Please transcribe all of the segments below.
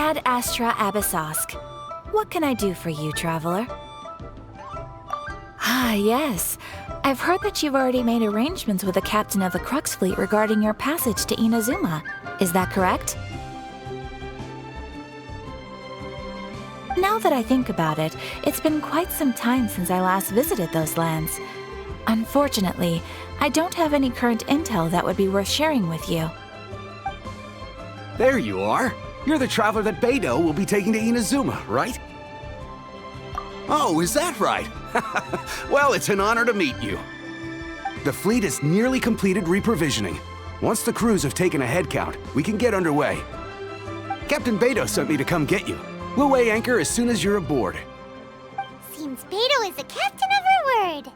Ad Astra Abyssosk. What can I do for you, traveler? Ah, yes. I've heard that you've already made arrangements with the captain of the Crux Fleet regarding your passage to Inazuma. Is that correct? Now that I think about it, it's been quite some time since I last visited those lands. Unfortunately, I don't have any current intel that would be worth sharing with you. There you are. You're the traveler that Bei Dou will be taking to Inazuma, right? Oh, is that right? Well, it's an honor to meet you. The fleet has nearly completed reprovisioning. Once the crews have taken a head count, we can get underway. Captain Bei Dou sent me to come get you. We'll weigh anchor as soon as you're aboard. Seems Bei Dou is the captain of her word.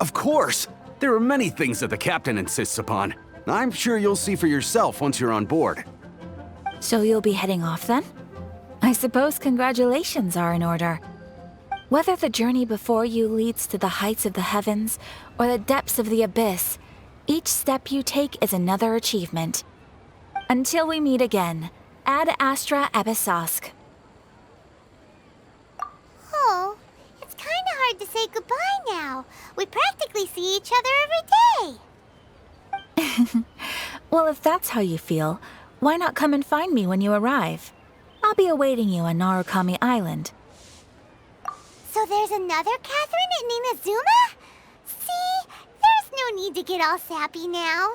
Of course! There are many things that the captain insists upon. I'm sure you'll see for yourself once you're on board. So you'll be heading off then? I suppose congratulations are in order. Whether the journey before you leads to the heights of the heavens or the depths of the abyss, each step you take is another achievement. Until we meet again, Ad Astra Abyssosk. Oh, it's kinda hard to say goodbye now. We practically see each other every day. Well, if that's how you feel, why not come and find me when you arrive? I'll be awaiting you on Narukami Island. So there's another Catherine in Inazuma? See? There's no need to get all sappy now.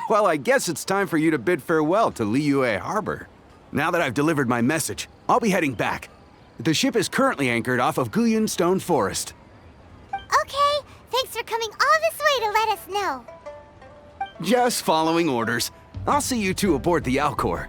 Well, I guess it's time for you to bid farewell to Liyue Harbor. Now that I've delivered my message, I'll be heading back. The ship is currently anchored off of Guyun Stone Forest. Okay, thanks for coming all this way to let us know. Just following orders. I'll see you two aboard the Alcor.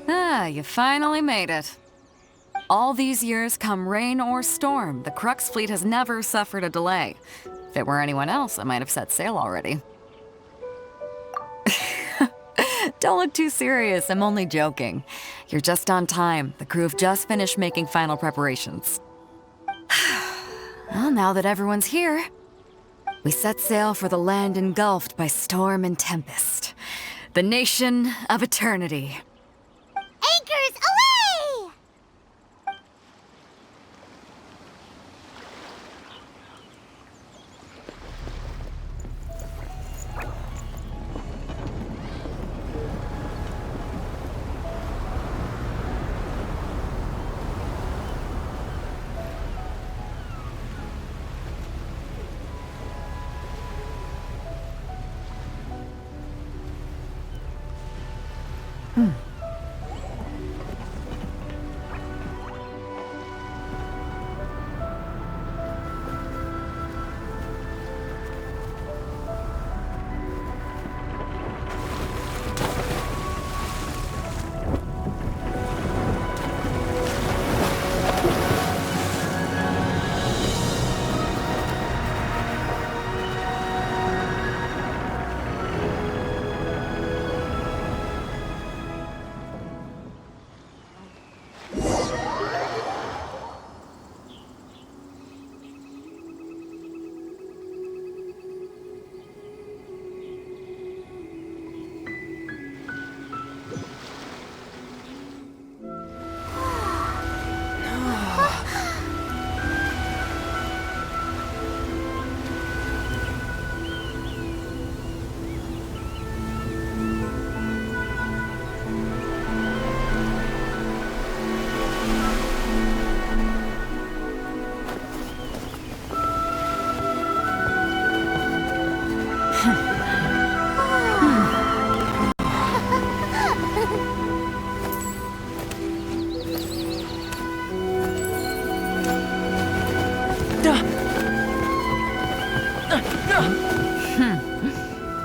Ah, you finally made it. All these years, come rain or storm, the Crux fleet has never suffered a delay. If it were anyone else, I might have set sail already. Don't look too serious, I'm only joking. You're just on time. The crew have just finished making final preparations. Well, now that everyone's here, we set sail for the land engulfed by storm and tempest. The nation of eternity. Anchors away! Hmm.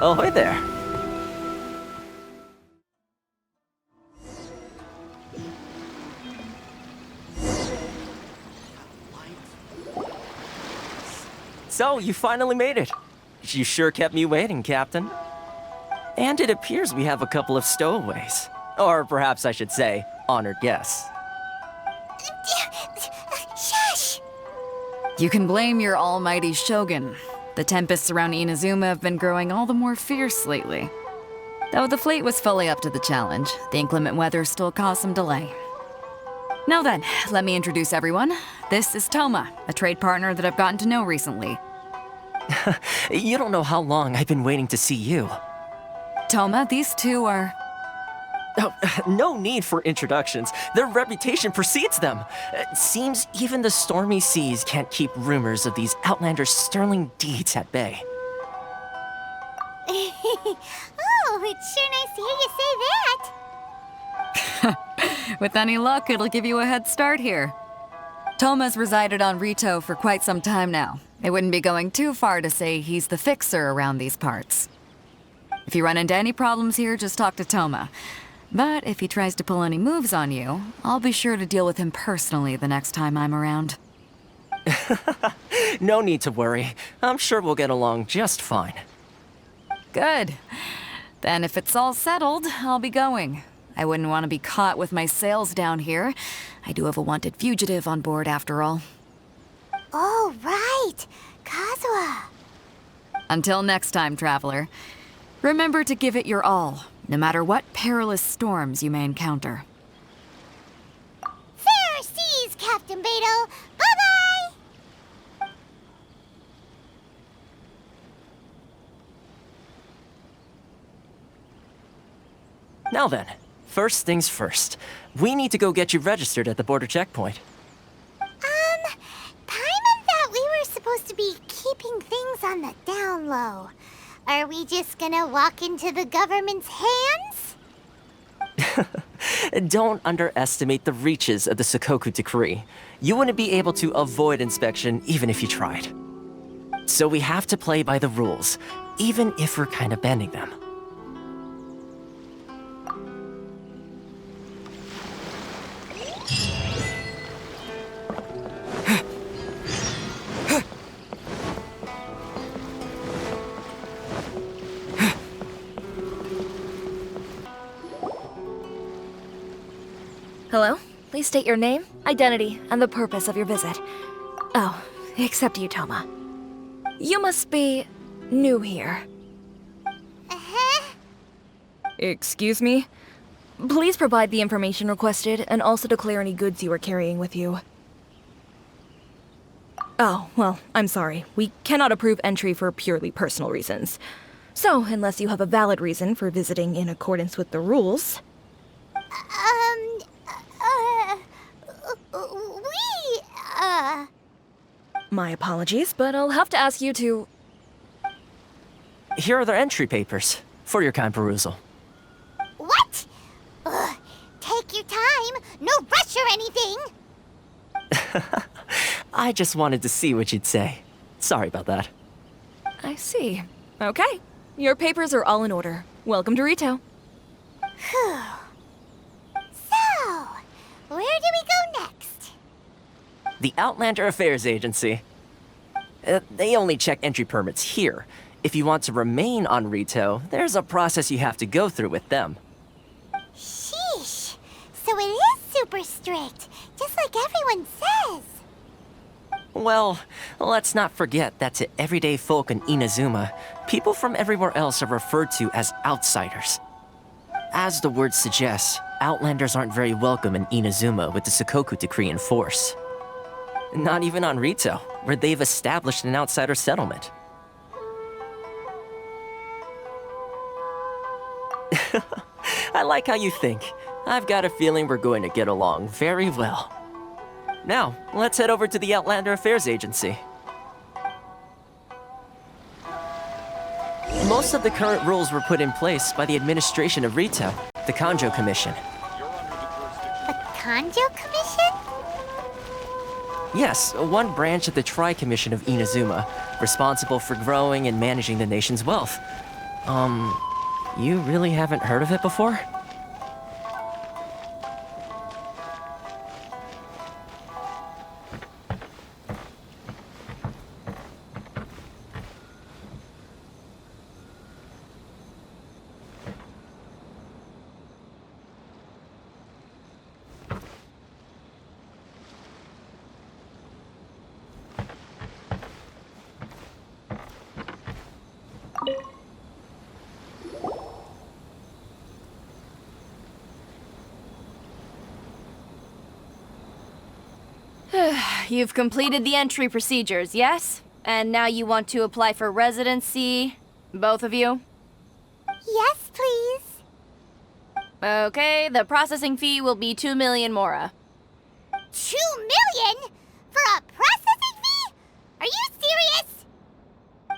Ahoy there. So, you finally made it. You sure kept me waiting, Captain. And it appears we have a couple of stowaways. Or perhaps I should say, honored guests. Shush! You can blame your almighty shogun. The tempests around Inazuma have been growing all the more fierce lately. Though the fleet was fully up to the challenge, the inclement weather still caused some delay. Now then, let me introduce everyone. This is Toma, a trade partner that I've gotten to know recently. You don't know how long I've been waiting to see you. Toma, these two are... Oh, no need for introductions. Their reputation precedes them. Seems even the stormy seas can't keep rumors of these outlanders' sterling deeds at bay. Oh, it's sure nice to hear you say that. With any luck, it'll give you a head start here. Toma's resided on Rito for quite some time now. It wouldn't be going too far to say he's the fixer around these parts. If you run into any problems here, just talk to Toma. But if he tries to pull any moves on you, I'll be sure to deal with him personally the next time I'm around. No need to worry. I'm sure we'll get along just fine. Good. Then if it's all settled, I'll be going. I wouldn't want to be caught with my sails down here. I do have a wanted fugitive on board after all. Oh, right. Kazuha. Until next time, traveler. Remember to give it your all, no matter what perilous storms you may encounter. Fair seas, Captain Bei Dou. Bye-bye! Now then, first things first. We need to go get you registered at the border checkpoint. Paimon thought we were supposed to be keeping things on the down low. Are we just gonna walk into the government's hands? Don't underestimate the reaches of the Sakoku decree. You wouldn't be able to avoid inspection even if you tried. So we have to play by the rules, even if we're kind of bending them. Hello? Please state your name, identity, and the purpose of your visit. Oh, except you, Toma. You must be new here. Uh-huh. Excuse me? Please provide the information requested and also declare any goods you are carrying with you. Oh, well, I'm sorry. We cannot approve entry for purely personal reasons. So, unless you have a valid reason for visiting in accordance with the rules... My apologies, but I'll have to ask you to... Here are the entry papers, for your kind perusal. What? Ugh, take your time. No rush or anything. I just wanted to see what you'd say. Sorry about that. I see. Okay. Your papers are all in order. Welcome to Rito. Whew. So, where do we go next? The Outlander Affairs Agency. They only check entry permits here. If you want to remain on Rito, there's a process you have to go through with them. Sheesh. So it is super strict, just like everyone says. Well, let's not forget that to everyday folk in Inazuma, people from everywhere else are referred to as outsiders. As the word suggests, Outlanders aren't very welcome in Inazuma with the Sakoku decree in force. Not even on Rito, where they've established an outsider settlement. I like how you think. I've got a feeling we're going to get along very well. Now, let's head over to the Outlander Affairs Agency. Most of the current rules were put in place by the administration of Rito, the Kanjo Commission. The Kanjo Commission? Yes, one branch of the Tri-Commission of Inazuma, responsible for growing and managing the nation's wealth. You really haven't heard of it before? You've completed the entry procedures, yes? And now you want to apply for residency? Both of you? Yes, please. Okay, the processing fee will be 2 million mora. 2 million? For a processing fee? Are you serious?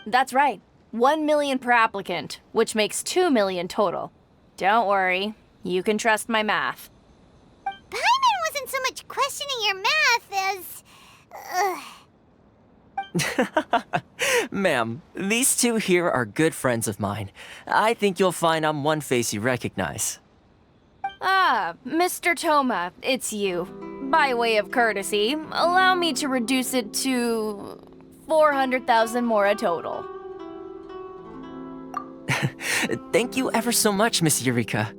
That's right. 1 million per applicant, which makes 2 million total. Don't worry, you can trust my math. Paimon wasn't so much questioning your math as... Ma'am, these two here are good friends of mine. I think you'll find I'm one face you recognize. Ah, Mr. Toma, it's you. By way of courtesy, allow me to reduce it to 400,000 mora total. Thank you ever so much, Miss Eureka.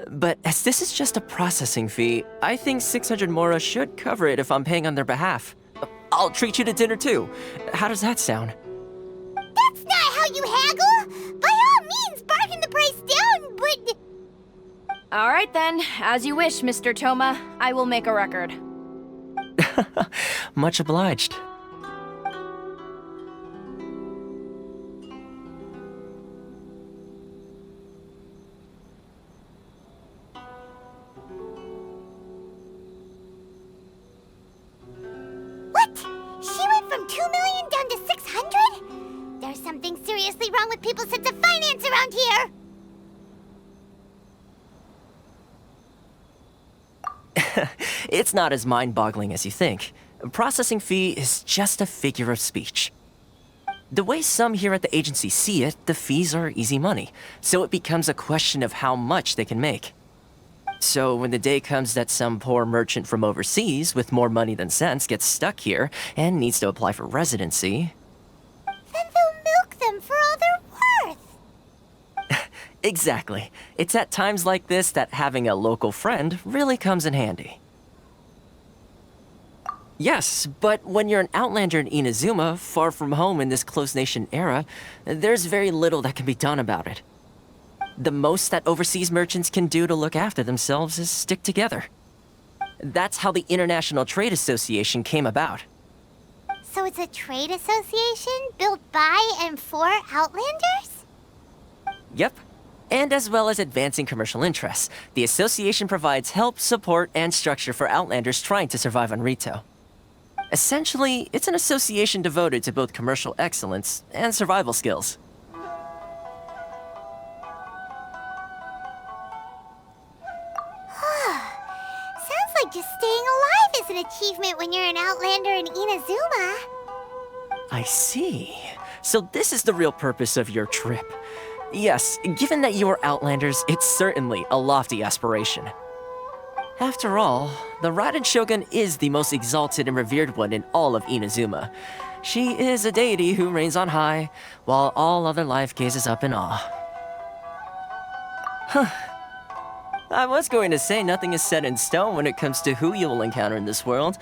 But as this is just a processing fee, I think 600 mora should cover it if I'm paying on their behalf. I'll treat you to dinner too. How does that sound? That's not how you haggle! By all means, bargain the price down, but... All right then, as you wish, Mr. Toma. I will make a record. Much obliged. What? She went from 2 million down to 600? There's something seriously wrong with people's sense of finance around here! It's not as mind-boggling as you think. A processing fee is just a figure of speech. The way some here at the agency see it, the fees are easy money, so it becomes a question of how much they can make. So when the day comes that some poor merchant from overseas with more money than sense gets stuck here and needs to apply for residency... Then they'll milk them for all they're worth! Exactly. It's at times like this that having a local friend really comes in handy. Yes, but when you're an outlander in Inazuma, far from home in this close nation era, there's very little that can be done about it. The most that overseas merchants can do to look after themselves is stick together. That's how the International Trade Association came about. So it's a trade association built by and for Outlanders? Yep. And as well as advancing commercial interests, the association provides help, support, and structure for Outlanders trying to survive on Rito. Essentially, it's an association devoted to both commercial excellence and survival skills. Sounds like just staying alive is an achievement when you're an Outlander in Inazuma. I see. So this is the real purpose of your trip. Yes, given that you are Outlanders, it's certainly a lofty aspiration. After all, the Raiden Shogun is the most exalted and revered one in all of Inazuma. She is a deity who reigns on high, while all other life gazes up in awe. Huh. I was going to say nothing is set in stone when it comes to who you will encounter in this world.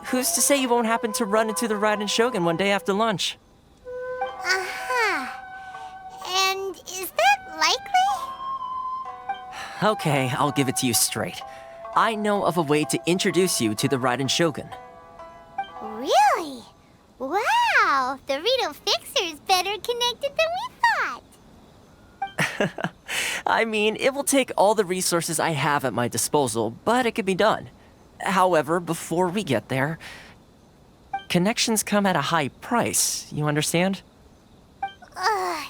Who's to say you won't happen to run into the Raiden Shogun one day after lunch? Uh-huh. And is that likely? Okay, I'll give it to you straight. I know of a way to introduce you to the Raiden Shogun. Really? Wow, the Rito Fixer's better connected than we thought. I mean, it will take all the resources I have at my disposal, but it can be done. However, before we get there, connections come at a high price, you understand? Not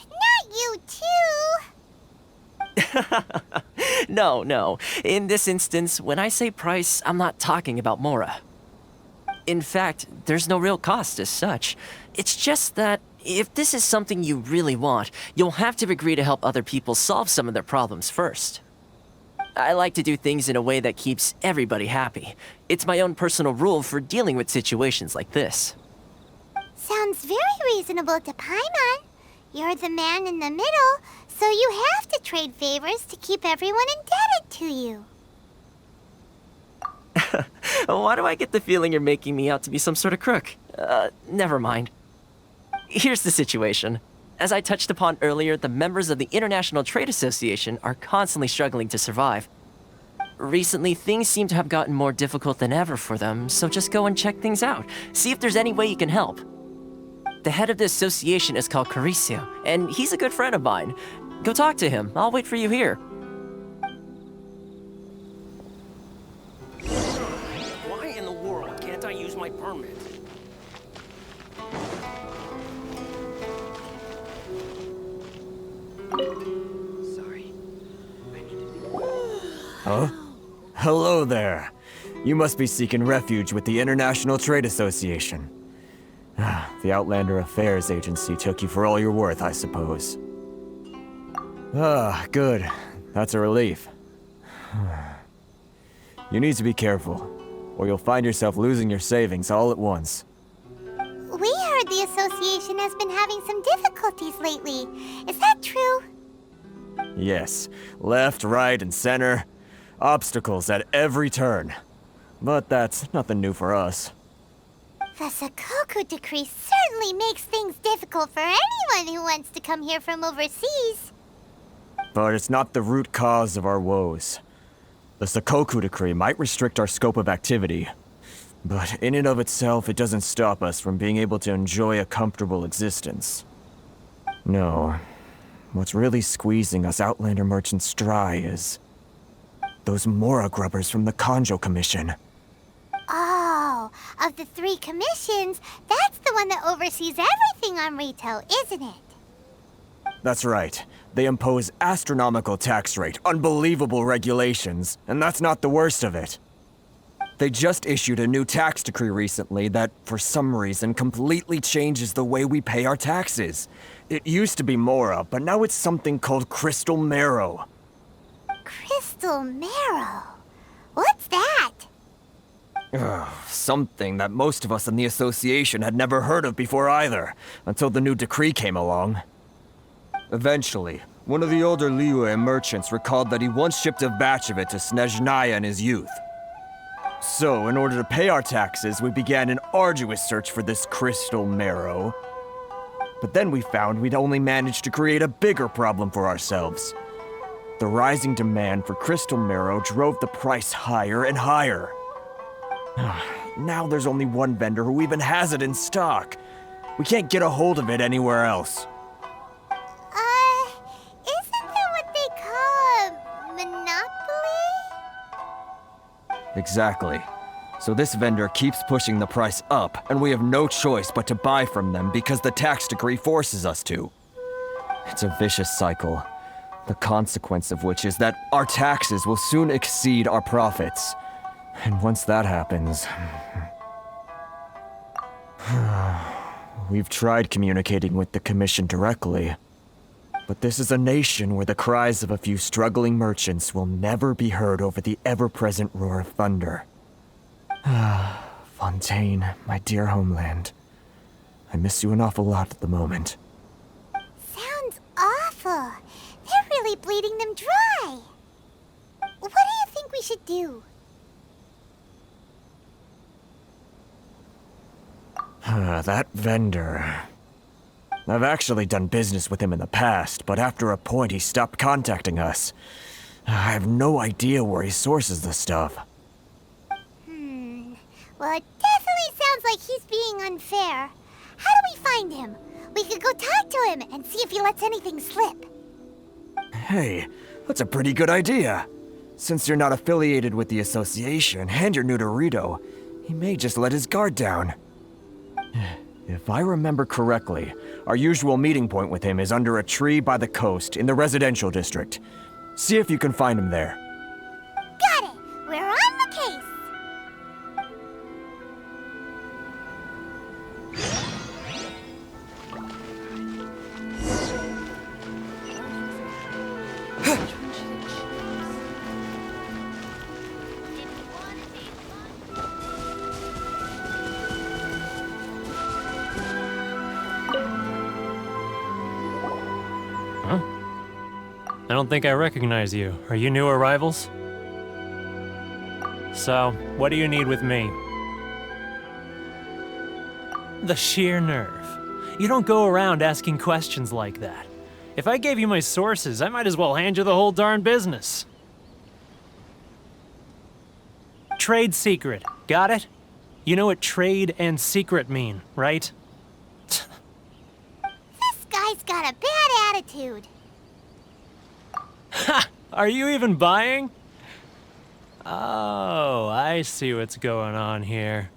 No, no. In this instance, when I say price, I'm not talking about Mora. In fact, there's no real cost as such. It's just that if this is something you really want, you'll have to agree to help other people solve some of their problems first. I like to do things in a way that keeps everybody happy. It's my own personal rule for dealing with situations like this. Sounds very reasonable to Paimon. You're the man in the middle, so you have to trade favors to keep everyone indebted to you. Why do I get the feeling you're making me out to be some sort of crook? Never mind. Here's the situation. As I touched upon earlier, the members of the International Trade Association are constantly struggling to survive. Recently, things seem to have gotten more difficult than ever for them, so just go and check things out. See if there's any way you can help. The head of the association is called Caricio, and he's a good friend of mine. Go talk to him. I'll wait for you here. Why in the world can't I use my permit? Sorry. Huh? Hello there. You must be seeking refuge with the International Trade Association. The Outlander Affairs Agency took you for all you're worth, I suppose. Good. That's a relief. You need to be careful, or you'll find yourself losing your savings all at once. We heard the association has been having some difficulties lately. Is that true? Yes. Left, right, and center. Obstacles at every turn. But that's nothing new for us. The Sakoku decree certainly makes things difficult for anyone who wants to come here from overseas. But it's not the root cause of our woes. The Sakoku decree might restrict our scope of activity, but in and of itself, it doesn't stop us from being able to enjoy a comfortable existence. No. What's really squeezing us Outlander merchants dry is those Mora grubbers from the Kanjo Commission. Oh, of the 3 commissions, that's the one that oversees everything on Rito, isn't it? That's right. They impose astronomical tax rate, unbelievable regulations, and that's not the worst of it. They just issued a new tax decree recently that, for some reason, completely changes the way we pay our taxes. It used to be Mora, but now it's something called Crystal Marrow. Crystal Marrow? What's that? Something that most of us in the association had never heard of before either, until the new decree came along. Eventually, one of the older Liyue merchants recalled that he once shipped a batch of it to Snezhnaya in his youth. So, in order to pay our taxes, we began an arduous search for this crystal marrow. But then we found we'd only managed to create a bigger problem for ourselves. The rising demand for crystal marrow drove the price higher and higher. Now there's only one vendor who even has it in stock. We can't get a hold of it anywhere else. Isn't that what they call a monopoly? Exactly. So this vendor keeps pushing the price up, and we have no choice but to buy from them because the tax decree forces us to. It's a vicious cycle, the consequence of which is that our taxes will soon exceed our profits. And once that happens... We've tried communicating with the Commission directly, but this is a nation where the cries of a few struggling merchants will never be heard over the ever-present roar of thunder. Fontaine, my dear homeland. I miss you an awful lot at the moment. Sounds awful. They're really bleeding them dry. What do you think we should do? That vendor... I've actually done business with him in the past, but after a point he stopped contacting us. I have no idea where he sources the stuff. Well, it definitely sounds like he's being unfair. How do we find him? We could go talk to him and see if he lets anything slip. Hey, that's a pretty good idea. Since you're not affiliated with the association and you're new to Rito, he may just let his guard down. If I remember correctly, our usual meeting point with him is under a tree by the coast in the residential district. See if you can find him there. Got it! We're on the case! I don't think I recognize you. Are you new arrivals? So, what do you need with me? The sheer nerve. You don't go around asking questions like that. If I gave you my sources, I might as well hand you the whole darn business. Trade secret. Got it? You know what trade and secret mean, right? This guy's got a bad attitude. Ha! Are you even buying? Oh, I see what's going on here.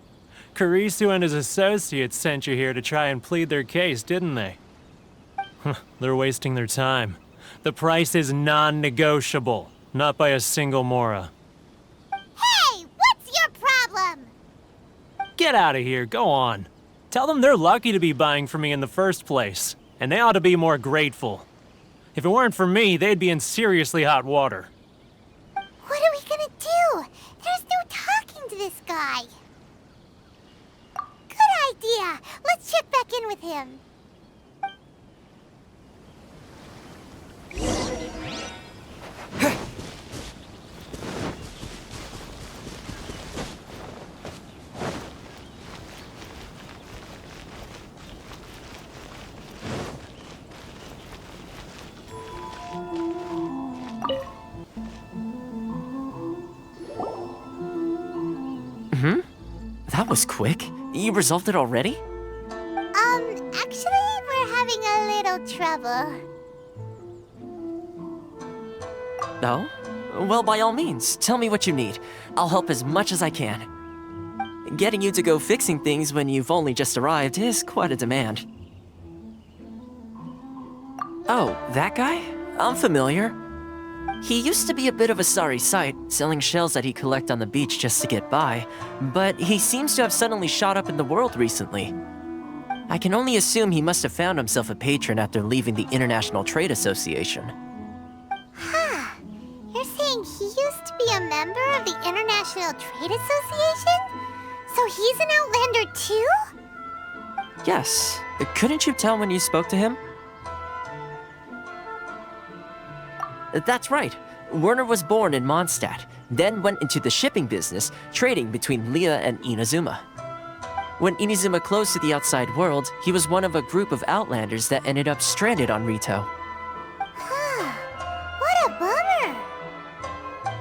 Kurisu and his associates sent you here to try and plead their case, didn't they? They're wasting their time. The price is non-negotiable, not by a single Mora. Hey, what's your problem? Get out of here, go on. Tell them they're lucky to be buying from me in the first place, and they ought to be more grateful. If it weren't for me, they'd be in seriously hot water. What are we gonna do? There's no talking to this guy. Good idea. Let's check back in with him. That was quick. You resolved it already? Actually, we're having a little trouble. No? Well, by all means, tell me what you need. I'll help as much as I can. Getting you to go fixing things when you've only just arrived is quite a demand. Oh, that guy? I'm familiar. He used to be a bit of a sorry sight, selling shells that he collect on the beach just to get by, but he seems to have suddenly shot up in the world recently. I can only assume he must have found himself a patron after leaving the International Trade Association. Huh. You're saying he used to be a member of the International Trade Association? So he's an Outlander too? Yes. Couldn't you tell when you spoke to him? That's right. Werner was born in Mondstadt, then went into the shipping business, trading between Leah and Inazuma. When Inazuma closed to the outside world, he was one of a group of Outlanders that ended up stranded on Rito. What a bummer!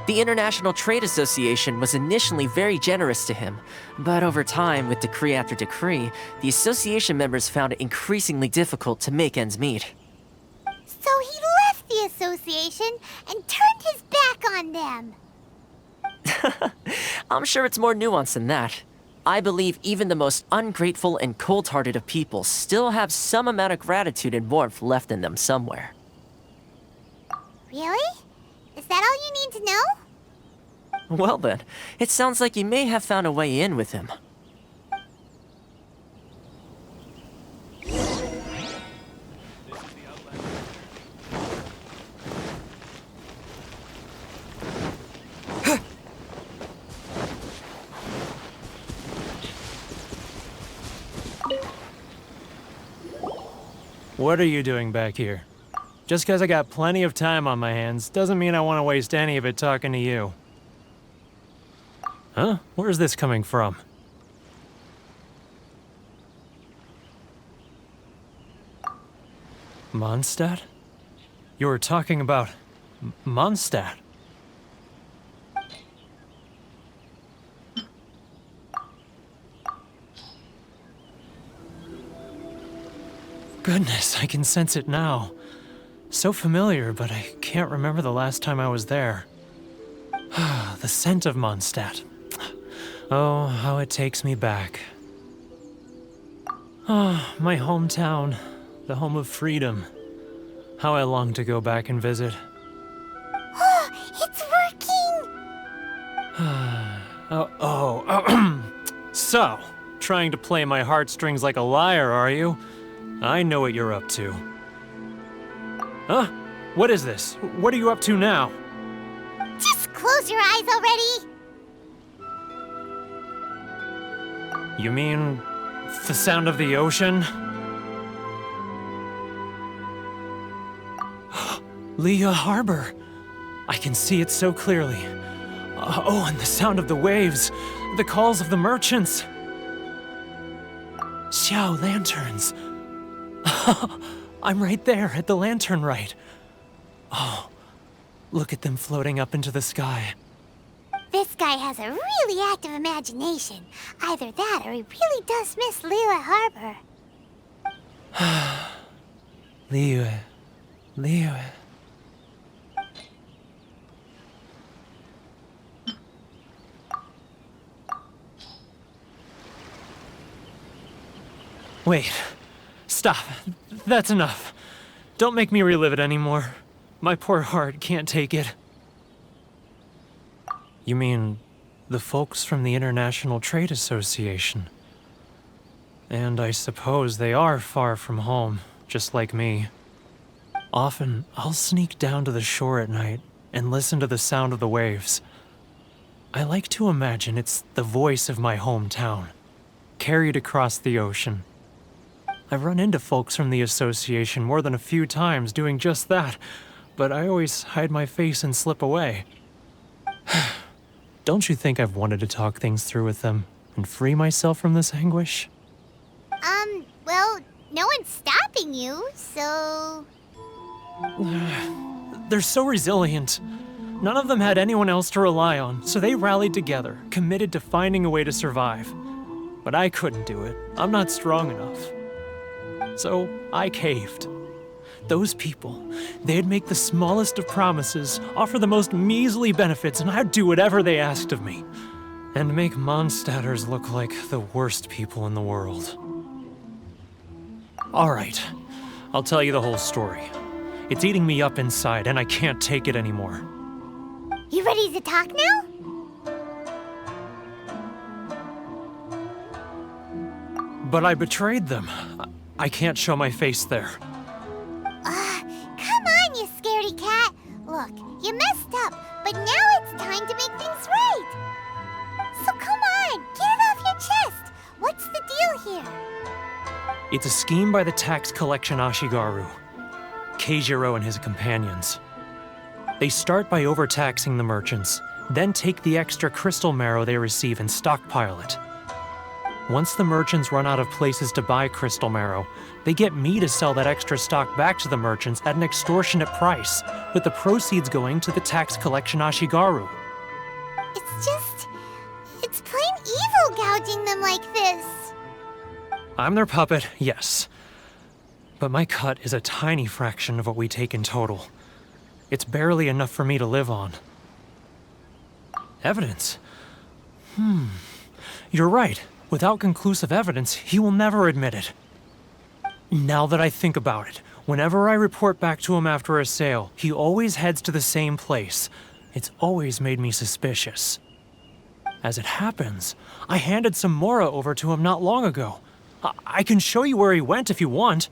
The International Trade Association was initially very generous to him, but over time, with decree after decree, the association members found it increasingly difficult to make ends meet. So he left the association and turned his back on them. I'm sure it's more nuanced than that. I believe even the most ungrateful and cold-hearted of people still have some amount of gratitude and warmth left in them somewhere. Really? Is that all you need to know? Well then, it sounds like you may have found a way in with him. What are you doing back here? Just because I got plenty of time on my hands doesn't mean I want to waste any of it talking to you. Huh? Where's this coming from? Mondstadt? You were talking about Mondstadt. Goodness, I can sense it now. So familiar, but I can't remember the last time I was there. The scent of Mondstadt. Oh, how it takes me back. Oh, my hometown, the home of freedom. How I long to go back and visit. So, trying to play my heartstrings like a liar, are you? I know what you're up to. Huh? What is this? What are you up to now? Just close your eyes already! You mean the sound of the ocean? Leah Harbor. I can see it so clearly. Oh, and the sound of the waves. The calls of the merchants. Xiao lanterns. I'm right there at the lantern right. Oh, look at them floating up into the sky. This guy has a really active imagination. Either that or he really does miss Liyue Harbor. Liyue. Wait. Stop. That's enough. Don't make me relive it anymore. My poor heart can't take it. You mean the folks from the International Trade Association? And I suppose they are far from home, just like me. Often, I'll sneak down to the shore at night and listen to the sound of the waves. I like to imagine it's the voice of my hometown, carried across the ocean. I've run into folks from the association more than a few times doing just that, but I always hide my face and slip away. Don't you think I've wanted to talk things through with them and free myself from this anguish? Well, no one's stopping you, so... They're so resilient. None of them had anyone else to rely on, so they rallied together, committed to finding a way to survive. But I couldn't do it. I'm not strong enough. So I caved. Those people, they'd make the smallest of promises, offer the most measly benefits, and I'd do whatever they asked of me. And make Mondstadters look like the worst people in the world. All right, I'll tell you the whole story. It's eating me up inside, and I can't take it anymore. You ready to talk now? But I betrayed them. I can't show my face there. Come on, you scaredy cat. Look, you messed up, but now it's time to make things right. So come on, get it off your chest. What's the deal here? It's a scheme by the tax collection Ashigaru, Keijiro and his companions. They start by overtaxing the merchants, then take the extra crystal marrow they receive and stockpile it. Once the merchants run out of places to buy crystal marrow, they get me to sell that extra stock back to the merchants at an extortionate price, with the proceeds going to the tax collection Ashigaru. It's plain evil gouging them like this. I'm their puppet, yes. But my cut is a tiny fraction of what we take in total. It's barely enough for me to live on. Evidence? You're right. Without conclusive evidence, he will never admit it. Now that I think about it, whenever I report back to him after a sale, he always heads to the same place. It's always made me suspicious. As it happens, I handed some Mora over to him not long ago. I can show you where he went if you want.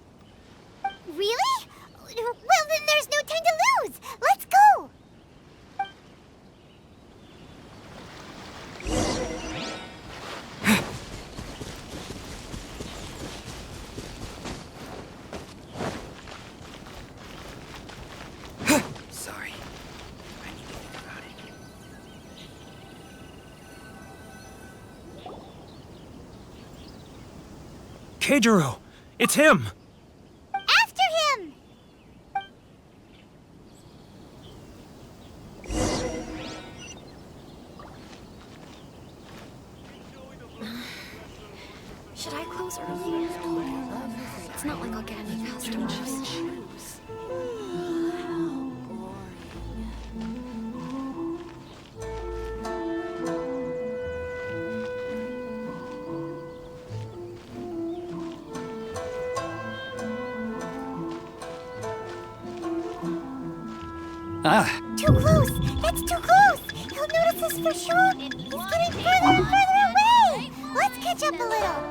Really? Well, then there's no time to lose. Let's go. Sorry. I need to think about it. Keijiro! It's him! After him! Should I close early? It's not like I'll get any customers. Too close! That's too close! He'll You'll notice this for sure. He's getting further and further away. Let's catch up a little.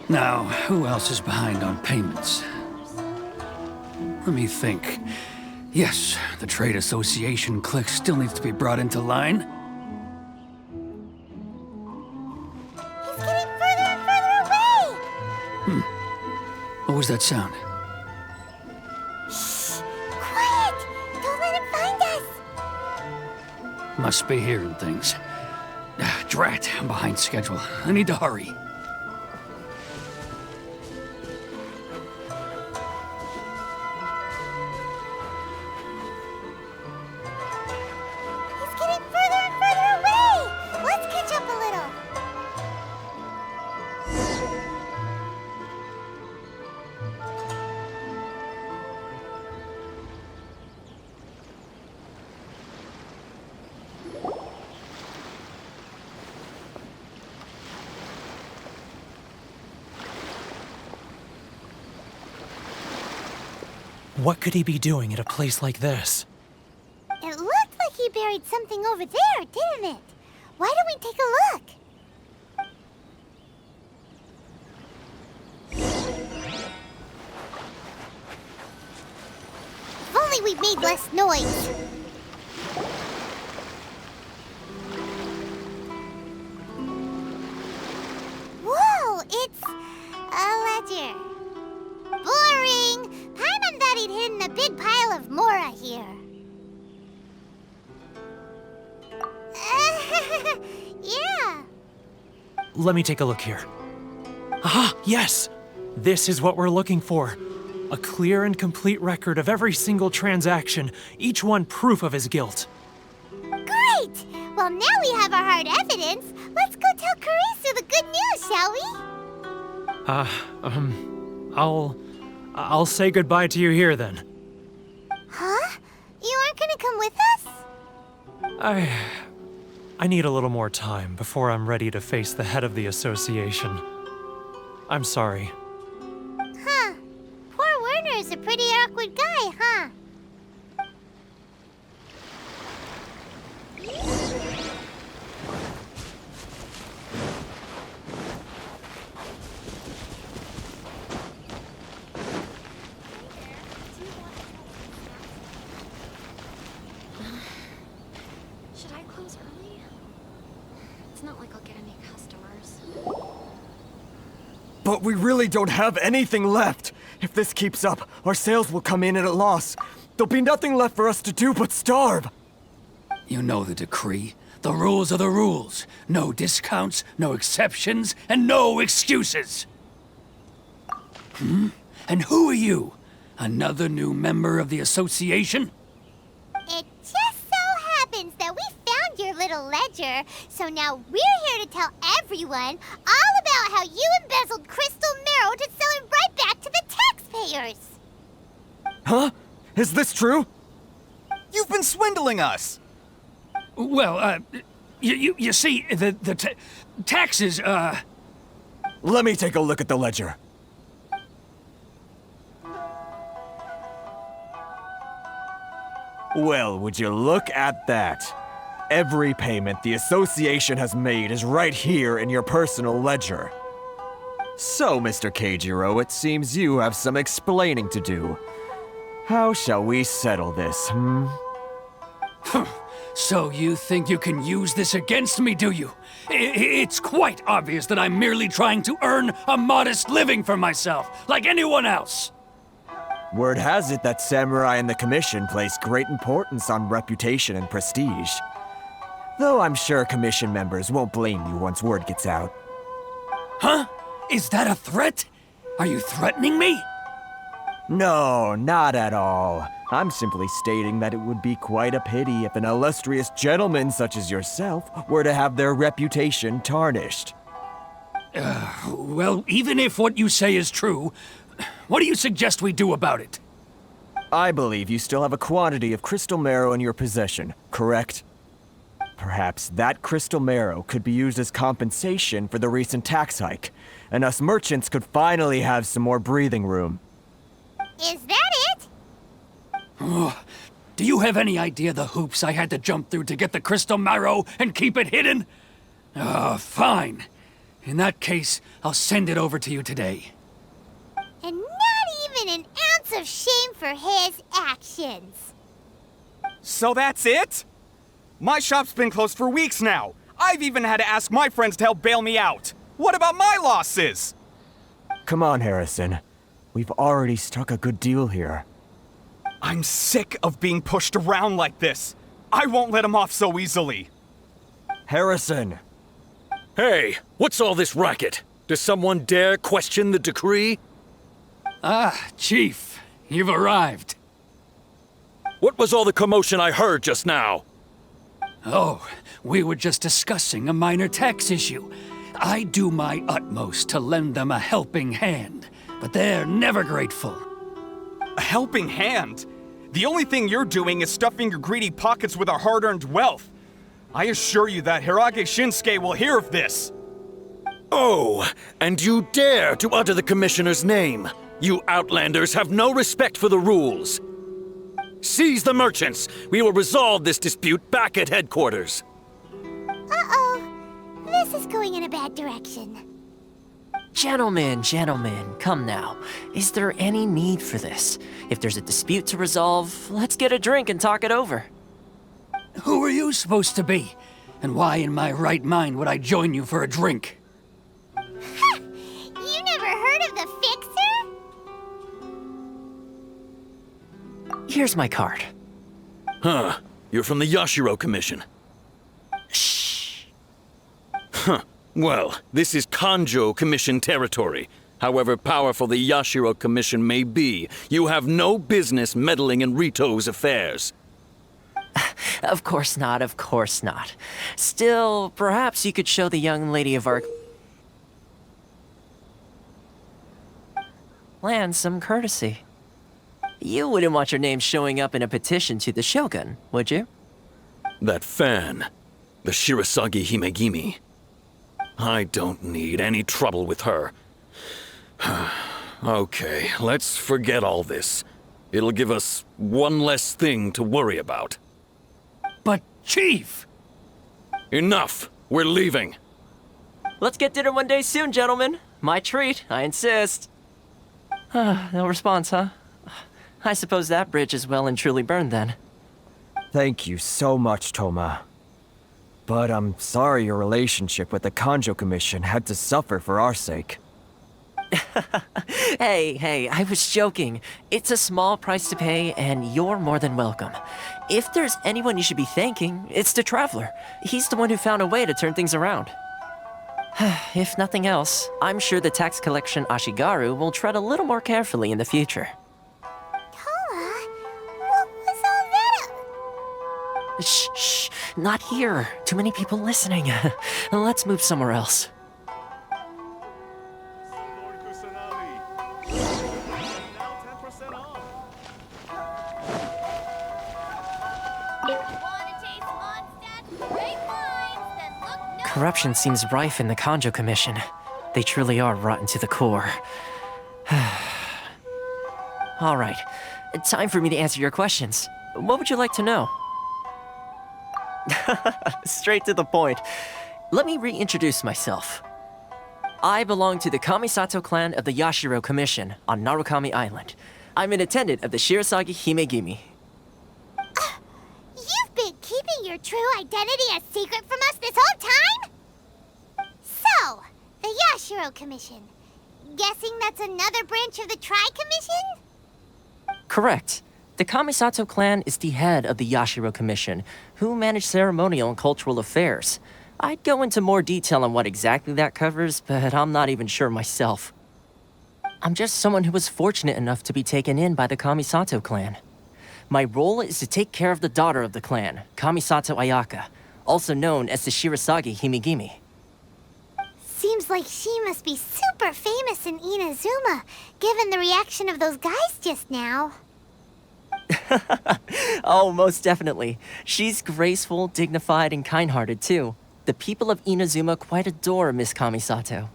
Now, who else is behind on payments? Let me think. Yes, the Trade Association clique still needs to be brought into line. He's getting further and further away! What was that sound? Shh! Quiet! Don't let him find us! Must be hearing things. Drat, I'm behind schedule. I need to hurry. He's getting further and further away! Let's catch up a little. What could he be doing at a place like this? It looked like he buried something over there, didn't it? Why don't we take a look? If only we made less noise. Whoa, it's a ledger. Boring! Paimon thought he'd hidden a big pile of Mora here. Yeah. Let me take a look here. Ah, yes! This is what we're looking for. A clear and complete record of every single transaction, each one proof of his guilt. Great! Well, now we have our hard evidence. Let's go tell Karisu the good news, shall we? I'll say goodbye to you here then. Huh? You aren't gonna come with us? I need a little more time before I'm ready to face the head of the association. I'm sorry. Huh. Poor Werner's a pretty awkward guy, huh? Should I close early? It's not like I'll get any customers. But we really don't have anything left. If this keeps up, our sales will come in at a loss. There'll be nothing left for us to do but starve. You know the decree. The rules are the rules. No discounts, no exceptions, and no excuses. And who are you? Another new member of the association? It just so happens that we found your little ledger, so now we're here to tell everyone all about how you embezzled crystal marrow to sell it right back to the taxpayers. Huh? Is this true? You've been swindling us! Well, you see, the taxes, Let me take a look at the ledger. Well, would you look at that? Every payment the association has made is right here in your personal ledger. So, Mr. Keijiro, it seems you have some explaining to do. How shall we settle this, So you think you can use this against me, do you? It's quite obvious that I'm merely trying to earn a modest living for myself, like anyone else. Word has it that Samurai and the Commission place great importance on reputation and prestige. Though I'm sure Commission members won't blame you once word gets out. Huh? Is that a threat? Are you threatening me? No, not at all. I'm simply stating that it would be quite a pity if an illustrious gentleman such as yourself were to have their reputation tarnished. Well, even if what you say is true, what do you suggest we do about it? I believe you still have a quantity of crystal marrow in your possession, correct? Perhaps that crystal marrow could be used as compensation for the recent tax hike, and us merchants could finally have some more breathing room. Is that it? Oh, do you have any idea the hoops I had to jump through to get the crystal marrow and keep it hidden? Fine. In that case, I'll send it over to you today. And not even an ounce of shame for his actions. So that's it? My shop's been closed for weeks now. I've even had to ask my friends to help bail me out. What about my losses? Come on, Harrison. We've already struck a good deal here. I'm sick of being pushed around like this. I won't let him off so easily. Harrison! Hey, what's all this racket? Does someone dare question the decree? Ah, Chief, you've arrived. What was all the commotion I heard just now? Oh, we were just discussing a minor tax issue. I do my utmost to lend them a helping hand, but they're never grateful. A helping hand? The only thing you're doing is stuffing your greedy pockets with our hard-earned wealth. I assure you that Hirage Shinsuke will hear of this. Oh, and you dare to utter the Commissioner's name. You Outlanders have no respect for the rules. Seize the merchants. We will resolve this dispute back at headquarters. Uh-oh. This is going in a bad direction. Gentlemen, come now. Is there any need for this? If there's a dispute to resolve, let's get a drink and talk it over. Who are you supposed to be? And why in my right mind would I join you for a drink? Ha! You never heard of the Fixer? Here's my card. Huh. You're from the Yashiro Commission. Shh. Huh. Well, this is Kanjo Commission territory. However powerful the Yashiro Commission may be, you have no business meddling in Rito's affairs. Of course not, of course not. Still, perhaps you could show the young lady of our land some courtesy. You wouldn't want your name showing up in a petition to the Shogun, would you? That fan, the Shirasagi Himegimi. I don't need any trouble with her. Okay, let's forget all this. It'll give us one less thing to worry about. But, Chief! Enough! We're leaving. Let's get dinner one day soon, gentlemen. My treat, I insist. No response, huh? I suppose that bridge is well and truly burned then. Thank you so much, Toma. But I'm sorry your relationship with the Kanjo Commission had to suffer for our sake. Hey, I was joking. It's a small price to pay, and you're more than welcome. If there's anyone you should be thanking, it's the Traveler. He's the one who found a way to turn things around. If nothing else, I'm sure the tax collection Ashigaru will tread a little more carefully in the future. Toma, what was all that? Shh, not here. Too many people listening. Let's move somewhere else. Corruption seems rife in the Kanjo Commission. They truly are rotten to the core. All right, time for me to answer your questions. What would you like to know? Straight to the point. Let me reintroduce myself. I belong to the Kamisato clan of the Yashiro Commission on Narukami Island. I'm an attendant of the Shirasagi Himegimi. You've been keeping your true identity a secret from us this whole time? So, the Yashiro Commission. Guessing that's another branch of the Tri-Commission? Correct. The Kamisato clan is the head of the Yashiro Commission, who manage ceremonial and cultural affairs. I'd go into more detail on what exactly that covers, but I'm not even sure myself. I'm just someone who was fortunate enough to be taken in by the Kamisato clan. My role is to take care of the daughter of the clan, Kamisato Ayaka, also known as the Shirasagi Himegimi. Seems like she must be super famous in Inazuma, given the reaction of those guys just now. Oh, most definitely. She's graceful, dignified, and kind-hearted, too. The people of Inazuma quite adore Miss Kamisato.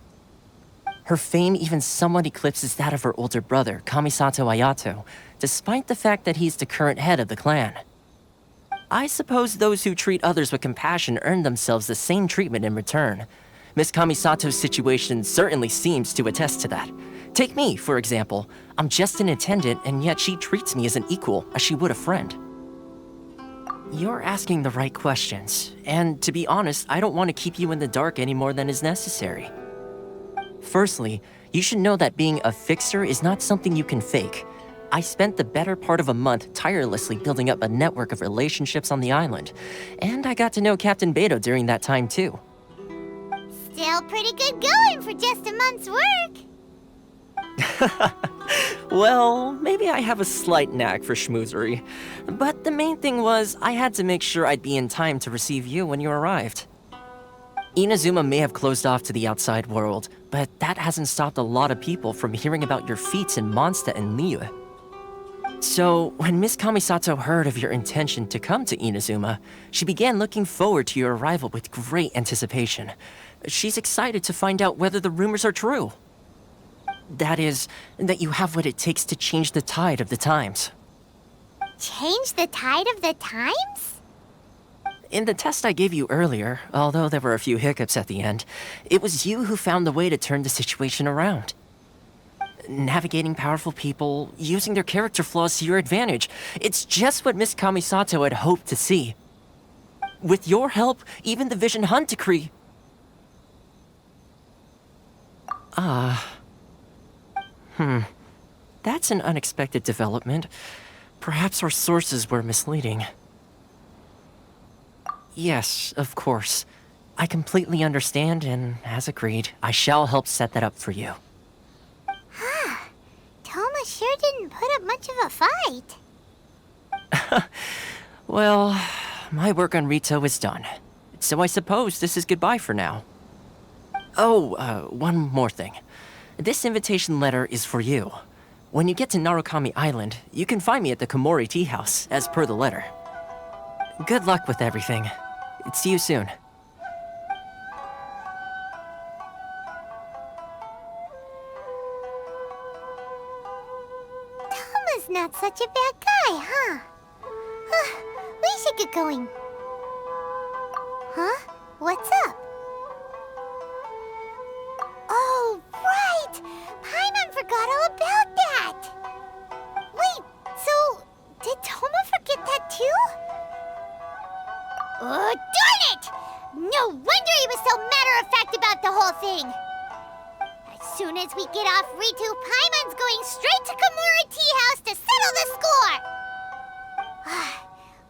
Her fame even somewhat eclipses that of her older brother, Kamisato Ayato, despite the fact that he's the current head of the clan. I suppose those who treat others with compassion earn themselves the same treatment in return. Miss Kamisato's situation certainly seems to attest to that. Take me, for example. I'm just an attendant, and yet she treats me as an equal, as she would a friend. You're asking the right questions, and to be honest, I don't want to keep you in the dark any more than is necessary. Firstly, you should know that being a fixer is not something you can fake. I spent the better part of a month tirelessly building up a network of relationships on the island, and I got to know Captain Bei Dou during that time too. Still pretty good going for just a month's work. Well, maybe I have a slight knack for schmoozery, but the main thing was I had to make sure I'd be in time to receive you when you arrived. Inazuma may have closed off to the outside world, but that hasn't stopped a lot of people from hearing about your feats in Mondstadt and Liyue. So, when Miss Kamisato heard of your intention to come to Inazuma, she began looking forward to your arrival with great anticipation. She's excited to find out whether the rumors are true. That is, that you have what it takes to change the tide of the times. Change the tide of the times? In the test I gave you earlier, although there were a few hiccups at the end, it was you who found the way to turn the situation around. Navigating powerful people, using their character flaws to your advantage. It's just what Miss Kamisato had hoped to see. With your help, even the Vision Hunt decree... That's an unexpected development. Perhaps our sources were misleading. Yes, of course. I completely understand, and as agreed, I shall help set that up for you. Toma sure didn't put up much of a fight. Well, my work on Rito is done. So I suppose this is goodbye for now. Oh, one more thing. This invitation letter is for you. When you get to Narukami Island, you can find me at the Komori Tea House, as per the letter. Good luck with everything. See you soon. Toma's not such a bad guy, huh? We should get going. Huh? What's up? Oh, right! Paimon forgot all about that! Wait, so did Toma forget that too? Oh, darn it! No wonder he was so matter-of-fact about the whole thing! As soon as we get off Ritu, Paimon's going straight to Komori Tea House to settle the score!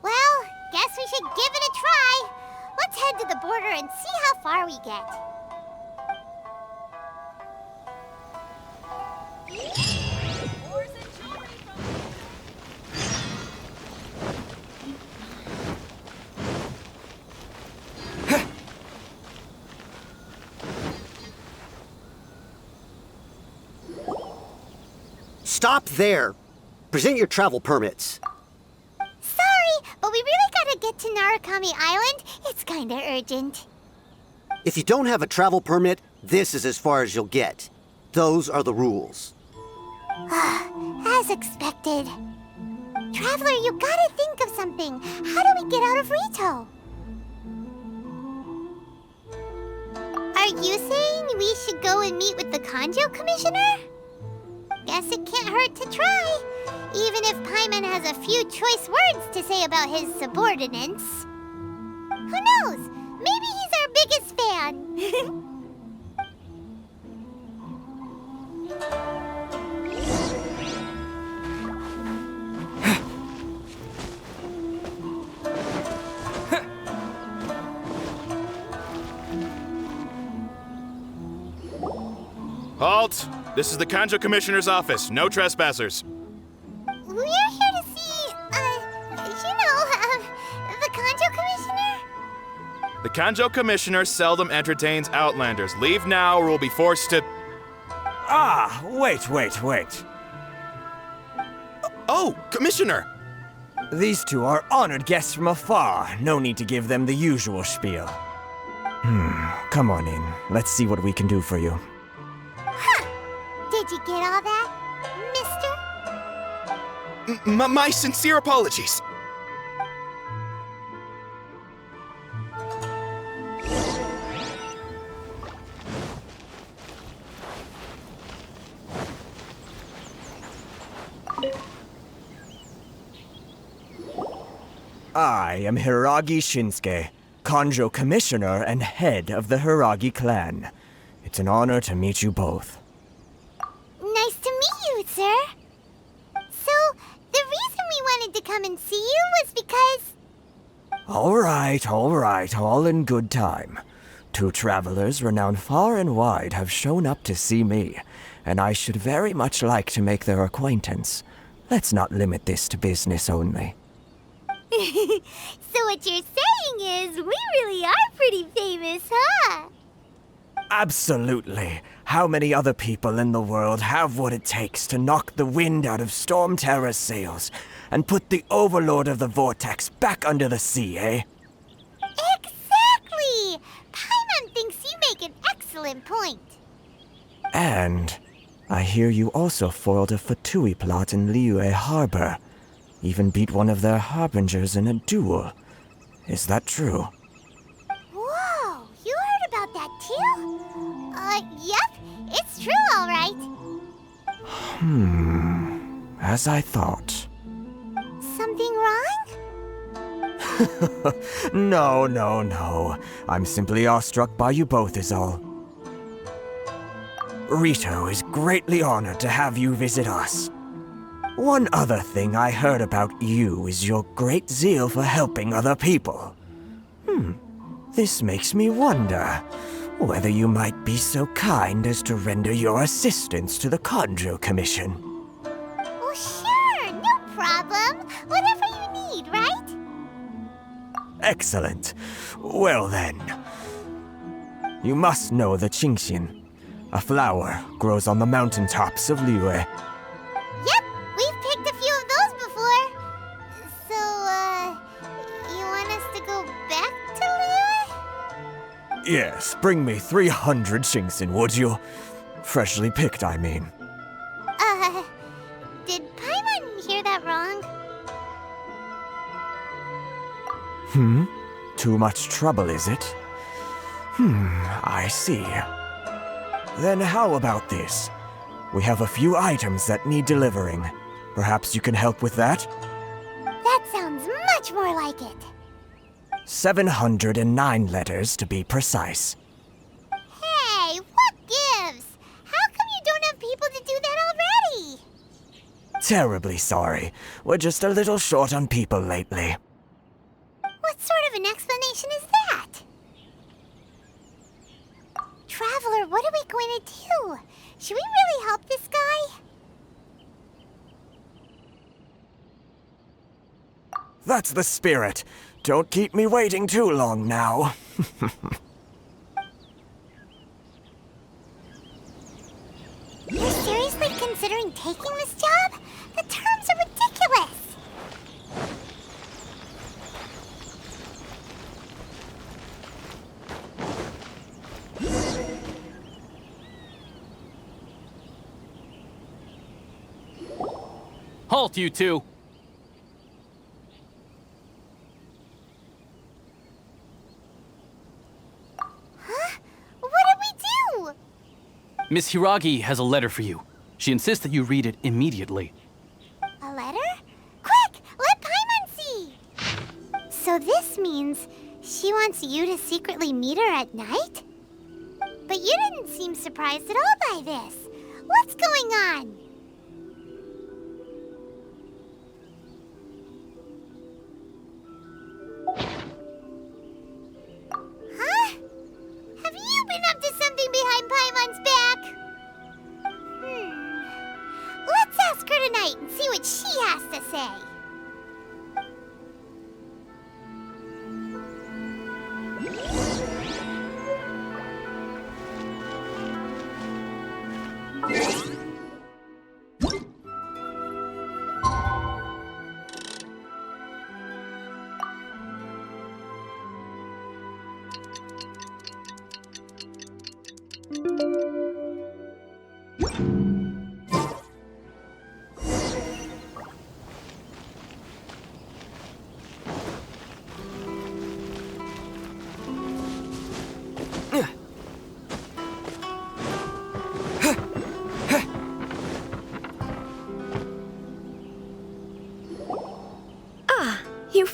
Well, guess we should give it a try. Let's head to the border and see how far we get. Stop there! Present your travel permits. Sorry, but we really gotta get to Narukami Island. It's kinda urgent. If you don't have a travel permit, this is as far as you'll get. Those are the rules. As expected. Traveler, you gotta think of something. How do we get out of Rito? Are you saying we should go and meet with the Kanjo Commissioner? Guess it can't hurt to try, even if Paimon has a few choice words to say about his subordinates. Who knows? Maybe he's our biggest fan. Halt! This is the Kanjo Commissioner's office. No trespassers. We're here to see, the Kanjo Commissioner? The Kanjo Commissioner seldom entertains Outlanders. Leave now or we'll be forced to... Ah, wait. Oh, Commissioner! These two are honored guests from afar. No need to give them the usual spiel. Come on in. Let's see what we can do for you. Huh. Did you get all that, mister? My sincere apologies. I am Hiragi Shinsuke, Kanjo Commissioner and head of the Hiragi clan. It's an honor to meet you both. Nice to meet you, sir. So, the reason we wanted to come and see you was because... All right, all in good time. 2 travelers renowned far and wide have shown up to see me, and I should very much like to make their acquaintance. Let's not limit this to business only. So what you're saying is, we really are pretty famous, huh? Absolutely. How many other people in the world have what it takes to knock the wind out of Storm Terror's sails and put the Overlord of the Vortex back under the sea, eh? Exactly! Paimon thinks you make an excellent point. And I hear you also foiled a Fatui plot in Liyue Harbor. Even beat one of their harbingers in a duel. Is that true? Whoa, you heard about that too? Yep, it's true, all right. As I thought. Something wrong? No. I'm simply awestruck by you both is all. Rito is greatly honored to have you visit us. One other thing I heard about you is your great zeal for helping other people. This makes me wonder whether you might be so kind as to render your assistance to the Kanjo Commission. Well, sure, no problem. Whatever you need, right? Excellent. Well then. You must know the Qingxian. A flower grows on the mountaintops of Liyue. Yep, we've picked a few of those before. So, you want us to go back to Liyue? Yes, bring me 300 Qingxian, would you? Freshly picked, I mean. Did Paimon hear that wrong? Too much trouble, is it? I see. Then how about this? We have a few items that need delivering. Perhaps you can help with that? That sounds much more like it. 709 letters to be precise. Hey, what gives? How come you don't have people to do that already? Terribly sorry. We're just a little short on people lately. What sort of an explanation is that? Traveler, what are we going to do? Should we really help this guy? That's the spirit. Don't keep me waiting too long now. You're seriously considering taking this job? The terms are ridiculous! Halt, you two! Huh? What did we do? Miss Hiragi has a letter for you. She insists that you read it immediately. A letter? Quick! Let Paimon see! So this means she wants you to secretly meet her at night? But you didn't seem surprised at all by this. What's going on? Huh? Have you been up to something behind Paimon's back? Let's ask her tonight and see what she has to say.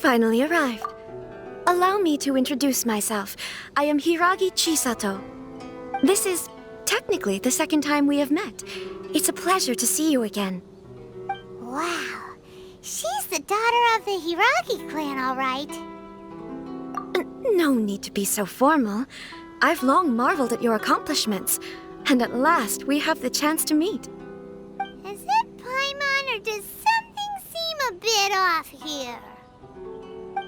finally arrived. Allow me to introduce myself. I am Hiragi Chisato. This is technically the second time we have met. It's a pleasure to see you again. Wow. She's the daughter of the Hiragi clan, all right. No need to be so formal. I've long marveled at your accomplishments, and at last we have the chance to meet. Is it Paimon, or does something seem a bit off here?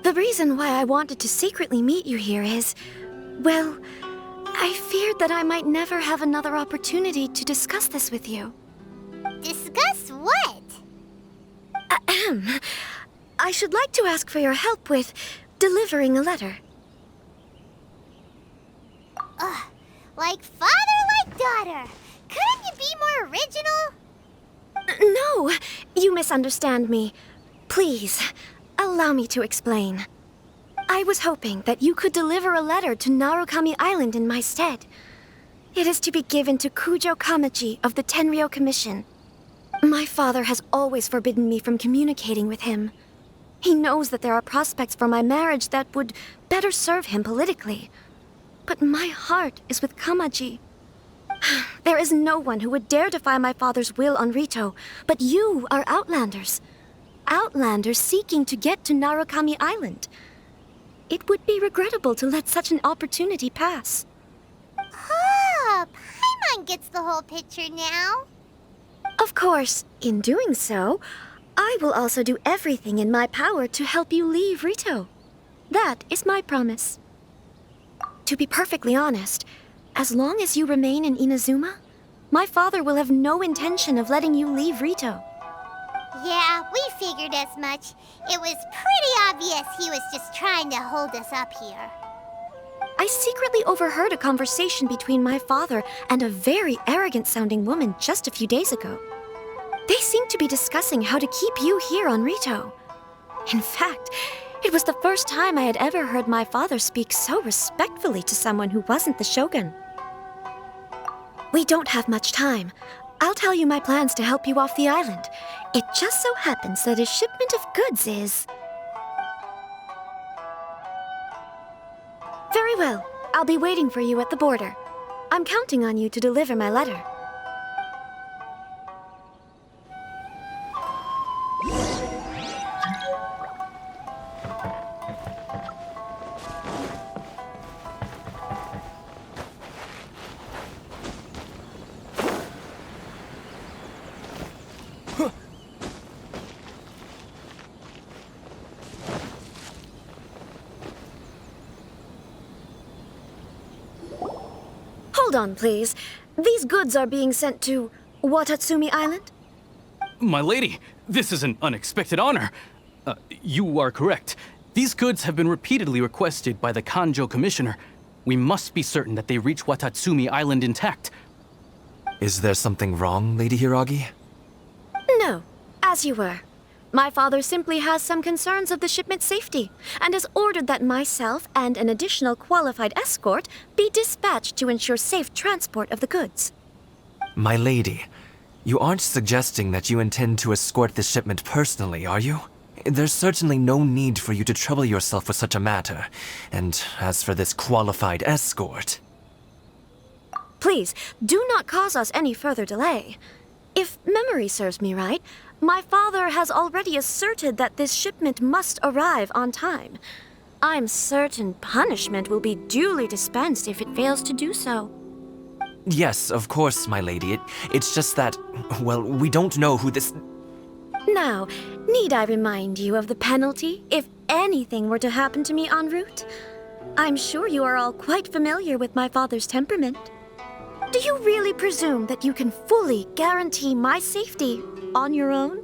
The reason why I wanted to secretly meet you here is, well, I feared that I might never have another opportunity to discuss this with you. Discuss what? Ahem. I should like to ask for your help with delivering a letter. Like father, like daughter. Couldn't you be more original? No, you misunderstand me. Please, allow me to explain. I was hoping that you could deliver a letter to Narukami Island in my stead. It is to be given to Kujo Kamaji of the Tenryou Commission. My father has always forbidden me from communicating with him. He knows that there are prospects for my marriage that would better serve him politically. But my heart is with Kamaji. There is no one who would dare defy my father's will on Rito, but you are Outlanders. Outlanders seeking to get to Narukami Island. It would be regrettable to let such an opportunity pass. Oh, Paimon gets the whole picture now. Of course, in doing so, I will also do everything in my power to help you leave Rito. That is my promise. To be perfectly honest, as long as you remain in Inazuma, my father will have no intention of letting you leave Rito. Yeah, we figured as much. It was pretty obvious he was just trying to hold us up here. I secretly overheard a conversation between my father and a very arrogant-sounding woman just a few days ago. They seemed to be discussing how to keep you here on Rito. In fact, it was the first time I had ever heard my father speak so respectfully to someone who wasn't the shogun. We don't have much time. I'll tell you my plans to help you off the island. It just so happens that a shipment of goods is... Very well. I'll be waiting for you at the border. I'm counting on you to deliver my letter. Hold on, please. These goods are being sent to Watatsumi Island? My lady, this is an unexpected honor. You are correct. These goods have been repeatedly requested by the Kanjo Commissioner. We must be certain that they reach Watatsumi Island intact. Is there something wrong, Lady Hiragi? No, as you were. My father simply has some concerns of the shipment's safety, and has ordered that myself and an additional qualified escort be dispatched to ensure safe transport of the goods. My lady, you aren't suggesting that you intend to escort this shipment personally, are you? There's certainly no need for you to trouble yourself with such a matter. And as for this qualified escort... Please, do not cause us any further delay. If memory serves me right, my father has already asserted that this shipment must arrive on time. I'm certain punishment will be duly dispensed if it fails to do so. Yes, of course, my lady. It's just that, well, we don't know who this... Now, need I remind you of the penalty if anything were to happen to me en route? I'm sure you are all quite familiar with my father's temperament. Do you really presume that you can fully guarantee my safety on your own?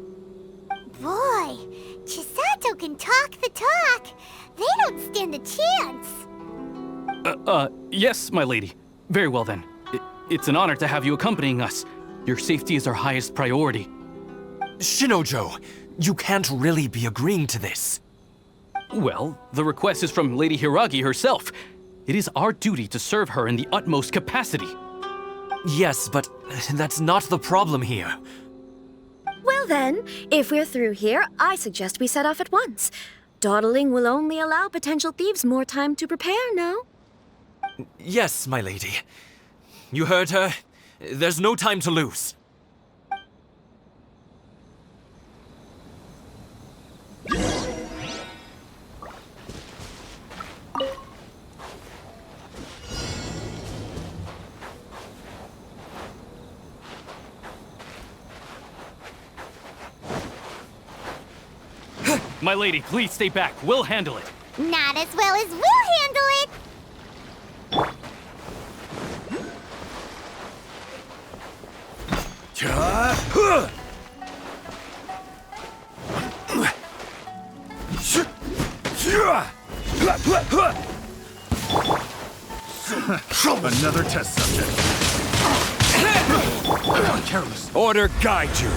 Boy, Chisato can talk the talk. They don't stand a chance. Yes, my lady. Very well then. It's an honor to have you accompanying us. Your safety is our highest priority. Shinojo, you can't really be agreeing to this. Well, the request is from Lady Hiragi herself. It is our duty to serve her in the utmost capacity. Yes, but that's not the problem here. Well then, if we're through here, I suggest we set off at once. Dawdling will only allow potential thieves more time to prepare, no? Yes, my lady. You heard her. There's no time to lose. My lady, please stay back. We'll handle it. Not as well as we'll handle it! Another test subject. Careless. Order guide you.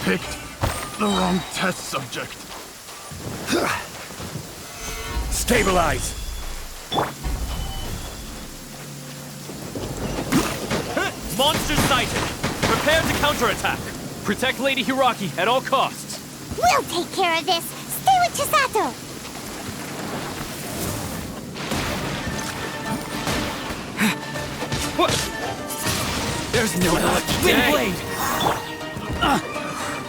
Picked the wrong test subject. Stabilize. Monster sighted. Prepare to counterattack. Protect Lady Hiraki at all costs. We'll take care of this! Stay with Chisato! What? There's no Wind Blade!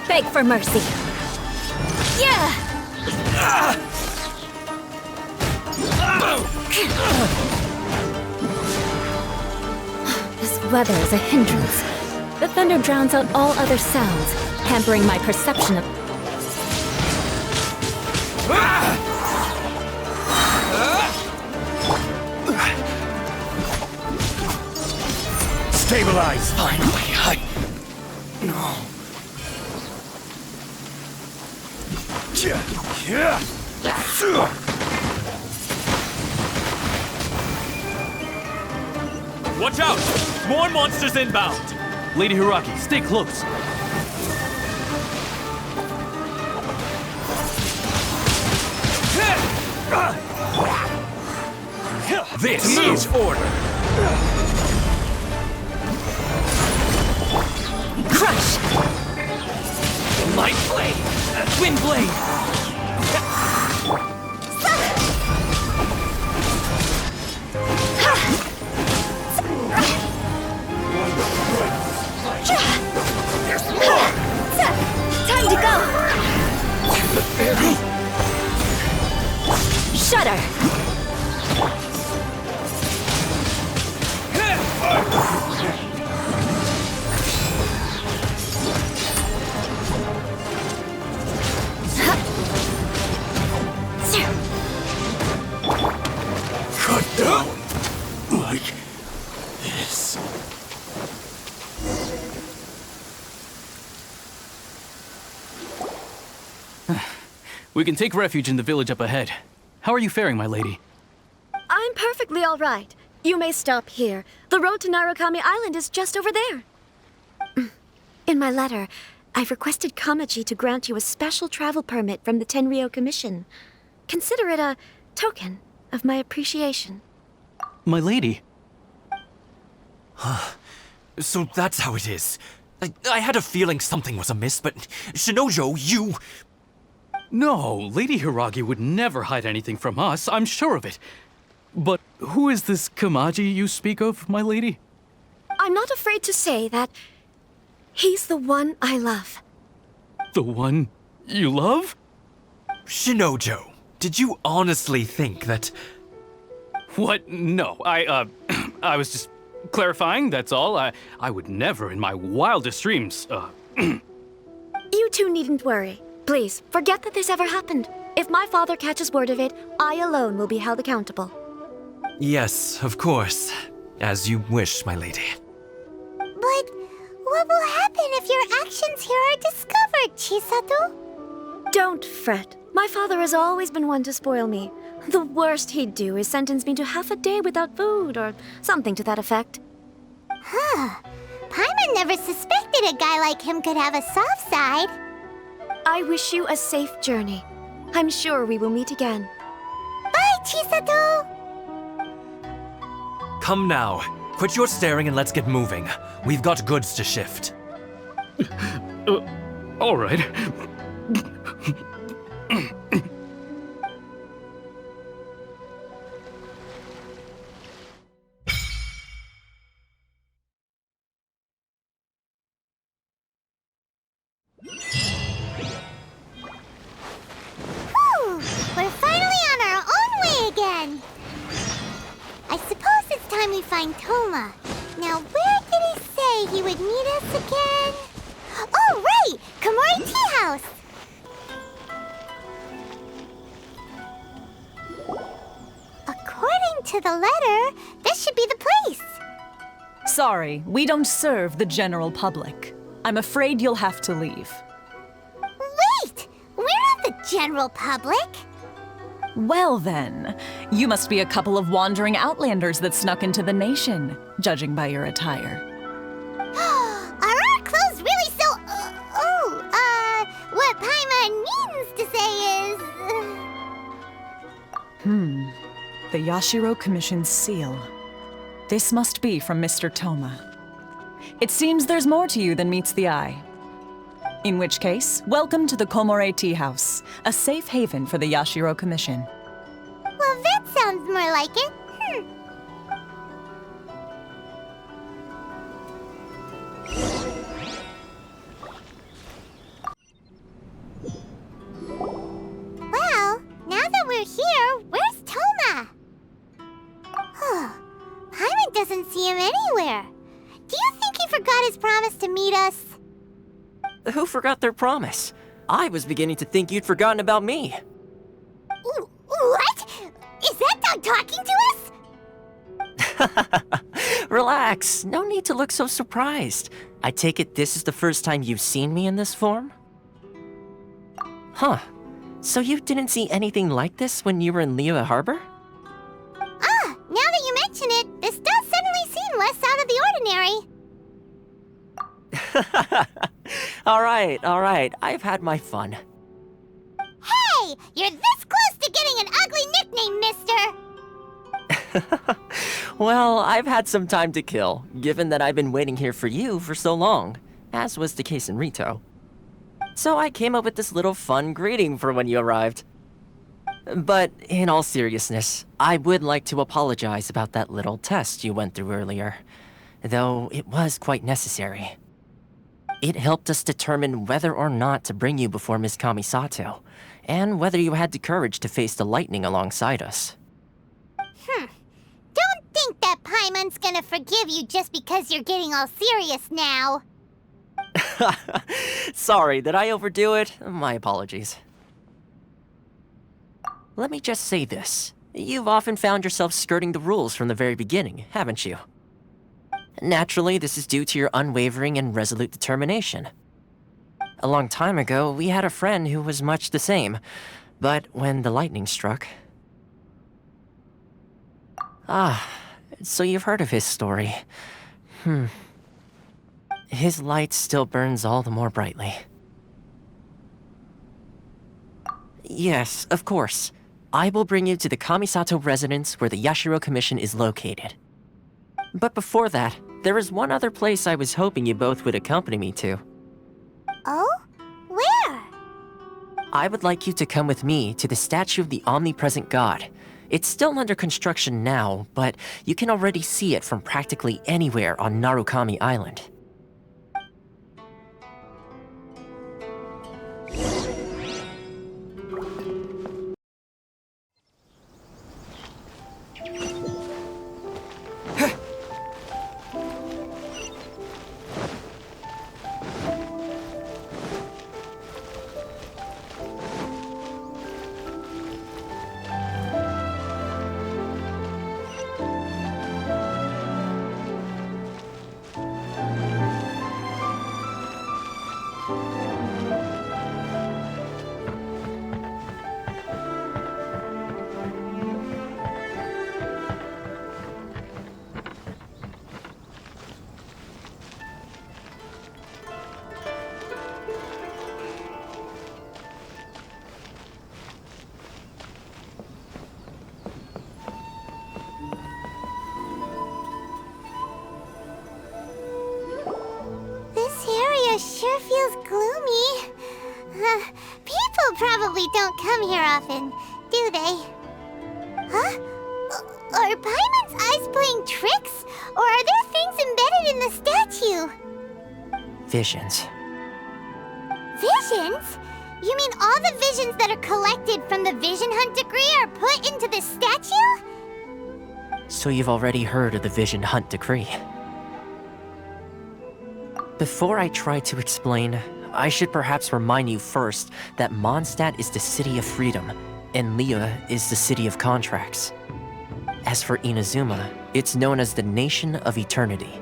Beg for mercy. Yeah! This weather is a hindrance. The thunder drowns out all other sounds, hampering my perception of... Stabilize. Finally, No. Watch out! More monsters inbound! Lady Hiraki, stay close. This is order. Crush! Light Blade! Wind Blade! Time to go! Shudder! Cut down. Like this. We can take refuge in the village up ahead. How are you faring, my lady? I'm perfectly all right. You may stop here. The road to Narukami Island is just over there. In my letter, I've requested Kamaji to grant you a special travel permit from the Tenryou Commission. Consider it a token of my appreciation. My lady. So that's how it is. I had a feeling something was amiss, but Shinojo, you... No, Lady Hiragi would never hide anything from us, I'm sure of it. But who is this Kamaji you speak of, my lady? I'm not afraid to say that he's the one I love. The one you love? Shinojo, did you honestly think that... What? No, I was just clarifying, that's all. I would never in my wildest dreams, You two needn't worry. Please, forget that this ever happened. If my father catches word of it, I alone will be held accountable. Yes, of course. As you wish, my lady. But what will happen if your actions here are discovered, Chisato? Don't fret. My father has always been one to spoil me. The worst he'd do is sentence me to half a day without food, or something to that effect. Huh. Paimon never suspected a guy like him could have a soft side. I wish you a safe journey. I'm sure we will meet again. Bye, Chisato! Come now. Quit your staring and let's get moving. We've got goods to shift. All right. Whew! We're finally on our own way again. I suppose it's time we find Toma. Now, where did he say he would meet us again? Oh, right! Komori Tea House! According to the letter, this should be the place. Sorry, we don't serve the general public. I'm afraid you'll have to leave. Wait! We're not the general public. Well then, you must be a couple of wandering outlanders that snuck into the nation, judging by your attire. Are our clothes really so... what Paimon means to say is... The Yashiro Commission's seal. This must be from Mr. Toma. It seems there's more to you than meets the eye. In which case, welcome to the Komore Tea House, a safe haven for the Yashiro Commission. Well, that sounds more like it. Well, now that we're here, where's Toma? Paimon doesn't see him anywhere. Do you think he forgot his promise to meet us? Who forgot their promise? I was beginning to think you'd forgotten about me. What? Is that dog talking to us? Relax, no need to look so surprised. I take it this is the first time you've seen me in this form? Huh. So you didn't see anything like this when you were in Liyue Harbor? Now that you mention it, this does suddenly seem less out of the ordinary. All right, I've had my fun. Hey! You're this close to getting an ugly nickname, mister! Well, I've had some time to kill, given that I've been waiting here for you for so long, as was the case in Rito. So I came up with this little fun greeting for when you arrived. But in all seriousness, I would like to apologize about that little test you went through earlier, though it was quite necessary. It helped us determine whether or not to bring you before Miss Kamisato, and whether you had the courage to face the lightning alongside us. Don't think that Paimon's gonna forgive you just because you're getting all serious now. Sorry, did I overdo it? My apologies. Let me just say this. You've often found yourself skirting the rules from the very beginning, haven't you? Naturally, this is due to your unwavering and resolute determination. A long time ago, we had a friend who was much the same, but when the lightning struck... so you've heard of his story. His light still burns all the more brightly. Yes, of course. I will bring you to the Kamisato residence where the Yashiro Commission is located. But before that, there is one other place I was hoping you both would accompany me to. Oh? Where? I would like you to come with me to the statue of the omnipresent god. It's still under construction now, but you can already see it from practically anywhere on Narukami Island. feels gloomy. People probably don't come here often, do they? Huh? Are Paimon's eyes playing tricks? Or are there things embedded in the statue? Visions. Visions? You mean all the visions that are collected from the Vision Hunt decree are put into this statue? So you've already heard of the Vision Hunt decree. Before I try to explain, I should perhaps remind you first that Mondstadt is the city of freedom, and Liyue is the city of contracts. As for Inazuma, it's known as the Nation of Eternity.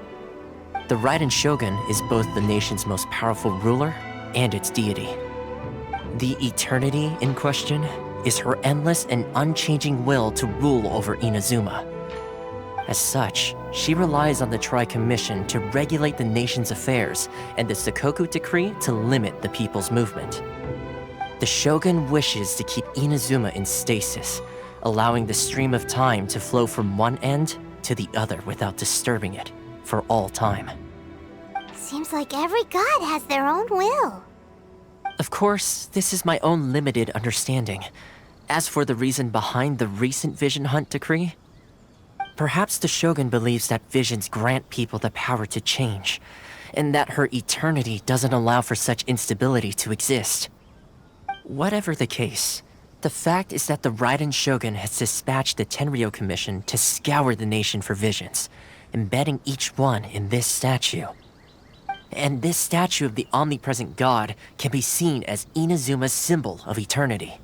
The Raiden Shogun is both the nation's most powerful ruler and its deity. The Eternity in question is her endless and unchanging will to rule over Inazuma. As such, she relies on the Tri-Commission to regulate the nation's affairs and the Sakoku Decree to limit the people's movement. The Shogun wishes to keep Inazuma in stasis, allowing the stream of time to flow from one end to the other without disturbing it for all time. Seems like every god has their own will. Of course, this is my own limited understanding. As for the reason behind the recent Vision Hunt decree, perhaps the Shogun believes that visions grant people the power to change, and that her eternity doesn't allow for such instability to exist. Whatever the case, the fact is that the Raiden Shogun has dispatched the Tenryou Commission to scour the nation for visions, embedding each one in this statue. And this statue of the omnipresent god can be seen as Inazuma's symbol of eternity.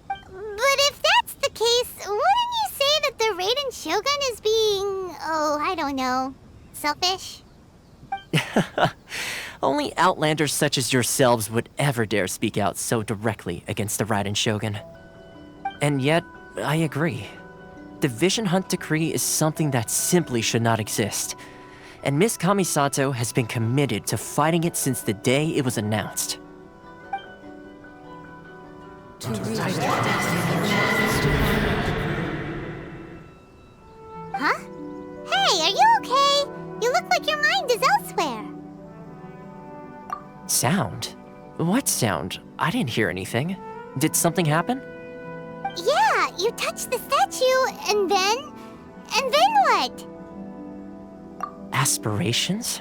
But if that's the case, wouldn't you say that the Raiden Shogun is being, I don't know, selfish? Only outlanders such as yourselves would ever dare speak out so directly against the Raiden Shogun. And yet, I agree. The Vision Hunt decree is something that simply should not exist. And Miss Kamisato has been committed to fighting it since the day it was announced. Huh? Hey, are you okay? You look like your mind is elsewhere. Sound? What sound? I didn't hear anything. Did something happen? Yeah, you touched the statue, and then what? Aspirations?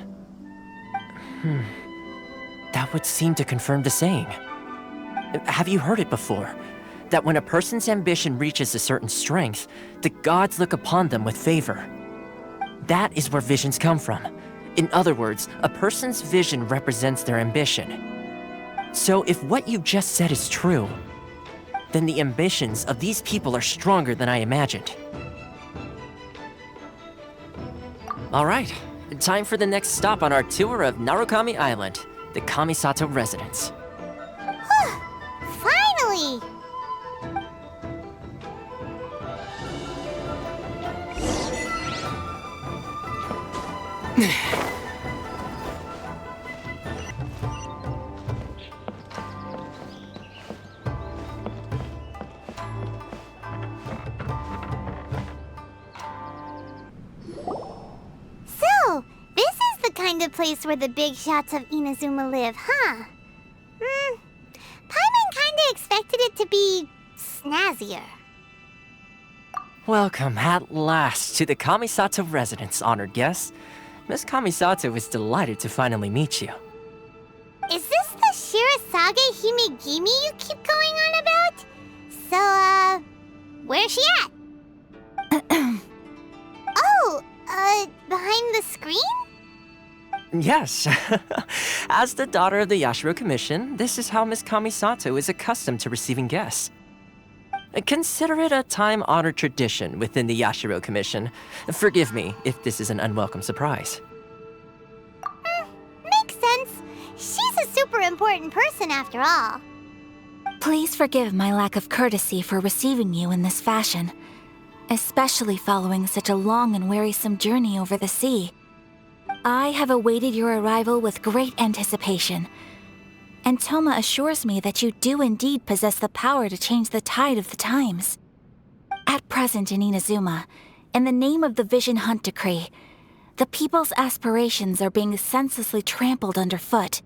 That would seem to confirm the saying. Have you heard it before? That when a person's ambition reaches a certain strength, the gods look upon them with favor. That is where visions come from. In other words, a person's vision represents their ambition. So if what you just said is true, then the ambitions of these people are stronger than I imagined. All right, time for the next stop on our tour of Narukami Island, the Kamisato residence. Finally! So, this is the kind of place where the big shots of Inazuma live, huh? Paimon kinda expected it to be snazzier. Welcome at last to the Kamisato residence, honored guests. Miss Kamisato is delighted to finally meet you. Is this the Shirasage Himegimi you keep going on about? So, where's she at? Behind the screen? Yes. As the daughter of the Yashiro Commission, this is how Miss Kamisato is accustomed to receiving guests. Consider it a time-honored tradition within the Yashiro Commission. Forgive me if this is an unwelcome surprise. Makes sense. She's a super important person after all. Please forgive my lack of courtesy for receiving you in this fashion, especially following such a long and wearisome journey over the sea. I have awaited your arrival with great anticipation, and Toma assures me that you do indeed possess the power to change the tide of the times. At present in Inazuma, in the name of the Vision Hunt decree, the people's aspirations are being senselessly trampled underfoot.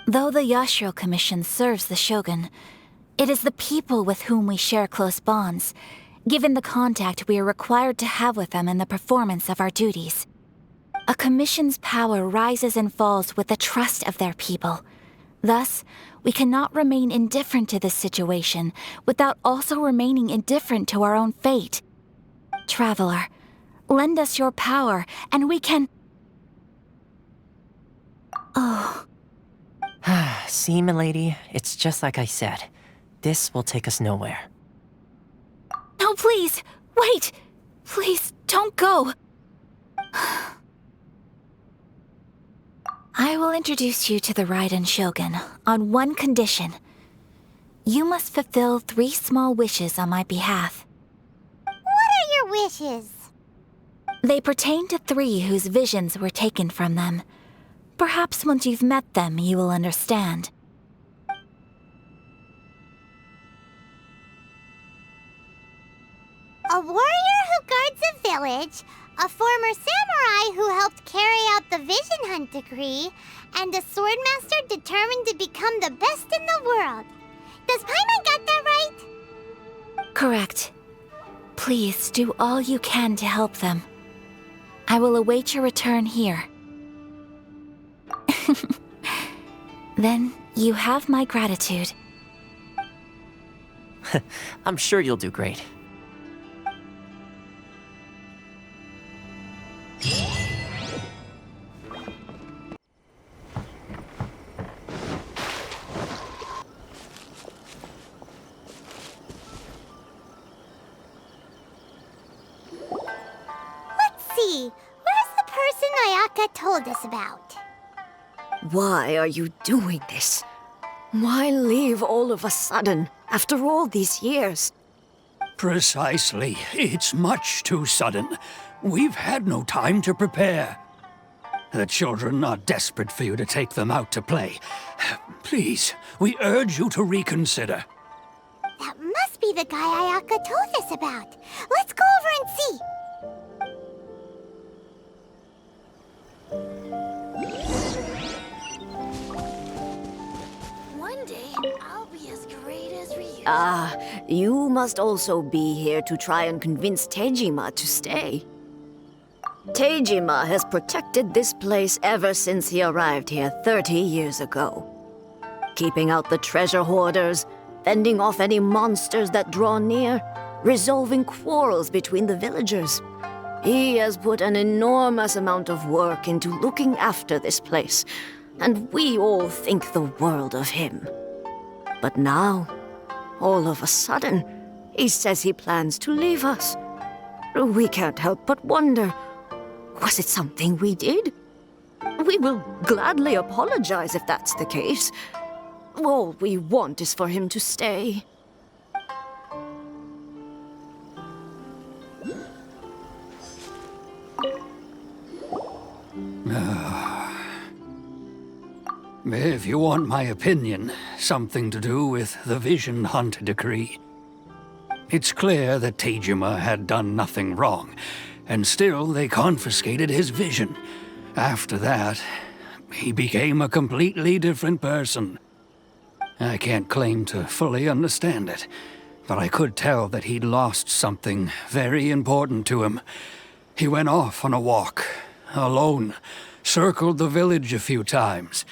Though the Yashiro Commission serves the Shogun, it is the people with whom we share close bonds, given the contact we are required to have with them in the performance of our duties. A commission's power rises and falls with the trust of their people. Thus, we cannot remain indifferent to this situation without also remaining indifferent to our own fate. Traveler, lend us your power, and we can... Oh. See, milady, it's just like I said. This will take us nowhere. No, please! Wait! Please, don't go! I will introduce you to the Raiden Shogun on one condition. You must fulfill 3 small wishes on my behalf. What are your wishes? They pertain to 3 whose visions were taken from them. Perhaps once you've met them, you will understand. A warrior who guards a village, a former samurai who helped carry out the Vision Hunt decree, and a swordmaster determined to become the best in the world. Does Paimon got that right? Correct. Please do all you can to help them. I will await your return here. Then you have my gratitude. I'm sure you'll do great. Let's see. Where's the person Ayaka told us about? Why are you doing this? Why leave all of a sudden, after all these years? Precisely. It's much too sudden. We've had no time to prepare. The children are desperate for you to take them out to play. Please, we urge you to reconsider. That must be the guy Ayaka told us about. Let's go over and see. One day, I'll be as great as Ryu. Ah, you must also be here to try and convince Tejima to stay. Tejima has protected this place ever since he arrived here 30 years ago. Keeping out the treasure hoarders, fending off any monsters that draw near, resolving quarrels between the villagers. He has put an enormous amount of work into looking after this place, and we all think the world of him. But now, all of a sudden, he says he plans to leave us. We can't help but wonder, was it something we did? We will gladly apologize if that's the case. All we want is for him to stay. If you want my opinion, something to do with the Vision Hunt decree. It's clear that Tejima had done nothing wrong, and still they confiscated his vision. After that, he became a completely different person. I can't claim to fully understand it, but I could tell that he'd lost something very important to him. He went off on a walk, alone, circled the village a few times,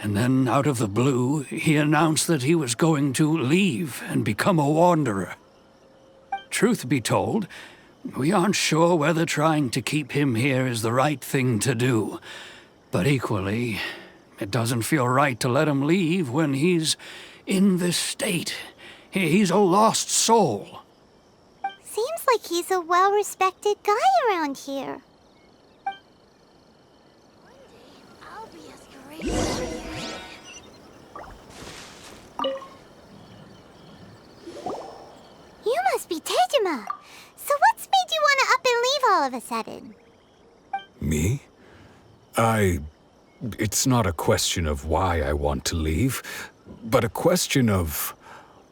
and then out of the blue, he announced that he was going to leave and become a wanderer. Truth be told, we aren't sure whether trying to keep him here is the right thing to do. But equally, it doesn't feel right to let him leave when he's in this state. He's a lost soul. Seems like he's a well-respected guy around here. I'll be as great as Ryu. You must be Tejima. So what's made you want to up and leave all of a sudden? Me? It's not a question of why I want to leave, but a question of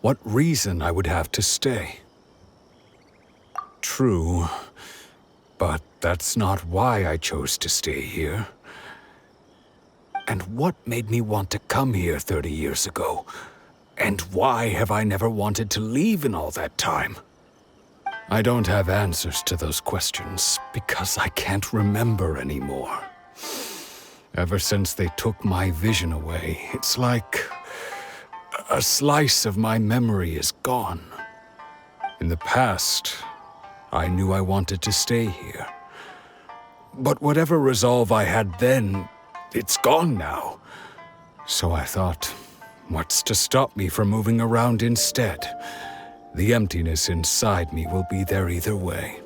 what reason I would have to stay. True, but that's not why I chose to stay here. And what made me want to come here 30 years ago? And why have I never wanted to leave in all that time? I don't have answers to those questions because I can't remember anymore. Ever since they took my vision away, it's like a slice of my memory is gone. In the past, I knew I wanted to stay here. But whatever resolve I had then, it's gone now. So I thought, what's to stop me from moving around instead? The emptiness inside me will be there either way.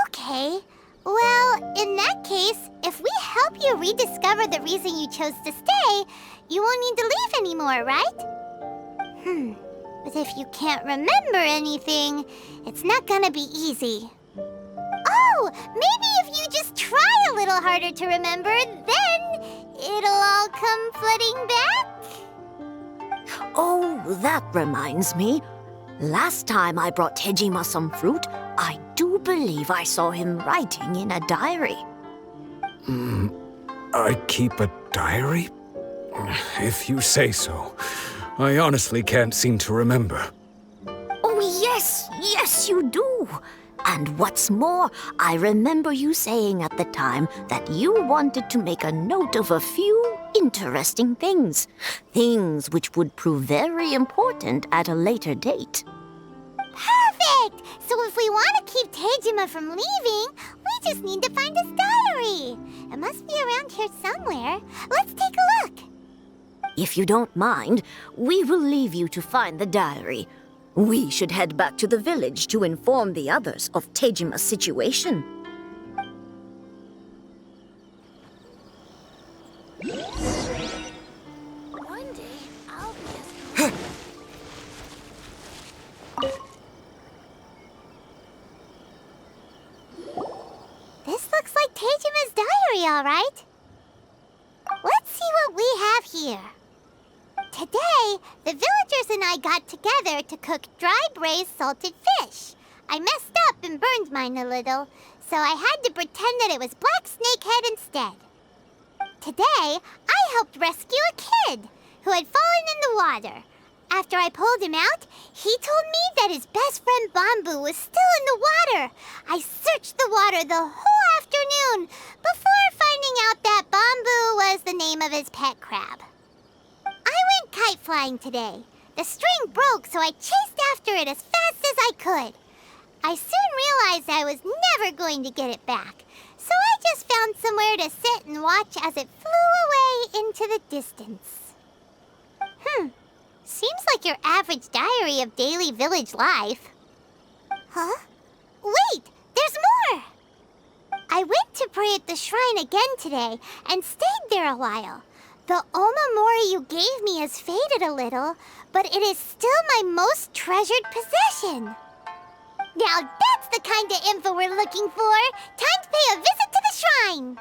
Okay. Well, in that case, if we help you rediscover the reason you chose to stay, you won't need to leave anymore, right? But if you can't remember anything, it's not gonna be easy. Oh, maybe if you just try a little harder to remember, then it'll all come flooding back? Oh, that reminds me. Last time I brought Tejima some fruit, I do believe I saw him writing in a diary. I keep a diary? If you say so. I honestly can't seem to remember. Oh, yes, you do. And what's more, I remember you saying at the time that you wanted to make a note of a few interesting things. Things which would prove very important at a later date. Perfect! So if we want to keep Tejima from leaving, we just need to find his diary. It must be around here somewhere. Let's take a look. If you don't mind, we will leave you to find the diary. We should head back to the village to inform the others of Tejima's situation. One day, I'll be This looks like Tejima's diary, all right. Let's see what we have here. Today, the villagers and I got together to cook dry braised salted fish. I messed up and burned mine a little, so I had to pretend that it was black snakehead instead. Today, I helped rescue a kid who had fallen in the water. After I pulled him out, he told me that his best friend Bamboo was still in the water. I searched the water the whole afternoon before finding out that Bamboo was the name of his pet crab. I went kite flying today. The string broke, so I chased after it as fast as I could. I soon realized I was never going to get it back, so I just found somewhere to sit and watch as it flew away into the distance. Seems like your average diary of daily village life. Huh? Wait, there's more! I went to pray at the shrine again today and stayed there a while. The omamori you gave me has faded a little, but it is still my most treasured possession. Now that's the kind of info we're looking for. Time to pay a visit to the shrine.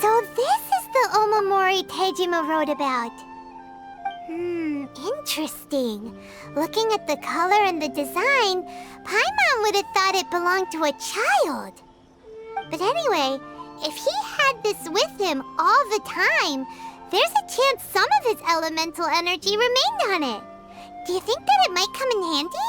So this is the omamori Tejima wrote about. Interesting. Looking at the color and the design, Paimon would have thought it belonged to a child. But anyway, if he had this with him all the time, there's a chance some of his elemental energy remained on it. Do you think that it might come in handy?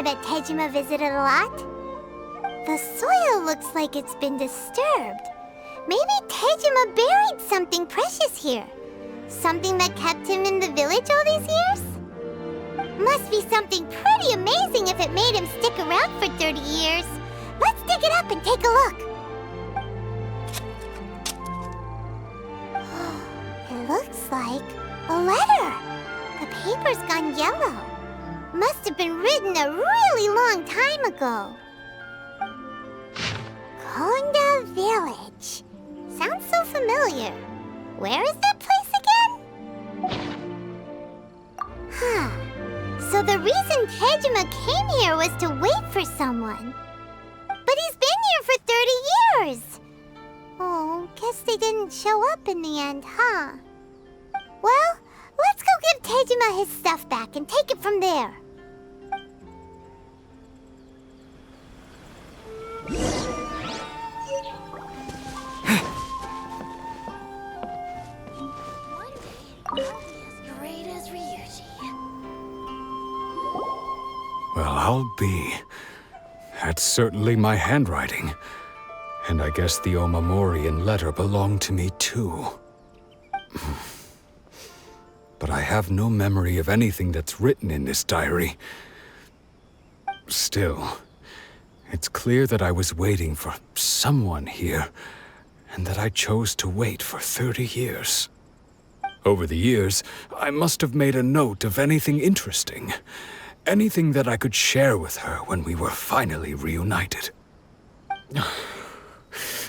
That Tejima visited a lot. The soil looks like it's been disturbed. Maybe Tejima buried something precious here. Something that kept him in the village all these years? Must be something pretty amazing if it made him stick around for 30 years. Let's dig it up and take a look. It looks like a letter. The paper's gone yellow. Must have been written a really long time ago. Konda Village. Sounds so familiar. Where is that place again? Huh. So the reason Tejima came here was to wait for someone. But he's been here for 30 years. Oh, guess they didn't show up in the end, huh? Well, let's go give Tejima his stuff back and take it from there. Well, I'll be. That's certainly my handwriting. And I guess the Omamorian letter belonged to me too. But I have no memory of anything that's written in this diary. Still, it's clear that I was waiting for someone here, and that I chose to wait for 30 years. Over the years, I must have made a note of anything interesting. Anything that I could share with her when we were finally reunited.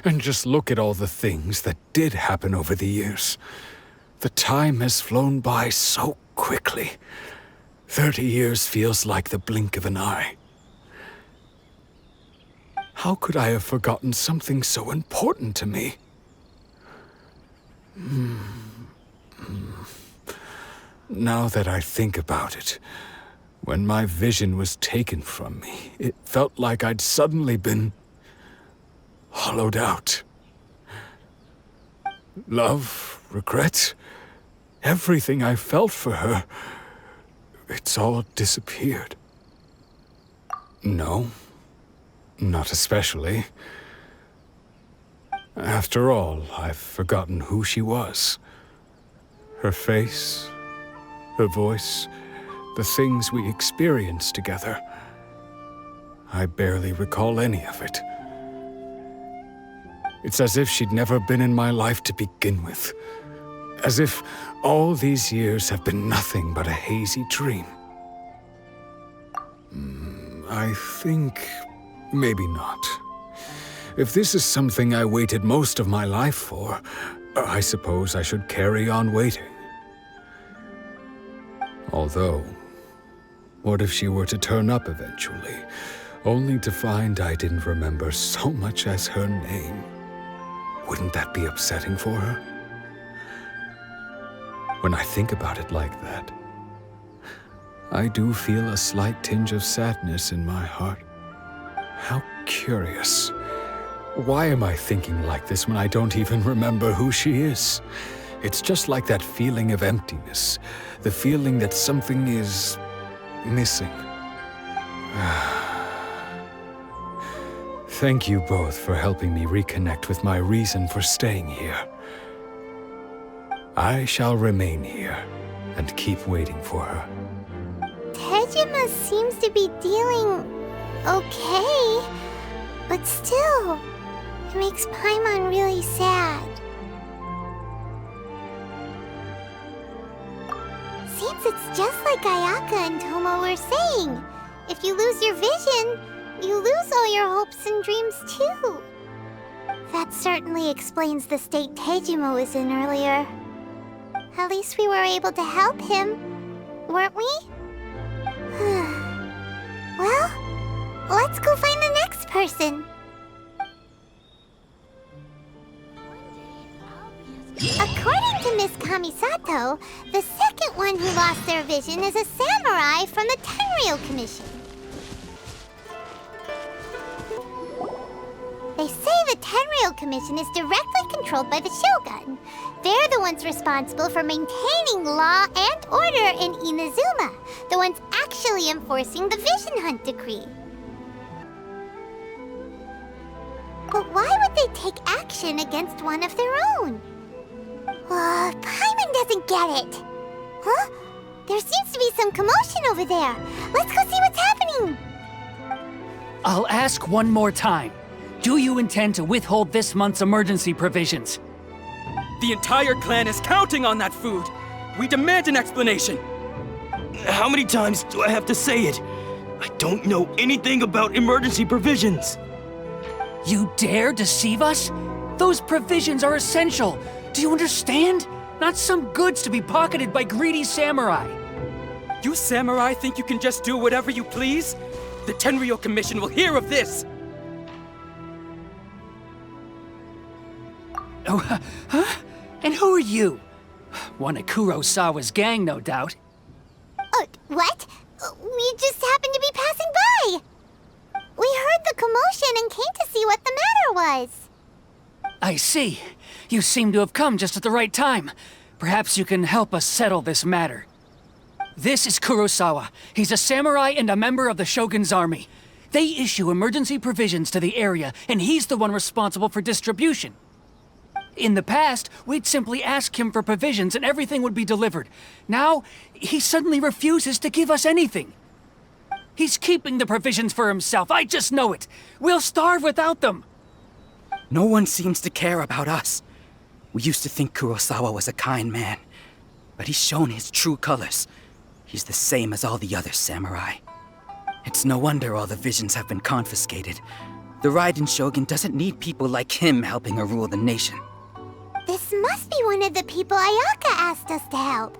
And just look at all the things that did happen over the years. The time has flown by so quickly. 30 years feels like the blink of an eye. How could I have forgotten something so important to me? Now that I think about it, when my vision was taken from me, it felt like I'd suddenly been hollowed out. Love, regret, everything I felt for her, it's all disappeared. No, not especially. After all, I've forgotten who she was. Her face, her voice, the things we experienced together. I barely recall any of it. It's as if she'd never been in my life to begin with. As if all these years have been nothing but a hazy dream. I think maybe not. If this is something I waited most of my life for, I suppose I should carry on waiting. Although, what if she were to turn up eventually, only to find I didn't remember so much as her name? Wouldn't that be upsetting for her? When I think about it like that, I do feel a slight tinge of sadness in my heart. How curious. Why am I thinking like this when I don't even remember who she is? It's just like that feeling of emptiness, the feeling that something is missing. Thank you both for helping me reconnect with my reason for staying here. I shall remain here and keep waiting for her. Tejima seems to be dealing okay, but still, it makes Paimon really sad. Seems it's just like Ayaka and Tomo were saying. If you lose your vision, you lose all your hopes and dreams too. That certainly explains the state Tejima was in earlier. At least we were able to help him, weren't we? Well, let's go find the next person. According to Miss Kamisato, the second one who lost their vision is a samurai from the Tenryou Commission. They say the Tenryou Commission is directly controlled by the Shogun. They're the ones responsible for maintaining law and order in Inazuma, the ones actually enforcing the Vision Hunt Decree. But why would they take action against one of their own? Paimon doesn't get it. Huh? There seems to be some commotion over there. Let's go see what's happening. I'll ask one more time. Do you intend to withhold this month's emergency provisions? The entire clan is counting on that food. We demand an explanation. How many times do I have to say it? I don't know anything about emergency provisions. You dare deceive us? Those provisions are essential. Do you understand? Not some goods to be pocketed by greedy samurai. You samurai think you can just do whatever you please? The Tenryou Commission will hear of this! Oh, huh? And who are you? One of Kurosawa's gang, no doubt. What? We just happened to be passing by. We heard the commotion and came to see what the matter was. I see. You seem to have come just at the right time. Perhaps you can help us settle this matter. This is Kurosawa. He's a samurai and a member of the Shogun's army. They issue emergency provisions to the area, and he's the one responsible for distribution. In the past, we'd simply ask him for provisions and everything would be delivered. Now, he suddenly refuses to give us anything. He's keeping the provisions for himself, I just know it. We'll starve without them. No one seems to care about us. We used to think Kurosawa was a kind man, but he's shown his true colors. He's the same as all the other samurai. It's no wonder all the visions have been confiscated. The Raiden Shogun doesn't need people like him helping her rule the nation. This must be one of the people Ayaka asked us to help.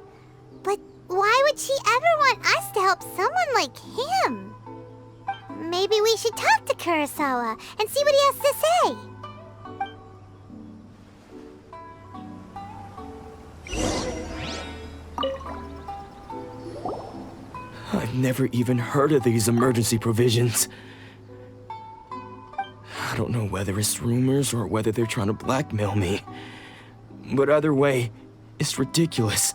But why would she ever want us to help someone like him? Maybe we should talk to Kurosawa and see what he has to say. I've never even heard of these emergency provisions. I don't know whether it's rumors or whether they're trying to blackmail me. But either way, it's ridiculous.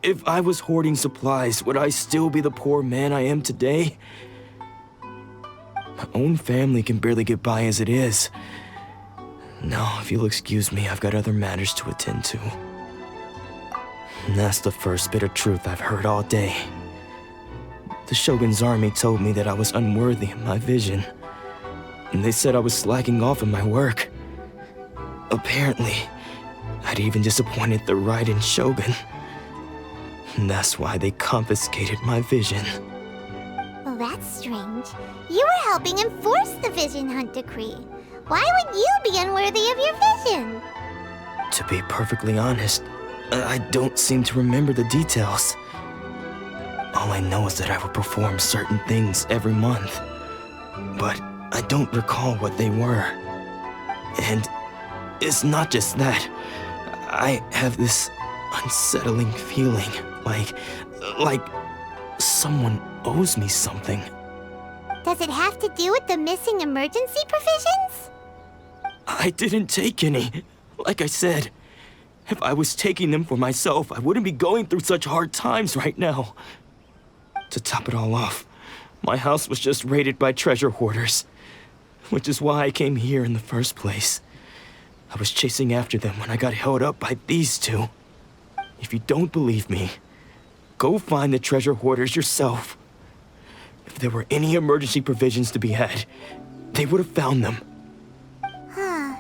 If I was hoarding supplies, would I still be the poor man I am today? My own family can barely get by as it is. Now, if you'll excuse me, I've got other matters to attend to. And that's the first bit of truth I've heard all day. The Shogun's army told me that I was unworthy of my vision. And they said I was slacking off in my work. Apparently, I'd even disappointed the Raiden Shogun. And that's why they confiscated my vision. Well, that's strange. You were helping enforce the Vision Hunt Decree. Why would you be unworthy of your vision? To be perfectly honest, I don't seem to remember the details. All I know is that I would perform certain things every month. But I don't recall what they were. And it's not just that. I have this unsettling feeling, like someone owes me something. Does it have to do with the missing emergency provisions? I didn't take any. Like I said, if I was taking them for myself, I wouldn't be going through such hard times right now. To top it all off, my house was just raided by treasure hoarders, which is why I came here in the first place. I was chasing after them when I got held up by these two. If you don't believe me, go find the treasure hoarders yourself. If there were any emergency provisions to be had, they would have found them. Huh.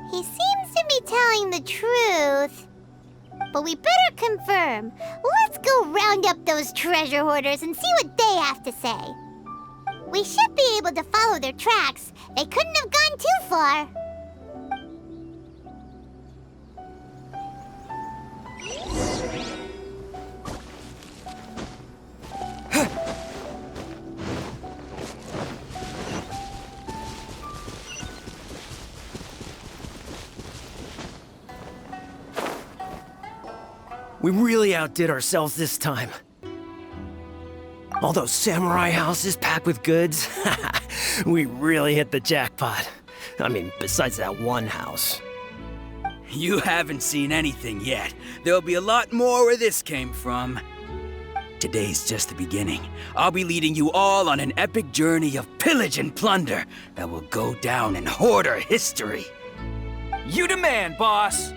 He seems to be telling the truth. But we better confirm. Let's go round up those treasure hoarders and see what they have to say. We should be able to follow their tracks. They couldn't have gone too far. We really outdid ourselves this time. All those samurai houses packed with goods, we really hit the jackpot. I mean, besides that one house. You haven't seen anything yet. There'll be a lot more where this came from. Today's just the beginning. I'll be leading you all on an epic journey of pillage and plunder that will go down in hoarder history. You demand, boss!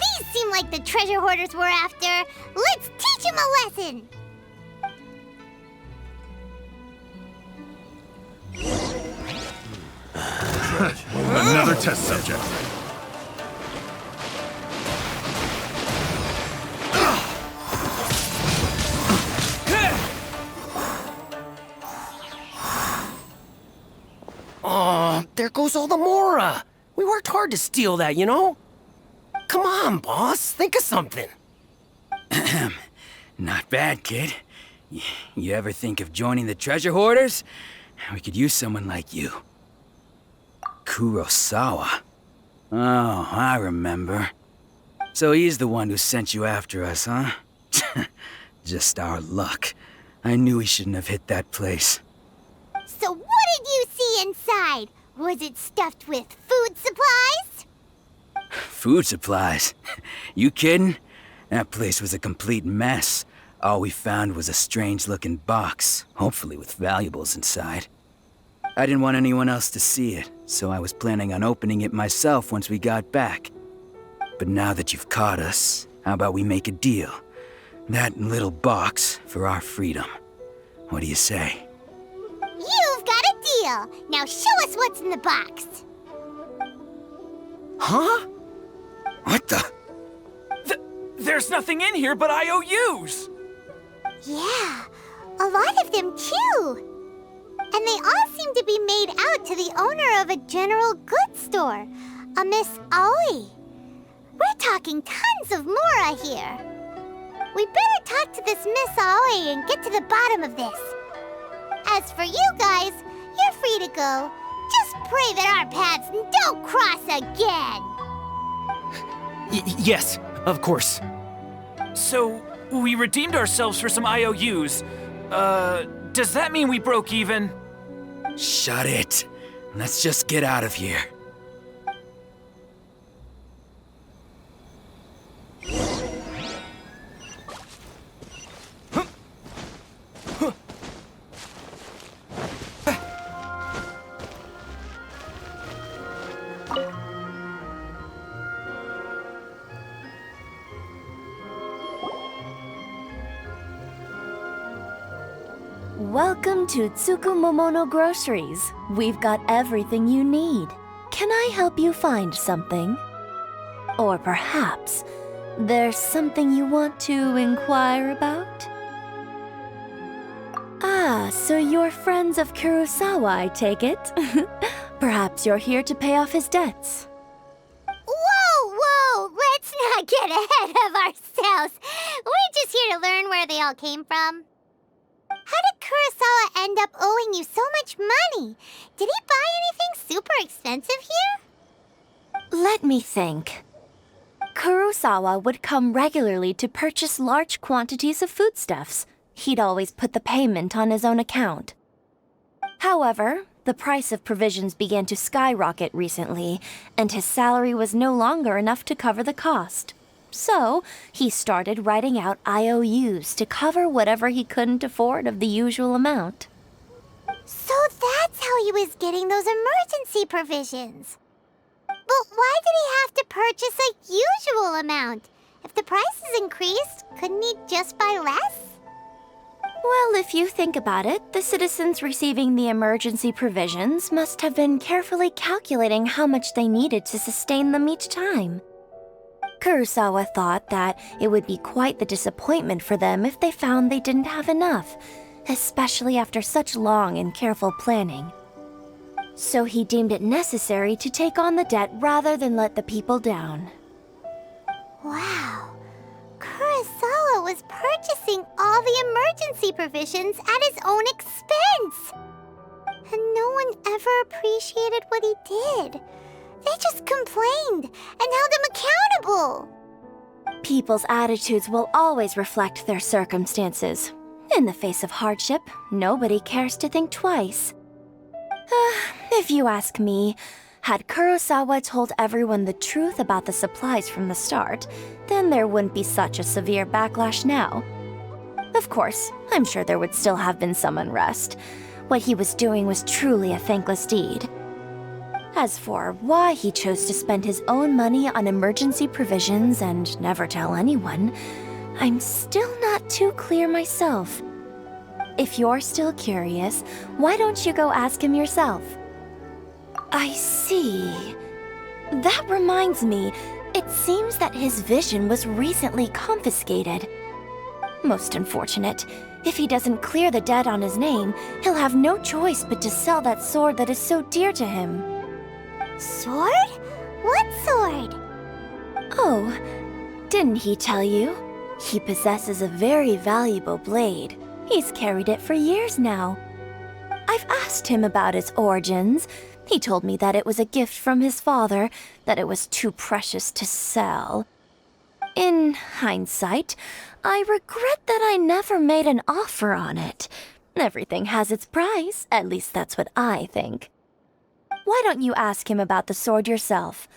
These seem like the treasure hoarders we're after. Let's teach them a lesson! Another test subject. Oh, there goes all the Mora. We worked hard to steal that, you know? Come on, boss. Think of something. Not bad, kid. You ever think of joining the treasure hoarders? We could use someone like you. Kurosawa. Oh, I remember. So he's the one who sent you after us, huh? Just our luck. I knew he shouldn't have hit that place. So what did you see inside? Was it stuffed with food supplies? Food supplies? You kidding? That place was a complete mess. All we found was a strange-looking box, hopefully with valuables inside. I didn't want anyone else to see it, so I was planning on opening it myself once we got back. But now that you've caught us, how about we make a deal? That little box for our freedom. What do you say? You've got a deal! Now show us what's in the box! Huh? What the? There's nothing in here but IOUs! Yeah, a lot of them too! And they all seem to be made out to the owner of a general goods store, a Miss Aoi. We're talking tons of Mora here. We better talk to this Miss Aoi and get to the bottom of this. As for you guys, you're free to go. Just pray that our paths don't cross again. Yes, of course. So, we redeemed ourselves for some IOUs. Does that mean we broke even? Shut it. Let's just get out of here. Welcome to Tsukumomono Groceries. We've got everything you need. Can I help you find something? Or perhaps there's something you want to inquire about? Ah, so you're friends of Kurosawa, I take it? Perhaps you're here to pay off his debts. Whoa! Let's not get ahead of ourselves. We're just here to learn where they all came from. How did Kurosawa end up owing you so much money? Did he buy anything super expensive here? Let me think. Kurosawa would come regularly to purchase large quantities of foodstuffs. He'd always put the payment on his own account. However, the price of provisions began to skyrocket recently, and his salary was no longer enough to cover the cost. So, he started writing out IOUs to cover whatever he couldn't afford of the usual amount. So that's how he was getting those emergency provisions. But why did he have to purchase a usual amount? If the prices increased, couldn't he just buy less? Well, if you think about it, the citizens receiving the emergency provisions must have been carefully calculating how much they needed to sustain them each time. Kurosawa thought that it would be quite the disappointment for them if they found they didn't have enough, especially after such long and careful planning. So he deemed it necessary to take on the debt rather than let the people down. Wow. Kurosawa was purchasing all the emergency provisions at his own expense. And no one ever appreciated what he did. They just complained and held him accountable. People's attitudes will always reflect their circumstances. In the face of hardship, nobody cares to think twice. If you ask me, had Kurosawa told everyone the truth about the supplies from the start, then there wouldn't be such a severe backlash now. Of course, I'm sure there would still have been some unrest. What he was doing was truly a thankless deed. As for why he chose to spend his own money on emergency provisions and never tell anyone, I'm still not too clear myself. If you're still curious, why don't you go ask him yourself? I see. That reminds me, it seems that his vision was recently confiscated. Most unfortunate. If he doesn't clear the debt on his name, he'll have no choice but to sell that sword that is so dear to him. Sword? What sword? Oh, didn't he tell you? He possesses a very valuable blade. He's carried it for years now. I've asked him about its origins. He told me that it was a gift from his father, that it was too precious to sell. In hindsight, I regret that I never made an offer on it. Everything has its price, at least that's what I think. Why don't you ask him about the sword yourself?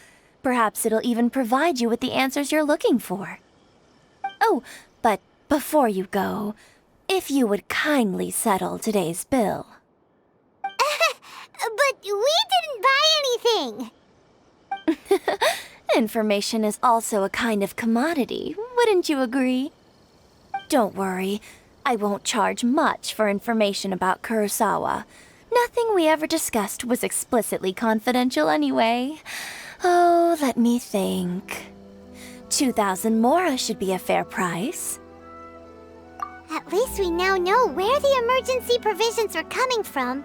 Perhaps it'll even provide you with the answers you're looking for. Oh, but before you go, if you would kindly settle today's bill. But we didn't buy anything! Information is also a kind of commodity, wouldn't you agree? Don't worry, I won't charge much for information about Kurosawa. Nothing we ever discussed was explicitly confidential anyway. Oh, let me think. 2,000 mora should be a fair price. At least we now know where the emergency provisions were coming from.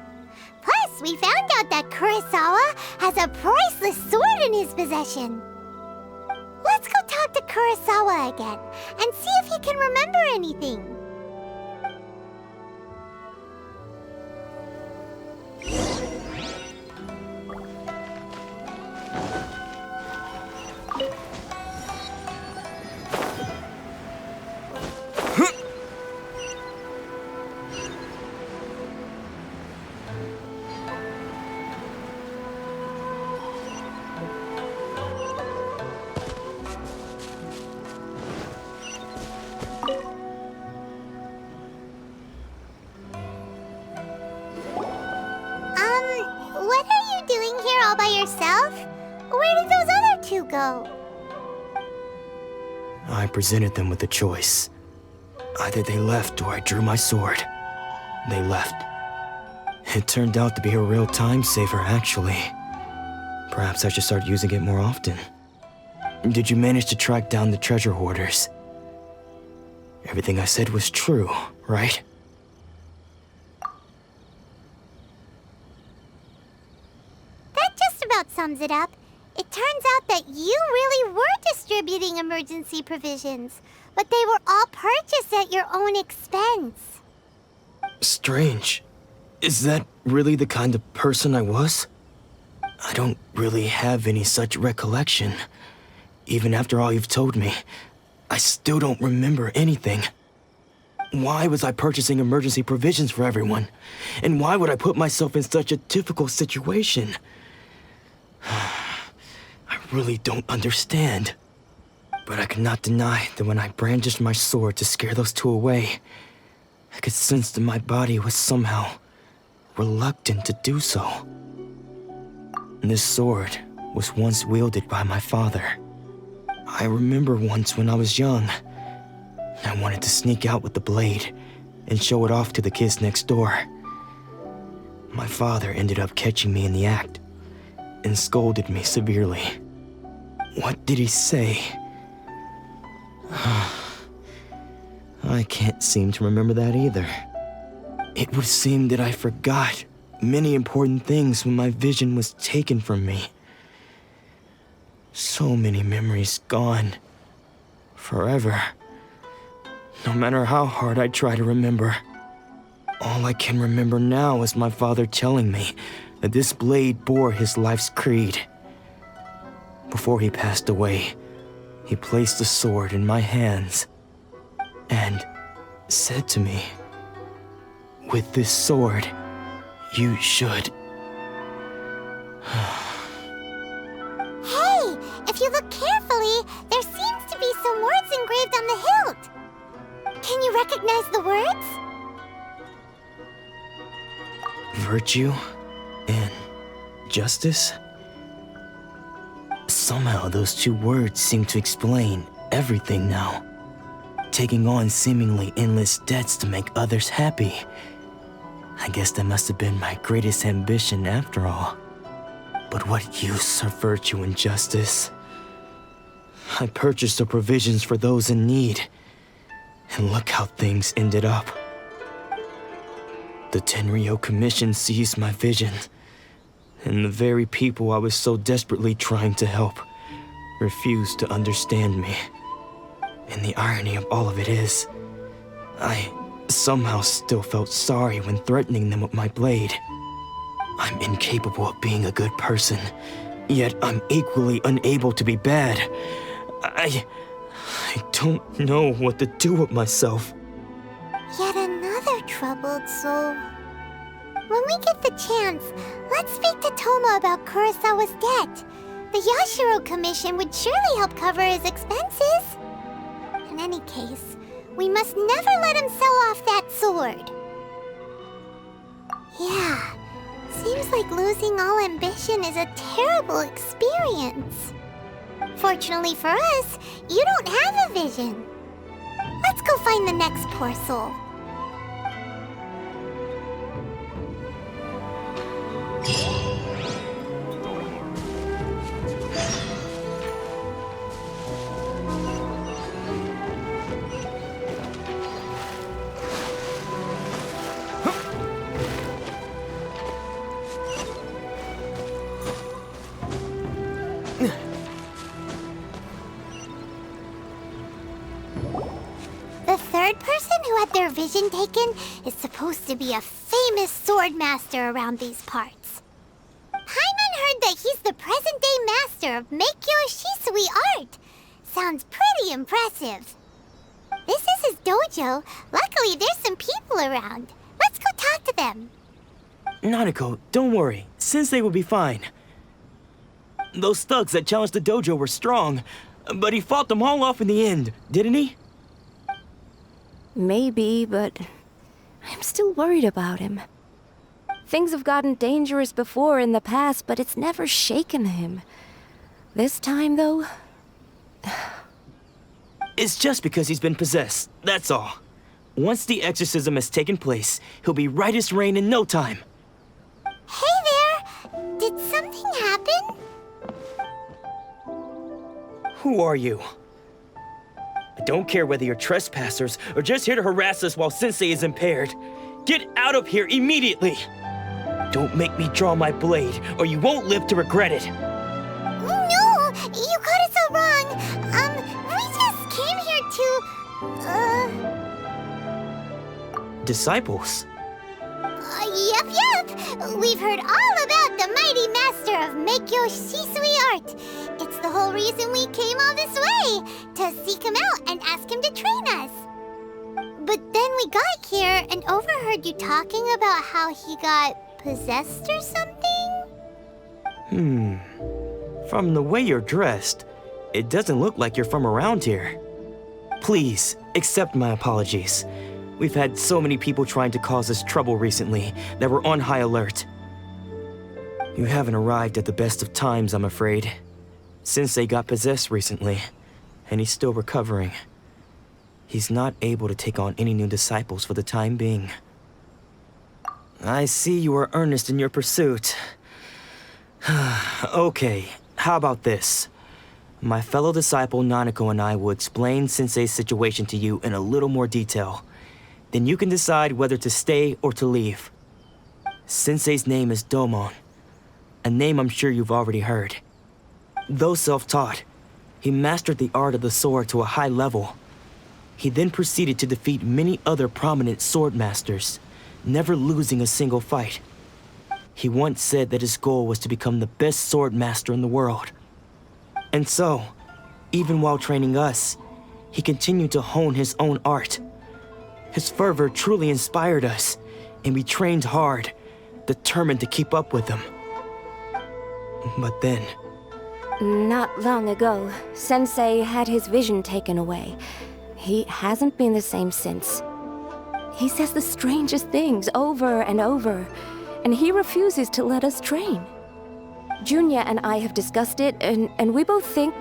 Plus, we found out that Kurosawa has a priceless sword in his possession. Let's go talk to Kurosawa again and see if he can remember anything. What are you doing here all by yourself? Where did those other two go? I presented them with a choice. Either they left or I drew my sword. They left. It turned out to be a real time saver, actually. Perhaps I should start using it more often. Did you manage to track down the treasure hoarders? Everything I said was true, right? That just about sums it up. It turns out that you really were distributing emergency provisions, but they were all purchased at your own expense. Strange. Is that really the kind of person I was? I don't really have any such recollection. Even after all you've told me, I still don't remember anything. Why was I purchasing emergency provisions for everyone? And why would I put myself in such a difficult situation? I really don't understand. But I cannot deny that when I brandished my sword to scare those two away, I could sense that my body was somehow reluctant to do so. This sword was once wielded by my father. I remember once when I was young, I wanted to sneak out with the blade and show it off to the kids next door. My father ended up catching me in the act and scolded me severely. What did he say? I can't seem to remember that either. It would seem that I forgot many important things when my vision was taken from me. So many memories gone. Forever. No matter how hard I try to remember. All I can remember now is my father telling me that this blade bore his life's creed. Before he passed away, he placed the sword in my hands and said to me, "With this sword, you should..." Hey, if you look carefully, there seems to be some words engraved on the hilt. Can you recognize the words? Virtue and justice? Somehow those two words seem to explain everything now. Taking on seemingly endless debts to make others happy. I guess that must have been my greatest ambition after all. But what use of virtue and justice? I purchased the provisions for those in need. And look how things ended up. The Tenryou Commission seized my vision. And the very people I was so desperately trying to help refused to understand me. And the irony of all of it is, I somehow still felt sorry when threatening them with my blade. I'm incapable of being a good person, yet I'm equally unable to be bad. I don't know what to do with myself. Yet another troubled soul. When we get the chance, let's speak to Toma about Kurosawa's debt. The Yashiro Commission would surely help cover his expenses. In any case, we must never let him sell off that sword. Yeah, seems like losing all ambition is a terrible experience. Fortunately for us, you don't have a vision. Let's go find the next poor soul. The third person who had their vision taken is supposed to be a famous sword master around these parts. Paimon heard that he's the present-day master of Meikyo Shisui art. Sounds pretty impressive. This is his dojo. Luckily, there's some people around. Let's go talk to them. Nanako, don't worry. Sensei will be fine. Those thugs that challenged the dojo were strong, but he fought them all off in the end, didn't he? Maybe, but I'm still worried about him. Things have gotten dangerous before in the past, but it's never shaken him. This time, though... It's just because he's been possessed, that's all. Once the exorcism has taken place, he'll be right as rain in no time. Hey there! Did something happen? Who are you? I don't care whether you're trespassers or just here to harass us while Sensei is impaired. Get out of here immediately! Don't make me draw my blade, or you won't live to regret it. No! You got it so wrong! We just came here to... Disciples? Yep! We've heard all about the mighty master of Meikyo Shisui art. It's the whole reason we came all this way, to seek him out and ask him to train us. But then we got here and overheard you talking about how he got possessed or something? From the way you're dressed, it doesn't look like you're from around here. Please, accept my apologies. We've had so many people trying to cause us trouble recently that we're on high alert. You haven't arrived at the best of times, I'm afraid. Sensei got possessed recently, and he's still recovering. He's not able to take on any new disciples for the time being. I see you are earnest in your pursuit. Okay, how about this? My fellow disciple Nanako and I will explain Sensei's situation to you in a little more detail. Then you can decide whether to stay or to leave. Sensei's name is Domon, a name I'm sure you've already heard. Though self-taught, he mastered the art of the sword to a high level. He then proceeded to defeat many other prominent sword masters, never losing a single fight. He once said that his goal was to become the best sword master in the world. And so, even while training us, he continued to hone his own art. His fervor truly inspired us, and we trained hard, determined to keep up with him. But then... Not long ago, Sensei had his vision taken away. He hasn't been the same since. He says the strangest things over and over, and he refuses to let us train. Junya and I have discussed it, and we both think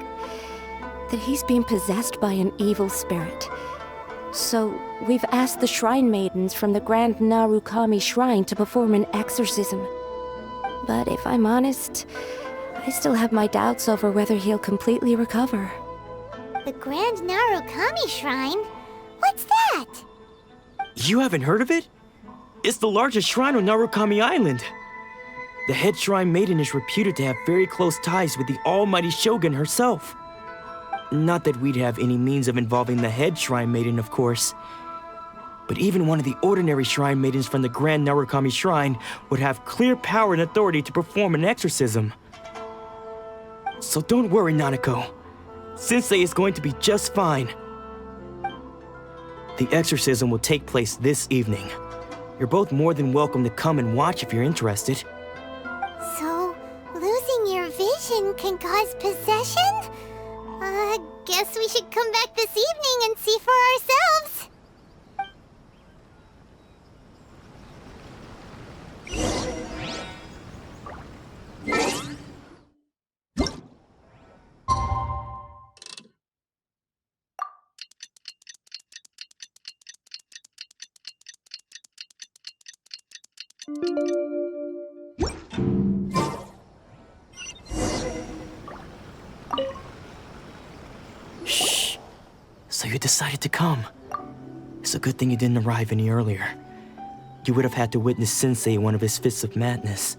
that he's being possessed by an evil spirit. So, we've asked the Shrine Maidens from the Grand Narukami Shrine to perform an exorcism. But if I'm honest, I still have my doubts over whether he'll completely recover. The Grand Narukami Shrine? What's that? You haven't heard of it? It's the largest shrine on Narukami Island. The head shrine maiden is reputed to have very close ties with the almighty shogun herself. Not that we'd have any means of involving the head shrine maiden, of course. But even one of the ordinary shrine maidens from the Grand Narukami Shrine would have clear power and authority to perform an exorcism. So don't worry, Nanako. Sensei is going to be just fine. The exorcism will take place this evening. You're both more than welcome to come and watch if you're interested. So, losing your vision can cause possession? Guess we should come back this evening and see for ourselves. So you decided to come. It's a good thing you didn't arrive any earlier. You would have had to witness Sensei in one of his fits of madness.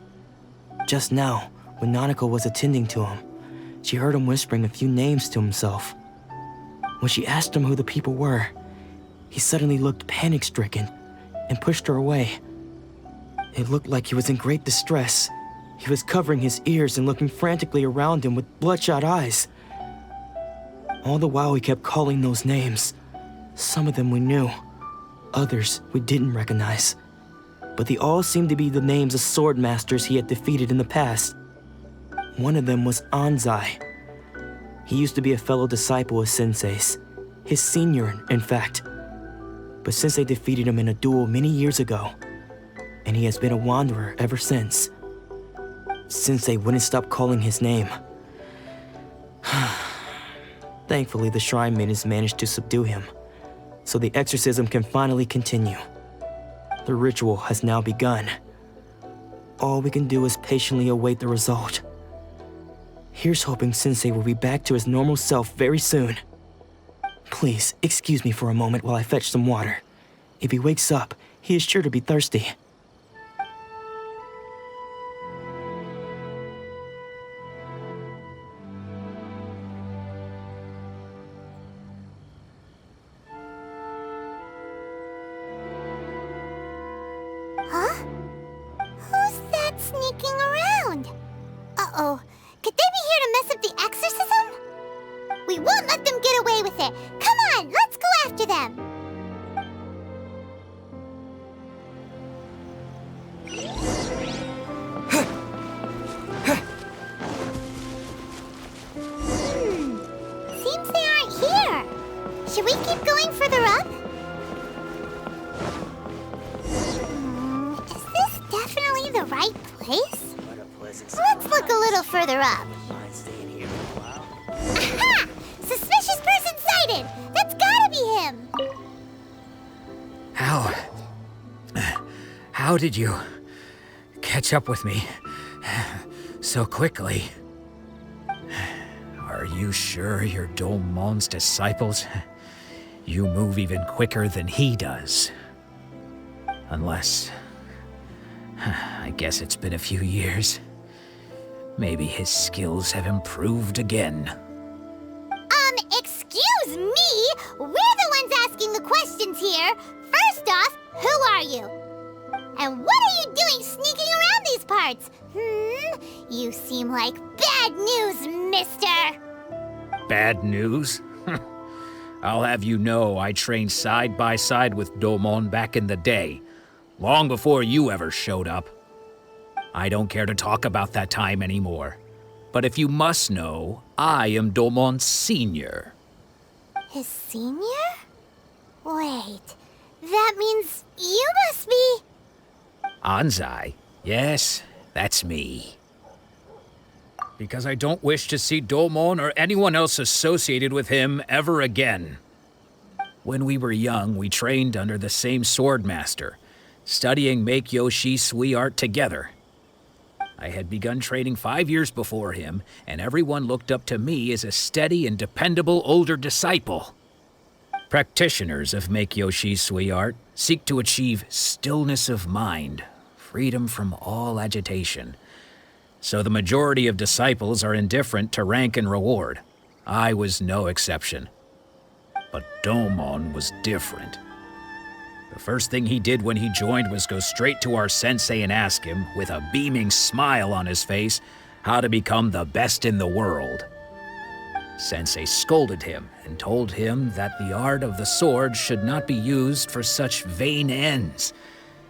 Just now, when Nanako was attending to him, she heard him whispering a few names to himself. When she asked him who the people were, he suddenly looked panic-stricken and pushed her away. It looked like he was in great distress. He was covering his ears and looking frantically around him with bloodshot eyes. All the while he kept calling those names. Some of them we knew, others we didn't recognize. But they all seemed to be the names of sword masters he had defeated in the past. One of them was Anzai. He used to be a fellow disciple of Sensei's, his senior, in fact. But Sensei defeated him in a duel many years ago, and he has been a wanderer ever since. Sensei wouldn't stop calling his name. Thankfully, the Shrine Maidens managed to subdue him, so the exorcism can finally continue. The ritual has now begun. All we can do is patiently await the result. Here's hoping Sensei will be back to his normal self very soon. Please, excuse me for a moment while I fetch some water. If he wakes up, he is sure to be thirsty. Huh? Who's that sneaking around? Uh-oh. Could they be here to mess up the exorcism? We won't let them get away with it. Come on, let's go after them. Seems they aren't here. Should we keep going further up? Is this definitely the right place? Let's look a little further up. Aha! Suspicious person sighted! That's gotta be him! How did you catch up with me so quickly? Are you sure you're Domon's disciples? You move even quicker than he does. Unless... I guess it's been a few years. Maybe his skills have improved again. Excuse me? We're the ones asking the questions here. First off, who are you? And what are you doing sneaking around these parts? You seem like bad news, mister. Bad news? I'll have you know I trained side by side with Domon back in the day, long before you ever showed up. I don't care to talk about that time anymore. But if you must know, I am Domon's senior. His senior? Wait, that means you must be... Anzai? Yes, that's me. because I don't wish to see Domon or anyone else associated with him ever again. When we were young, we trained under the same swordmaster, studying Make-Yoshi Sui art together. I had begun training 5 years before him, and everyone looked up to me as a steady and dependable older disciple. Practitioners of Make-Yoshi Sui art seek to achieve stillness of mind, freedom from all agitation. So the majority of disciples are indifferent to rank and reward. I was no exception. But Domon was different. The first thing he did when he joined was go straight to our sensei and ask him, with a beaming smile on his face, how to become the best in the world. Sensei scolded him and told him that the art of the sword should not be used for such vain ends.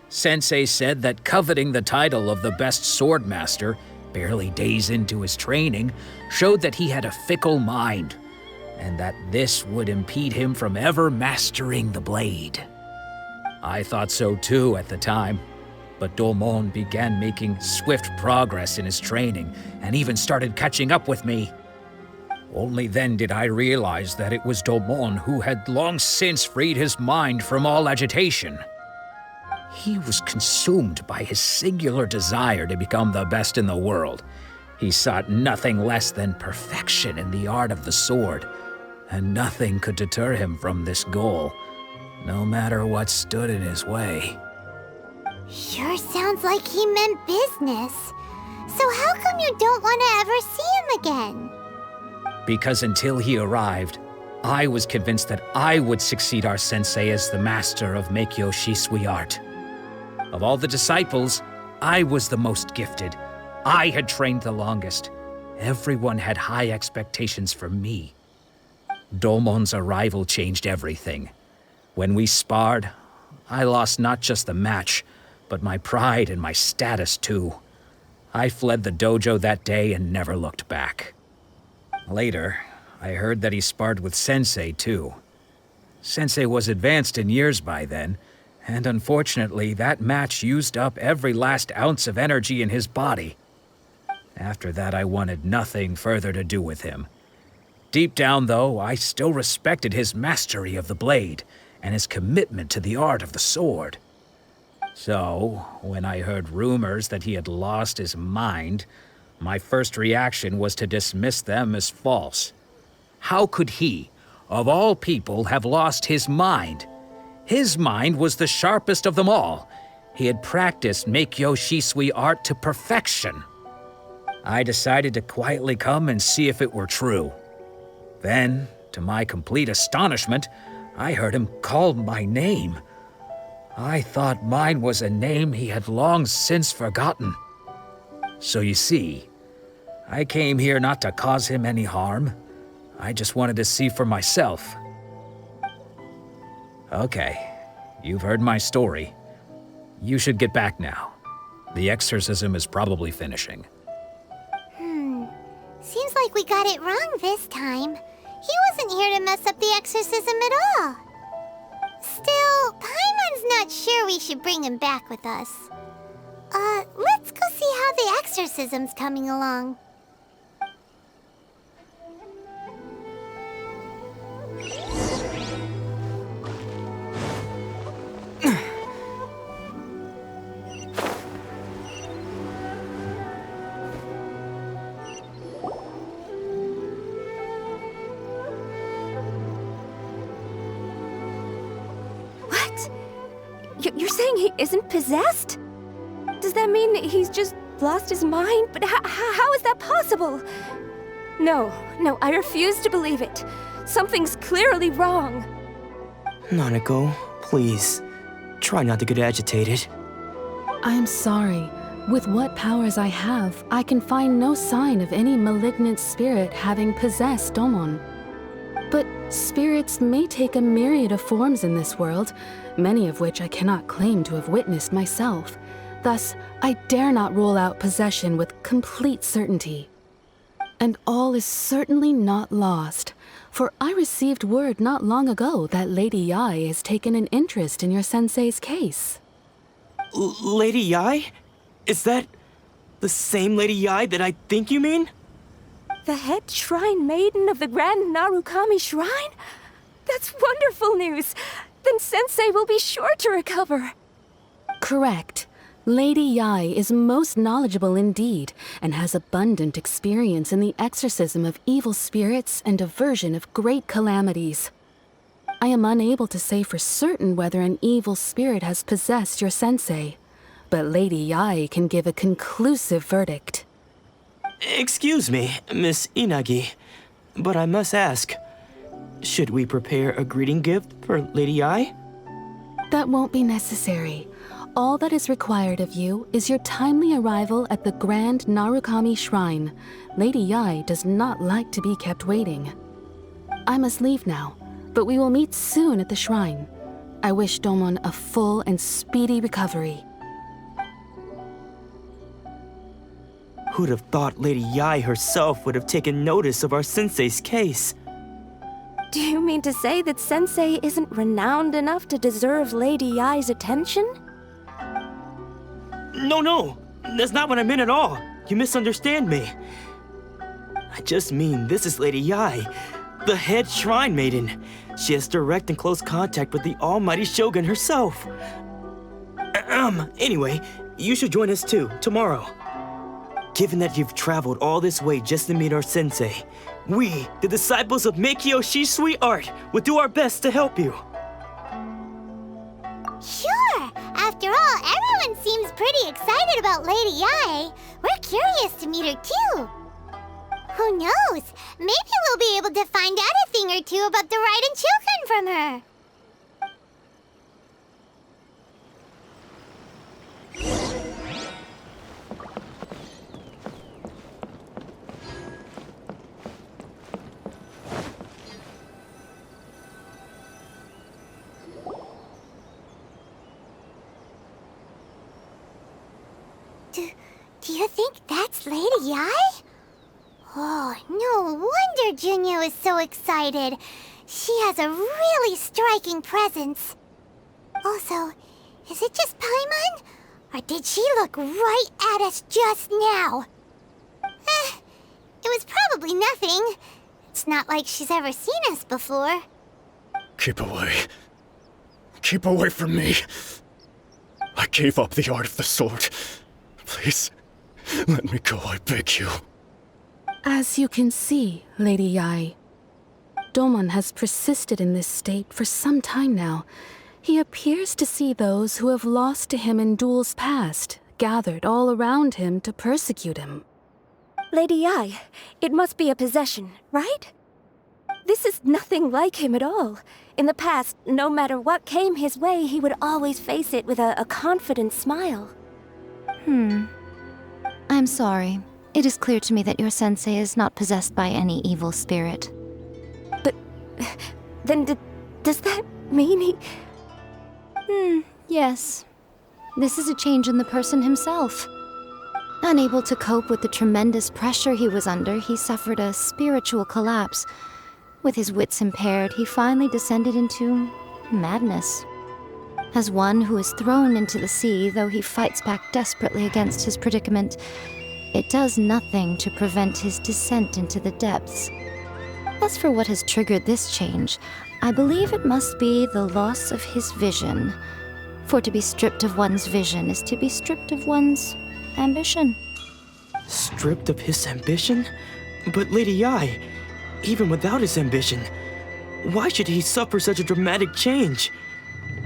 Sensei said that coveting the title of the best swordmaster, barely days into his training, showed that he had a fickle mind, and that this would impede him from ever mastering the blade. I thought so too at the time, but Domon began making swift progress in his training and even started catching up with me. Only then did I realize that it was Domon who had long since freed his mind from all agitation. He was consumed by his singular desire to become the best in the world. He sought nothing less than perfection in the art of the sword, and nothing could deter him from this goal, no matter what stood in his way. Sure sounds like he meant business. So how come you don't want to ever see him again? Because until he arrived, I was convinced that I would succeed our sensei as the master of Make-Yoshi Sui art. Of all the disciples, I was the most gifted. I had trained the longest. Everyone had high expectations for me. Domon's arrival changed everything. When we sparred, I lost not just the match, but my pride and my status too. I fled the dojo that day and never looked back. Later, I heard that he sparred with Sensei too. Sensei was advanced in years by then, and unfortunately that match used up every last ounce of energy in his body. After that, I wanted nothing further to do with him. Deep down, though, I still respected his mastery of the blade and his commitment to the art of the sword. So, when I heard rumors that he had lost his mind, my first reaction was to dismiss them as false. How could he, of all people, have lost his mind? His mind was the sharpest of them all. He had practiced Make-Yoshi Sui art to perfection. I decided to quietly come and see if it were true. Then, to my complete astonishment, I heard him call my name. I thought mine was a name he had long since forgotten. So you see, I came here not to cause him any harm. I just wanted to see for myself. Okay, you've heard my story. You should get back now. The exorcism is probably finishing. Seems like we got it wrong this time. He wasn't here to mess up the exorcism at all. Still, Paimon's not sure we should bring him back with us. Let's go see how the exorcism's coming along. You're saying he isn't possessed? Does that mean he's just lost his mind? But how is that possible? No, I refuse to believe it. Something's clearly wrong. Nanako, please, try not to get agitated. I'm sorry. With what powers I have, I can find no sign of any malignant spirit having possessed Domon. But spirits may take a myriad of forms in this world, many of which I cannot claim to have witnessed myself. Thus, I dare not rule out possession with complete certainty. And all is certainly not lost, for I received word not long ago that Lady Yai has taken an interest in your sensei's case. Lady Yai? Is that the same Lady Yai that I think you mean? The head shrine maiden of the Grand Narukami Shrine? That's wonderful news! Then Sensei will be sure to recover. Correct. Lady Yai is most knowledgeable indeed, and has abundant experience in the exorcism of evil spirits and aversion of great calamities. I am unable to say for certain whether an evil spirit has possessed your sensei, but Lady Yai can give a conclusive verdict. Excuse me, Miss Inagi, but I must ask, should we prepare a greeting gift for Lady Yai? That won't be necessary. All that is required of you is your timely arrival at the Grand Narukami Shrine. Lady Yai does not like to be kept waiting. I must leave now, but we will meet soon at the shrine. I wish Domon a full and speedy recovery. Who'd have thought Lady Yai herself would have taken notice of our sensei's case? Do you mean to say that Sensei isn't renowned enough to deserve Lady Yai's attention? No, that's not what I meant at all. You misunderstand me. I just mean this is Lady Yai, the head shrine maiden. She has direct and close contact with the almighty Shogun herself. Anyway, you should join us too, tomorrow. Given that you've traveled all this way just to meet our sensei, we, the disciples of Meikyo Shisui Art, will do our best to help you. Sure! After all, everyone seems pretty excited about Lady Yai. We're curious to meet her too. Who knows? Maybe we'll be able to find out a thing or two about the Raiden children from her. Do you think that's Lady Yai? Oh, no wonder Junyo is so excited. She has a really striking presence. Also, is it just Paimon? Or did she look right at us just now? It was probably nothing. It's not like she's ever seen us before. Keep away. Keep away from me. I gave up the art of the sword. Please, let me go, I beg you. As you can see, Lady Yai, Domon has persisted in this state for some time now. He appears to see those who have lost to him in duels past, gathered all around him to persecute him. Lady Yai, it must be a possession, right? This is nothing like him at all. In the past, no matter what came his way, he would always face it with a confident smile. I'm sorry. It is clear to me that your sensei is not possessed by any evil spirit. But then does that mean he... Yes. This is a change in the person himself. Unable to cope with the tremendous pressure he was under, he suffered a spiritual collapse. With his wits impaired, he finally descended into madness. As one who is thrown into the sea, though he fights back desperately against his predicament, it does nothing to prevent his descent into the depths. As for what has triggered this change, I believe it must be the loss of his vision. For to be stripped of one's vision is to be stripped of one's ambition. Stripped of his ambition? But Lady Yai, even without his ambition, why should he suffer such a dramatic change?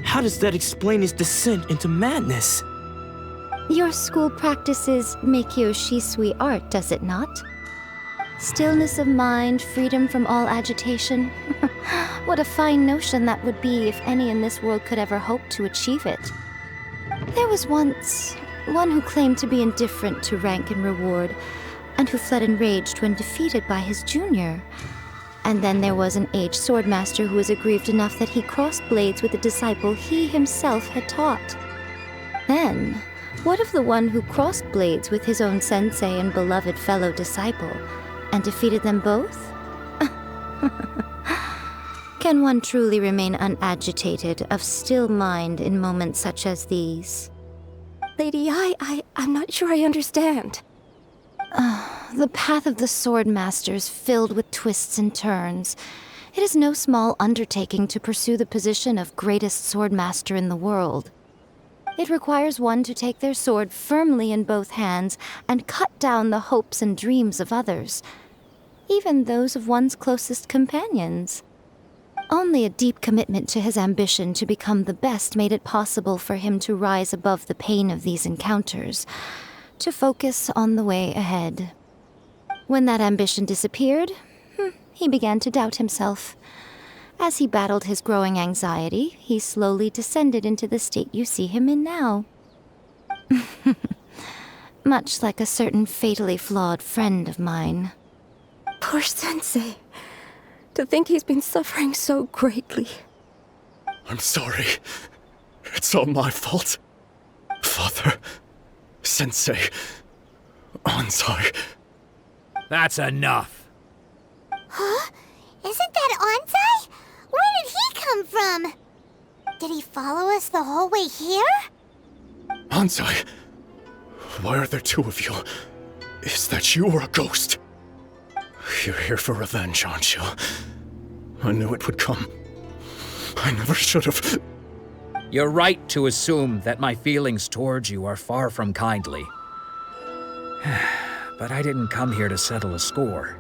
How does that explain his descent into madness? Your school practices Meikyo Shisui art, does it not? Stillness of mind, freedom from all agitation. What a fine notion that would be if any in this world could ever hope to achieve it. There was once one who claimed to be indifferent to rank and reward, and who fled enraged when defeated by his junior. And then there was an aged swordmaster who was aggrieved enough that he crossed blades with a disciple he himself had taught. Then, what of the one who crossed blades with his own sensei and beloved fellow disciple, and defeated them both? Can one truly remain unagitated, of still mind in moments such as these? Lady Yai, I'm not sure I understand. The path of the sword master is filled with twists and turns. It is no small undertaking to pursue the position of greatest sword master in the world. It requires one to take their sword firmly in both hands and cut down the hopes and dreams of others, even those of one's closest companions. Only a deep commitment to his ambition to become the best made it possible for him to rise above the pain of these encounters, to focus on the way ahead. When that ambition disappeared, he began to doubt himself. As he battled his growing anxiety, he slowly descended into the state you see him in now. Much like a certain fatally flawed friend of mine. Poor Sensei. To think he's been suffering so greatly. I'm sorry. It's all my fault. Father, Sensei, Ansai. That's enough. Huh? Isn't that Ansai? Where did he come from? Did he follow us the whole way here? Ansai, why are there two of you? Is that you or a ghost? You're here for revenge, aren't you? I knew it would come. I never should have. You're right to assume that my feelings towards you are far from kindly. But I didn't come here to settle a score.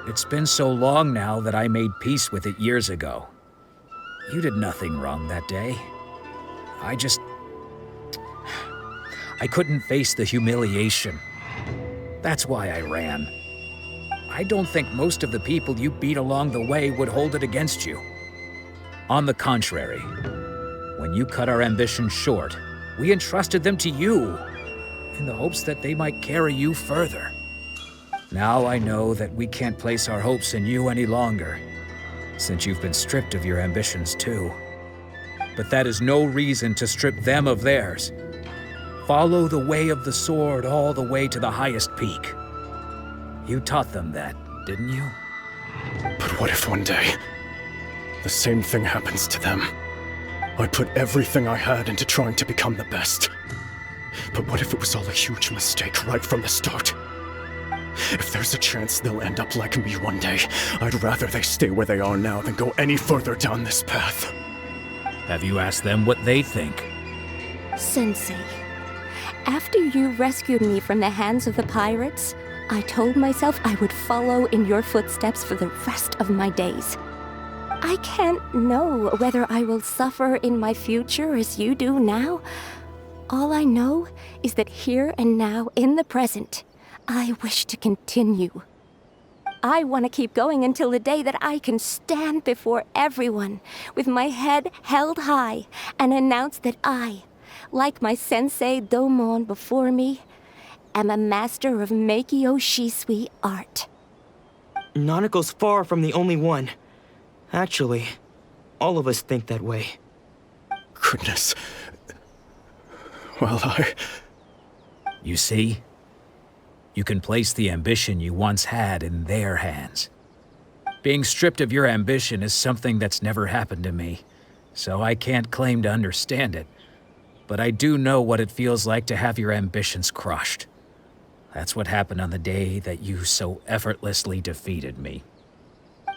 It's been so long now that I made peace with it years ago. You did nothing wrong that day. I couldn't face the humiliation. That's why I ran. I don't think most of the people you beat along the way would hold it against you. On the contrary, when you cut our ambitions short, we entrusted them to you, in the hopes that they might carry you further. Now I know that we can't place our hopes in you any longer, since you've been stripped of your ambitions too. But that is no reason to strip them of theirs. Follow the way of the sword all the way to the highest peak. You taught them that, didn't you? But what if one day, the same thing happens to them? I put everything I had into trying to become the best. But what if it was all a huge mistake right from the start? If there's a chance they'll end up like me one day, I'd rather they stay where they are now than go any further down this path. Have you asked them what they think? Sensei, after you rescued me from the hands of the pirates, I told myself I would follow in your footsteps for the rest of my days. I can't know whether I will suffer in my future as you do now. All I know is that here and now, in the present, I wish to continue. I want to keep going until the day that I can stand before everyone with my head held high and announce that I, like my sensei Domon before me, am a master of Meikyo Shisui art. Nanako's far from the only one. Actually, all of us think that way. Goodness. Well, You see? You can place the ambition you once had in their hands. Being stripped of your ambition is something that's never happened to me, so I can't claim to understand it. But I do know what it feels like to have your ambitions crushed. That's what happened on the day that you so effortlessly defeated me.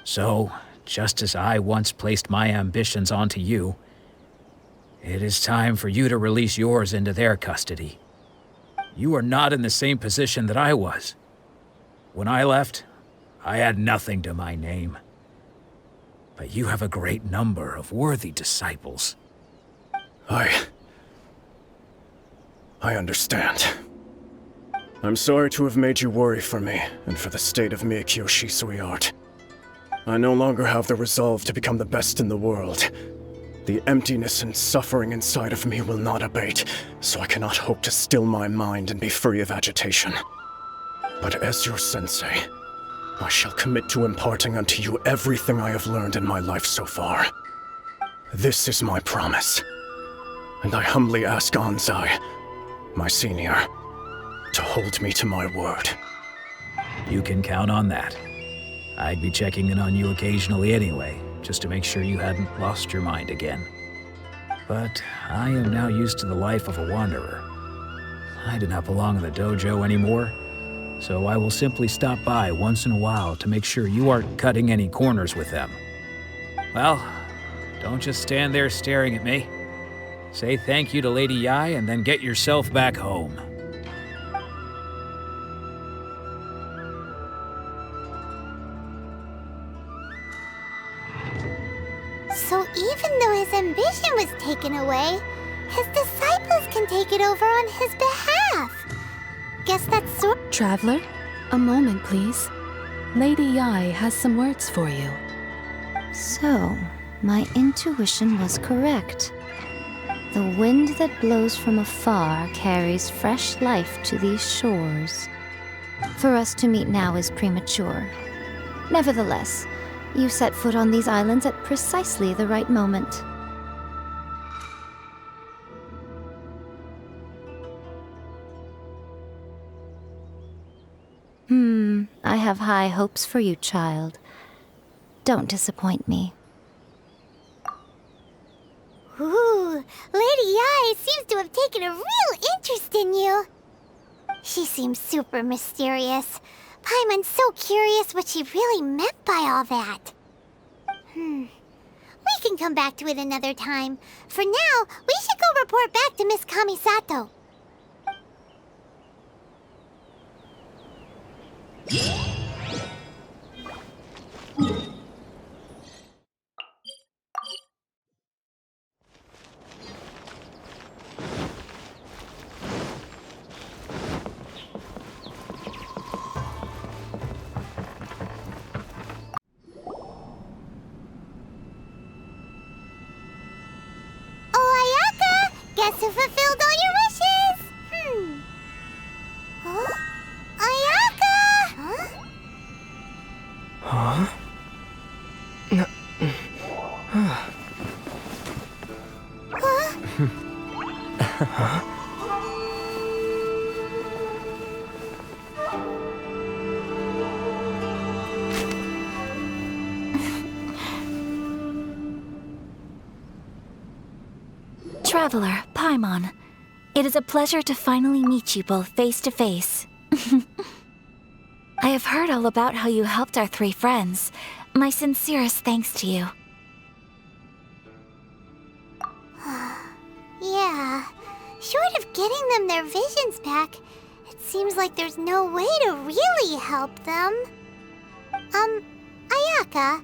So, just as I once placed my ambitions onto you, it is time for you to release yours into their custody. You are not in the same position that I was. When I left, I had nothing to my name. But you have a great number of worthy disciples. I understand. I'm sorry to have made you worry for me, and for the state of Meikyo Shisui art. I no longer have the resolve to become the best in the world. The emptiness and suffering inside of me will not abate, so I cannot hope to still my mind and be free of agitation. But as your sensei, I shall commit to imparting unto you everything I have learned in my life so far. This is my promise, and I humbly ask Ansai, my senior, to hold me to my word. You can count on that. I'd be checking in on you occasionally anyway, just to make sure you hadn't lost your mind again. But I am now used to the life of a wanderer. I do not belong in the dojo anymore, so I will simply stop by once in a while to make sure you aren't cutting any corners with them. Well, don't just stand there staring at me. Say thank you to Lady Yai and then get yourself back home. So even though his ambition was taken away, his disciples can take it over on his behalf. Guess that's sort. Traveler, a moment, please. Lady Yai has some words for you. So, my intuition was correct. The wind that blows from afar carries fresh life to these shores. For us to meet now is premature. Nevertheless, you set foot on these islands at precisely the right moment. I have high hopes for you, child. Don't disappoint me. Ooh, Lady Yai seems to have taken a real interest in you. She seems super mysterious. Paimon's so curious what she really meant by all that. We can come back to it another time. For now, we should go report back to Miss Kamisato. Guess who fulfilled all your wishes? Huh? Ayaka! Huh? Huh? Traveler, Paimon, it is a pleasure to finally meet you both face to face. I have heard all about how you helped our three friends. My sincerest thanks to you. Yeah, short of getting them their visions back, it seems like there's no way to really help them. Ayaka,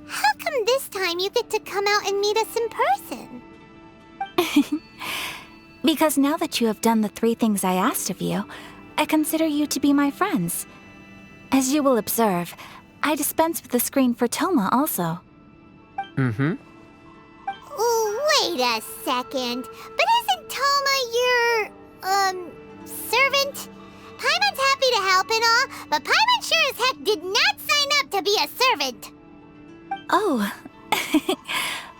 how come this time you get to come out and meet us in person? Because now that you have done the 3 things I asked of you, I consider you to be my friends. As you will observe, I dispense with the screen for Toma also. Ooh, wait a second. But isn't Toma your, servant? Paimon's happy to help and all, but Paimon sure as heck did not sign up to be a servant. Oh.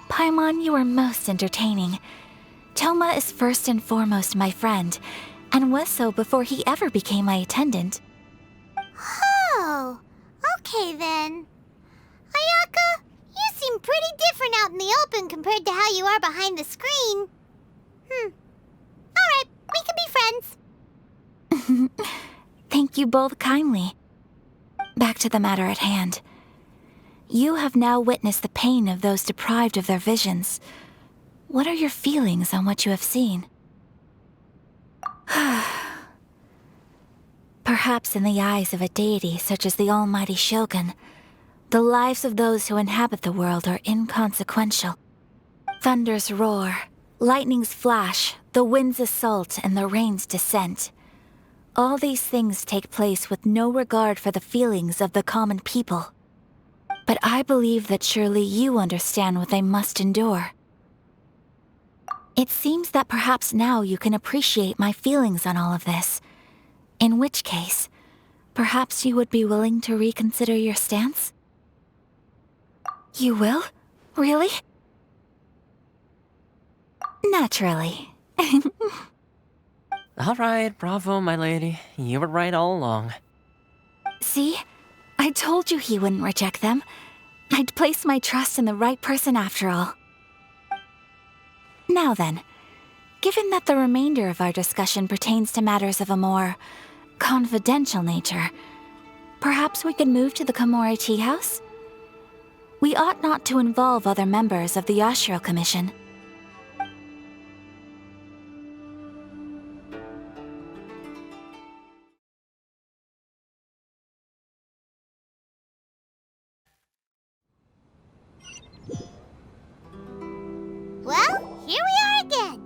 Paimon, you are most entertaining. Toma is first and foremost my friend, and was so before he ever became my attendant. Oh, okay then. Ayaka, you seem pretty different out in the open compared to how you are behind the screen. Alright, we can be friends. Thank you both kindly. Back to the matter at hand. You have now witnessed the pain of those deprived of their visions. What are your feelings on what you have seen? Perhaps in the eyes of a deity such as the almighty Shogun, the lives of those who inhabit the world are inconsequential. Thunders roar, lightnings flash, the winds assault, and the rains descent. All these things take place with no regard for the feelings of the common people. But I believe that surely you understand what they must endure. It seems that perhaps now you can appreciate my feelings on all of this. In which case, perhaps you would be willing to reconsider your stance? You will? Really? Naturally. All right, bravo, my lady. You were right all along. See? I told you he wouldn't reject them. I'd placed my trust in the right person after all. Now then, given that the remainder of our discussion pertains to matters of a more confidential nature, perhaps we could move to the Komori Tea House? We ought not to involve other members of the Yashiro Commission. Well, here we are again.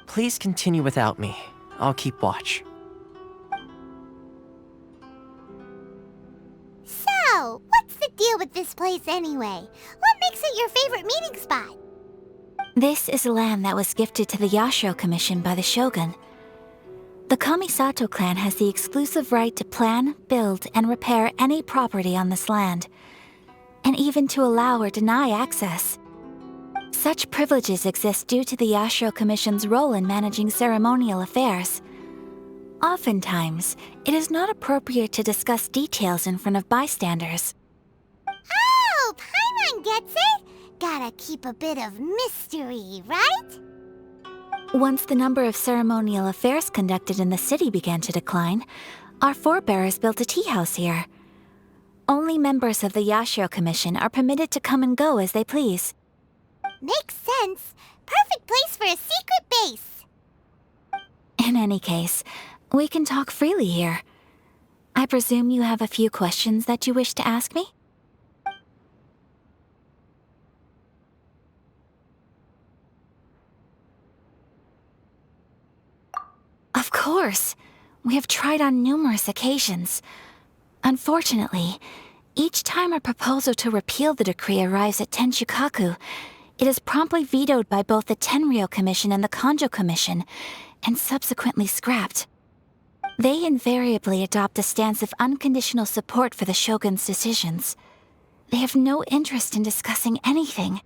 Please continue without me. I'll keep watch. So, what's the deal with this place anyway? What makes it your favorite meeting spot? This is land that was gifted to the Yashiro Commission by the Shogun. The Kamisato clan has the exclusive right to plan, build, and repair any property on this land, and even to allow or deny access. Such privileges exist due to the Yashiro Commission's role in managing ceremonial affairs. Oftentimes, it is not appropriate to discuss details in front of bystanders. Oh, Paimon gets it! Gotta keep a bit of mystery, right? Once the number of ceremonial affairs conducted in the city began to decline, our forebears built a tea house here. Only members of the Yashiro Commission are permitted to come and go as they please. Makes sense. Perfect place for a secret base. In any case, we can talk freely here. I presume you have a few questions that you wish to ask me? Of course. We have tried on numerous occasions. Unfortunately, each time a proposal to repeal the decree arrives at Tenshukaku, it is promptly vetoed by both the Tenryou Commission and the Kanjo Commission, and subsequently scrapped. They invariably adopt a stance of unconditional support for the Shogun's decisions. They have no interest in discussing anything.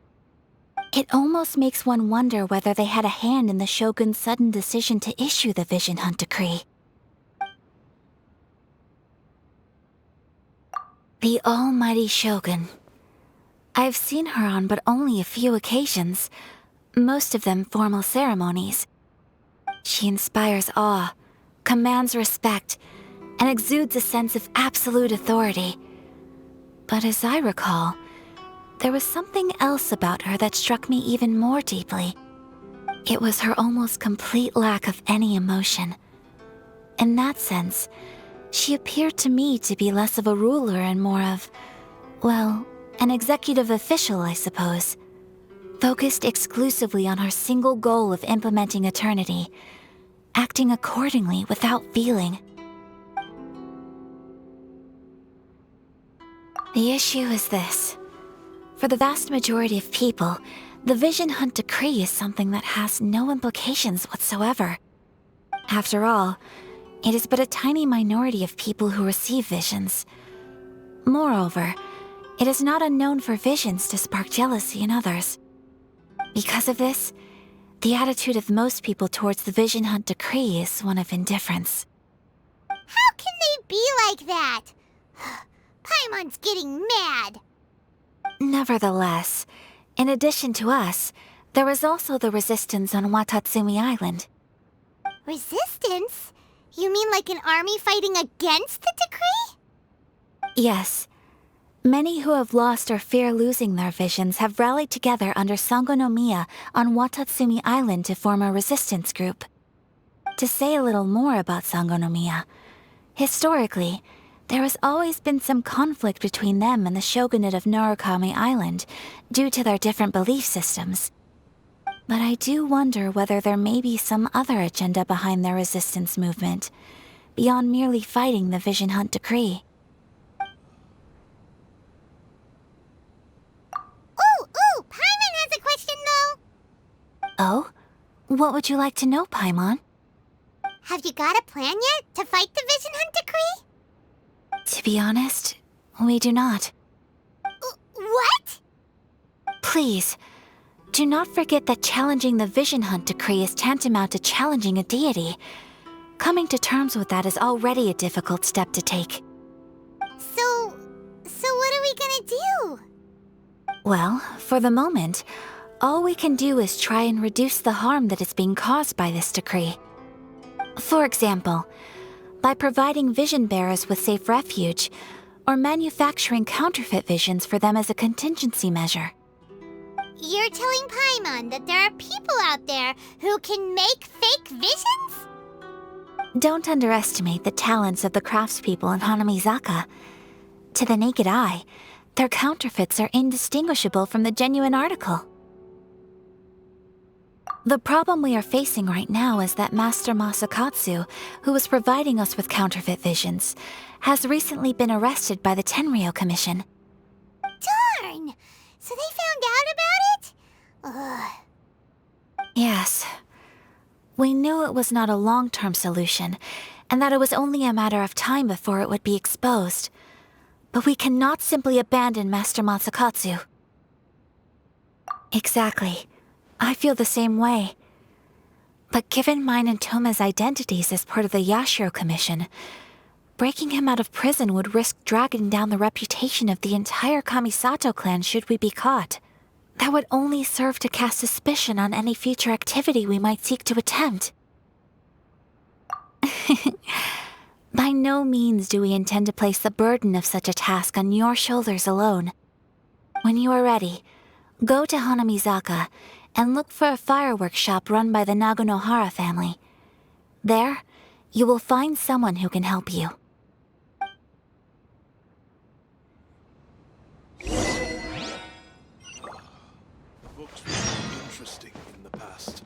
It almost makes one wonder whether they had a hand in the Shogun's sudden decision to issue the Vision Hunt Decree. The almighty Shogun. I've seen her on but only a few occasions, most of them formal ceremonies. She inspires awe, commands respect, and exudes a sense of absolute authority. But as I recall, there was something else about her that struck me even more deeply. It was her almost complete lack of any emotion. In that sense, she appeared to me to be less of a ruler and more of, well, an executive official, I suppose, focused exclusively on her single goal of implementing eternity, acting accordingly without feeling. The issue is this. For the vast majority of people, the Vision Hunt Decree is something that has no implications whatsoever. After all, it is but a tiny minority of people who receive visions. Moreover, it is not unknown for visions to spark jealousy in others. Because of this, the attitude of most people towards the Vision Hunt Decree is one of indifference. How can they be like that? Paimon's getting mad. Nevertheless, in addition to us, there was also the resistance on Watatsumi Island. Resistance? You mean like an army fighting against the decree? Yes. Many who have lost or fear losing their visions have rallied together under Sangonomiya on Watatsumi Island to form a resistance group. To say a little more about Sangonomiya, historically, there has always been some conflict between them and the shogunate of Narukami Island due to their different belief systems. But I do wonder whether there may be some other agenda behind their resistance movement, beyond merely fighting the Vision Hunt Decree. Ooh, Paimon has a question though! Oh? What would you like to know, Paimon? Have you got a plan yet to fight the Vision Hunt Decree? To be honest, we do not. What? Please, do not forget that challenging the Vision Hunt Decree is tantamount to challenging a deity. Coming to terms with that is already a difficult step to take. So what are we gonna do? Well, for the moment, all we can do is try and reduce the harm that is being caused by this decree. For example, by providing vision bearers with safe refuge, or manufacturing counterfeit visions for them as a contingency measure. You're telling Paimon that there are people out there who can make fake visions? Don't underestimate the talents of the craftspeople in Hanamizaka. To the naked eye, their counterfeits are indistinguishable from the genuine article. The problem we are facing right now is that Master Masakatsu, who was providing us with counterfeit visions, has recently been arrested by the Tenryou Commission. Darn! So they found out about it? Ugh. Yes. We knew it was not a long-term solution, and that it was only a matter of time before it would be exposed. But we cannot simply abandon Master Masakatsu. Exactly. I feel the same way. But given mine and Toma's identities as part of the Yashiro Commission, breaking him out of prison would risk dragging down the reputation of the entire Kamisato clan should we be caught. That would only serve to cast suspicion on any future activity we might seek to attempt. By no means do we intend to place the burden of such a task on your shoulders alone. When you are ready, go to Hanamizaka and look for a fireworks shop run by the Naganohara family. There, you will find someone who can help you. Books were interesting in the past.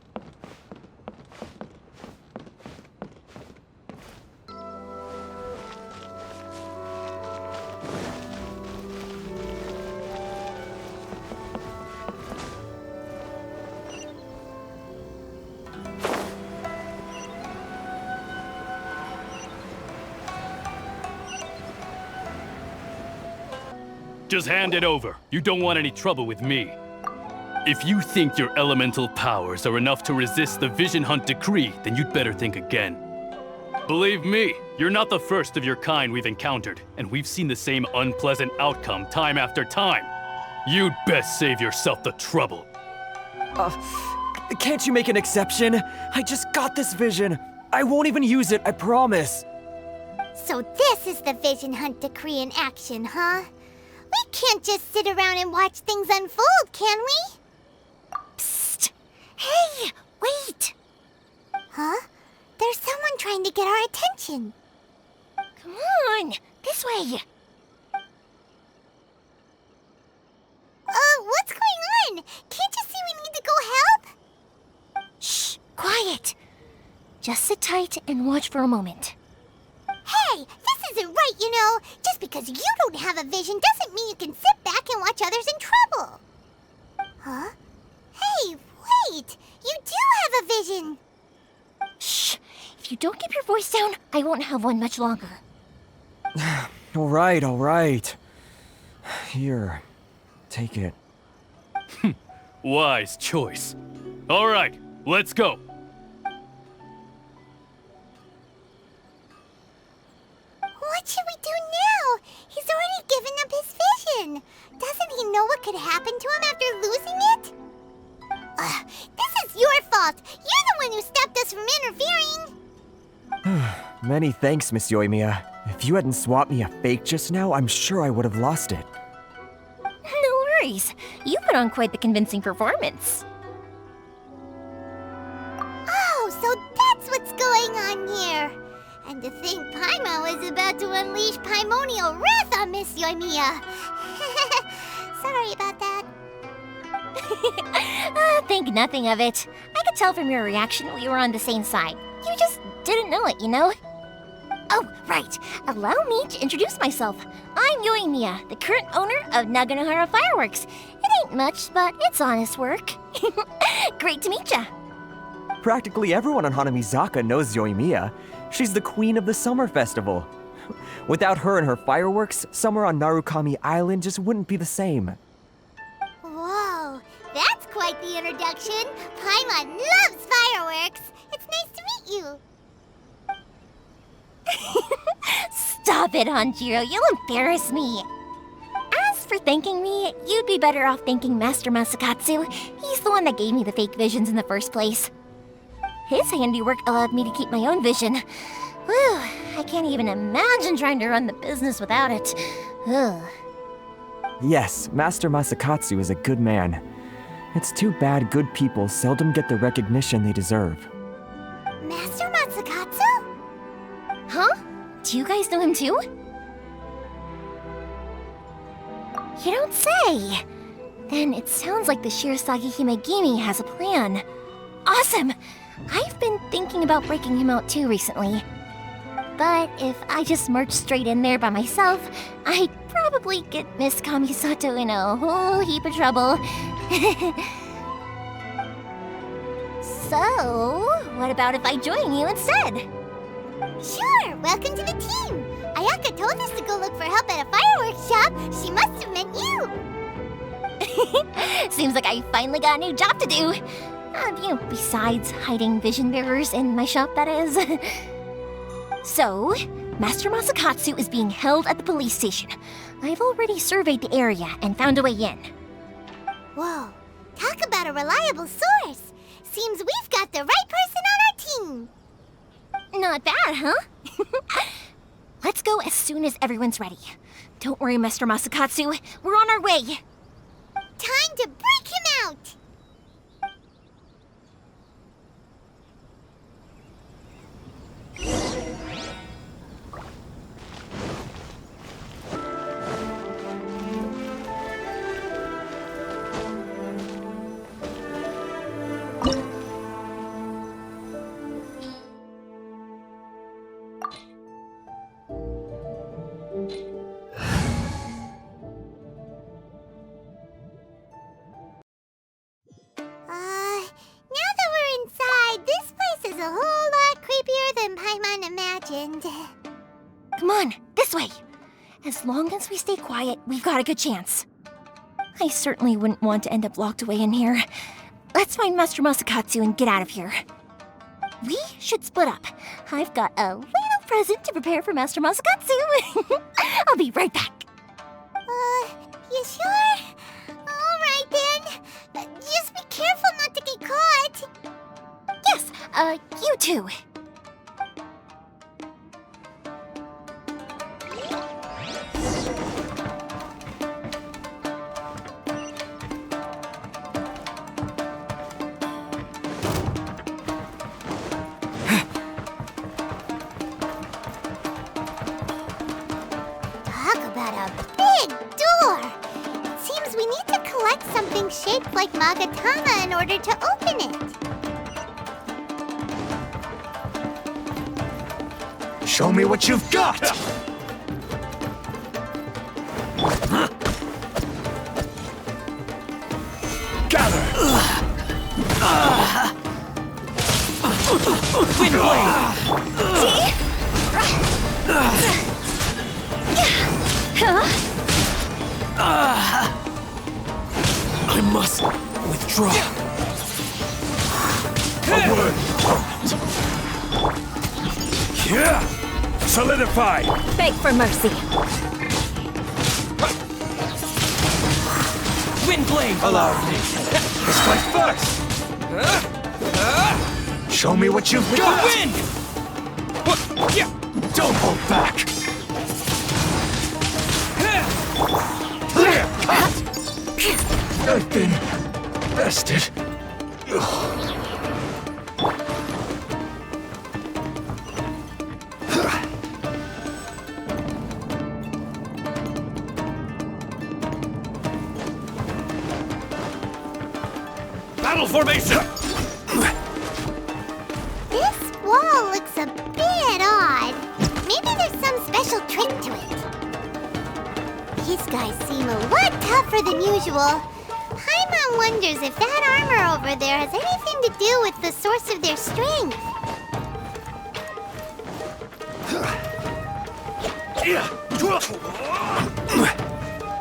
Just hand it over. You don't want any trouble with me. If you think your elemental powers are enough to resist the Vision Hunt decree, then you'd better think again. Believe me, you're not the first of your kind we've encountered, and we've seen the same unpleasant outcome time after time. You'd best save yourself the trouble. Can't you make an exception? I just got this vision. I won't even use it, I promise. So this is the Vision Hunt decree in action, huh? We can't just sit around and watch things unfold, can we? Psst! Hey, wait! Huh? There's someone trying to get our attention. Come on, this way. What's going on? Can't you see we need to go help? Shh, quiet. Just sit tight and watch for a moment. Hey, this isn't right, you know. Just because you don't have a vision doesn't mean you can sit back and watch others in trouble. Huh? Hey, wait! You do have a vision! Shh! If you don't keep your voice down, I won't have one much longer. All right. Here, take it. Wise choice. All right, let's go. What should we do now? He's already given up his vision. Doesn't he know what could happen to him after losing it? This is your fault. You're the one who stopped us from interfering. Many thanks, Miss Yoimiya. If you hadn't swapped me a fake just now, I'm sure I would have lost it. No worries. You put on quite the convincing performance. Oh, so that's what's going on here. And to think Paimon was about to unleash Paimonial wrath on Miss Yoimiya. Sorry about that. Think nothing of it. I could tell from your reaction we were on the same side. You just didn't know it, you know? Oh, right. Allow me to introduce myself. I'm Yoimiya, the current owner of Naganohara Fireworks. It ain't much, but it's honest work. Great to meet ya. Practically everyone on Hanamizaka knows Yoimiya. She's the queen of the summer festival. Without her and her fireworks, summer on Narukami Island just wouldn't be the same. Whoa, that's quite the introduction. Paimon loves fireworks. It's nice to meet you. Stop it, Hanjiro. You'll embarrass me. As for thanking me, you'd be better off thanking Master Masakatsu. He's the one that gave me the fake visions in the first place. His handiwork allowed me to keep my own vision. Whew, I can't even imagine trying to run the business without it. Ugh. Yes, Master Masakatsu is a good man. It's too bad good people seldom get the recognition they deserve. Master Masakatsu? Huh? Do you guys know him too? You don't say! Then it sounds like the Shirasagi Himegimi has a plan. Awesome! I've been thinking about breaking him out too recently. But if I just marched straight in there by myself, I'd probably get Miss Kamisato in a whole heap of trouble. So, what about if I join you instead? Sure, welcome to the team. Ayaka told us to go look for help at a fireworks shop. She must have meant you. Seems like I finally got a new job to do. Besides hiding vision bearers in my shop, that is. So, Master Masakatsu is being held at the police station. I've already surveyed the area and found a way in. Whoa, talk about a reliable source. Seems we've got the right person on our team. Not bad, huh? Let's go as soon as everyone's ready. Don't worry, Mr. Masakatsu. We're on our way. Time to break him out! A whole lot creepier than Paimon imagined. Come on, this way. As long as we stay quiet, we've got a good chance. I certainly wouldn't want to end up locked away in here. Let's find Master Masakatsu and get out of here. We should split up. I've got a little present to prepare for Master Masakatsu. I'll be right back. You sure? All right then. Just be careful not to get caught. Yes, you too. Talk about a big door. It seems we need to collect something shaped like Magatama in order to open it. Show me what you've got! Gather! Wind blade! I must withdraw. A word. Yeah! Solidify! Beg for mercy. Wind blade! Allow me. This fight first! Show me what you've got! The wind! What? Yeah! Don't hold back! Clear cut! I've been bested. Battle formation! This wall looks a bit odd. Maybe there's some special trick to it. These guys seem a lot tougher than usual. Paimon wonders if that armor over there has anything to do with the source of their strength.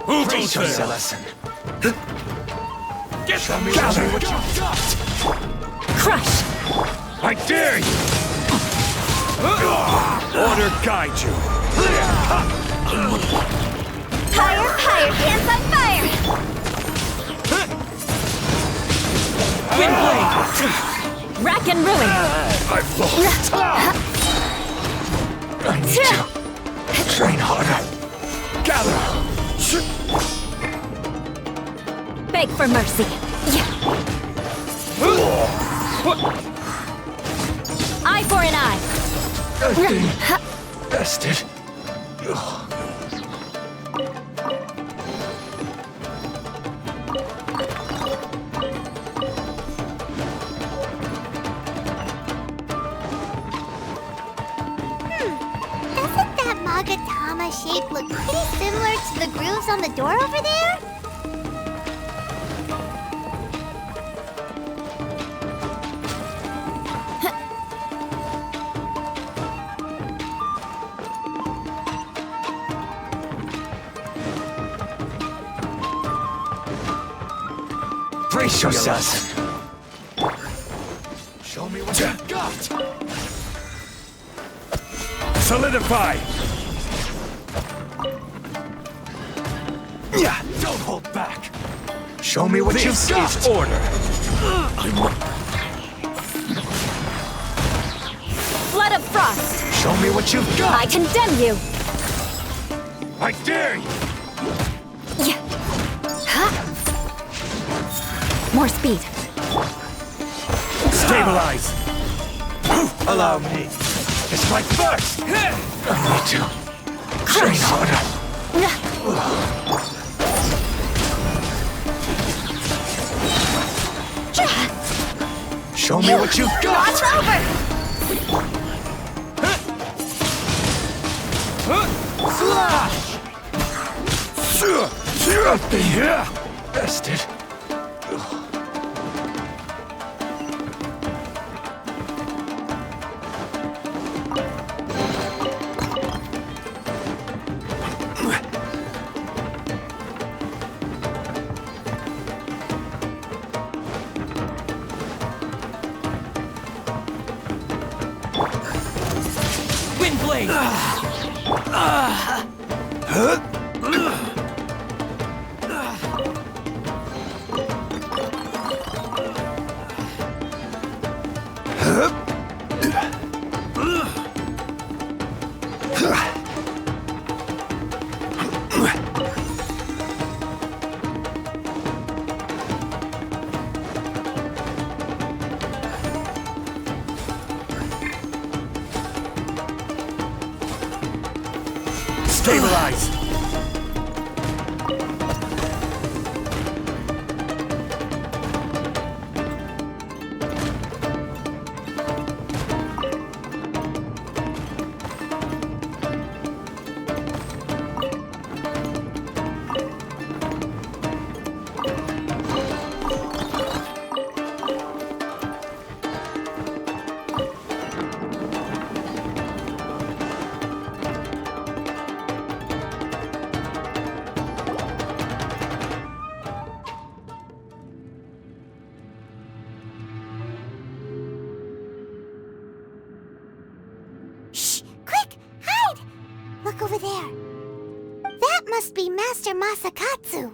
Who teach us a lesson? Show me what you've got! Crush! I dare you! Order guide you! Higher, higher, hands on fire! Wind blade! Rack and ruin! I've lost! need to train harder. Gather. Beg for mercy. Eye for an eye. I've been bested. Doesn't that Magatama shape look pretty similar to the grooves on the door over there? Brace yourselves. Show me what you've got. Solidify. Yeah, don't hold back. Show me what you've got. This is order. Flood of frost. Show me what you've got. I condemn you. I dare you. More speed. Stabilize. Allow me. It's my first. I need to train harder. Show me what you've got. It's over. Slash. Up in here. Bested. Windblade! Stabilize. Over there. That must be Master Masakatsu.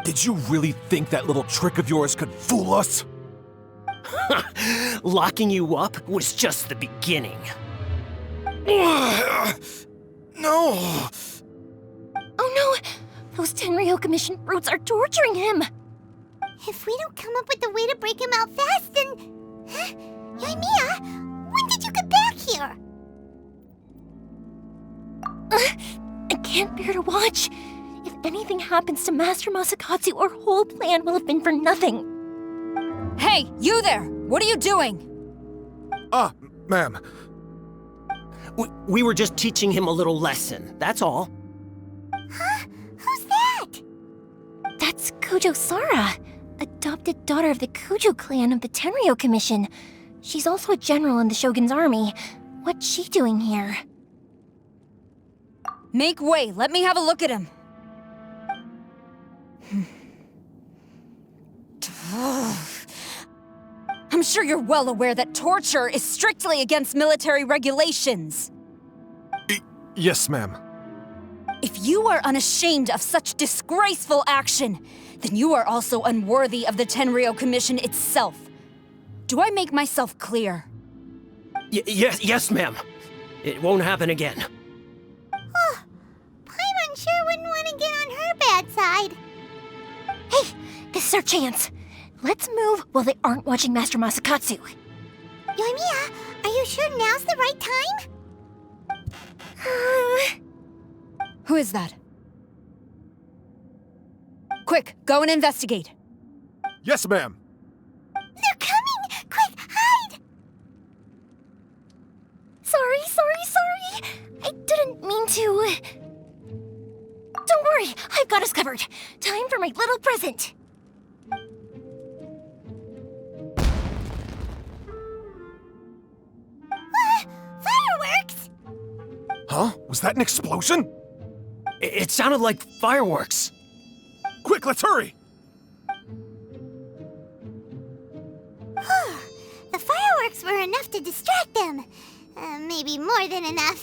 Did you really think that little trick of yours could fool us? Locking you up was just the beginning. No! Oh no! Those Tenryou Commission brutes are torturing him! If we don't come up with a way to break him out fast, then... Huh? Yoimiya, when did you get back here? I can't bear to watch. If anything happens to Master Masakatsu, our whole plan will have been for nothing. Hey, you there! What are you doing? Ma'am. We were just teaching him a little lesson, that's all. Huh? Who's that? That's Kujo Sara, adopted daughter of the Kujo clan of the Tenryou Commission. She's also a general in the Shogun's army. What's she doing here? Make way, let me have a look at him. I'm sure you're well aware that torture is strictly against military regulations. Yes, ma'am. If you are unashamed of such disgraceful action, then you are also unworthy of the Tenryou Commission itself. Do I make myself clear? Yes, ma'am. It won't happen again. Paimon sure wouldn't want to get on her bad side. Hey, this is our chance. Let's move while they aren't watching Master Masakatsu. Yoimiya, are you sure now's the right time? Who is that? Quick, go and investigate. Yes, ma'am. They're coming! Quick, hide! Sorry. I didn't mean to. Don't worry, I've got us covered. Time for my little present. Fireworks! Huh? Was that an explosion? It sounded like fireworks. Quick, let's hurry! The fireworks were enough to distract them. Maybe more than enough.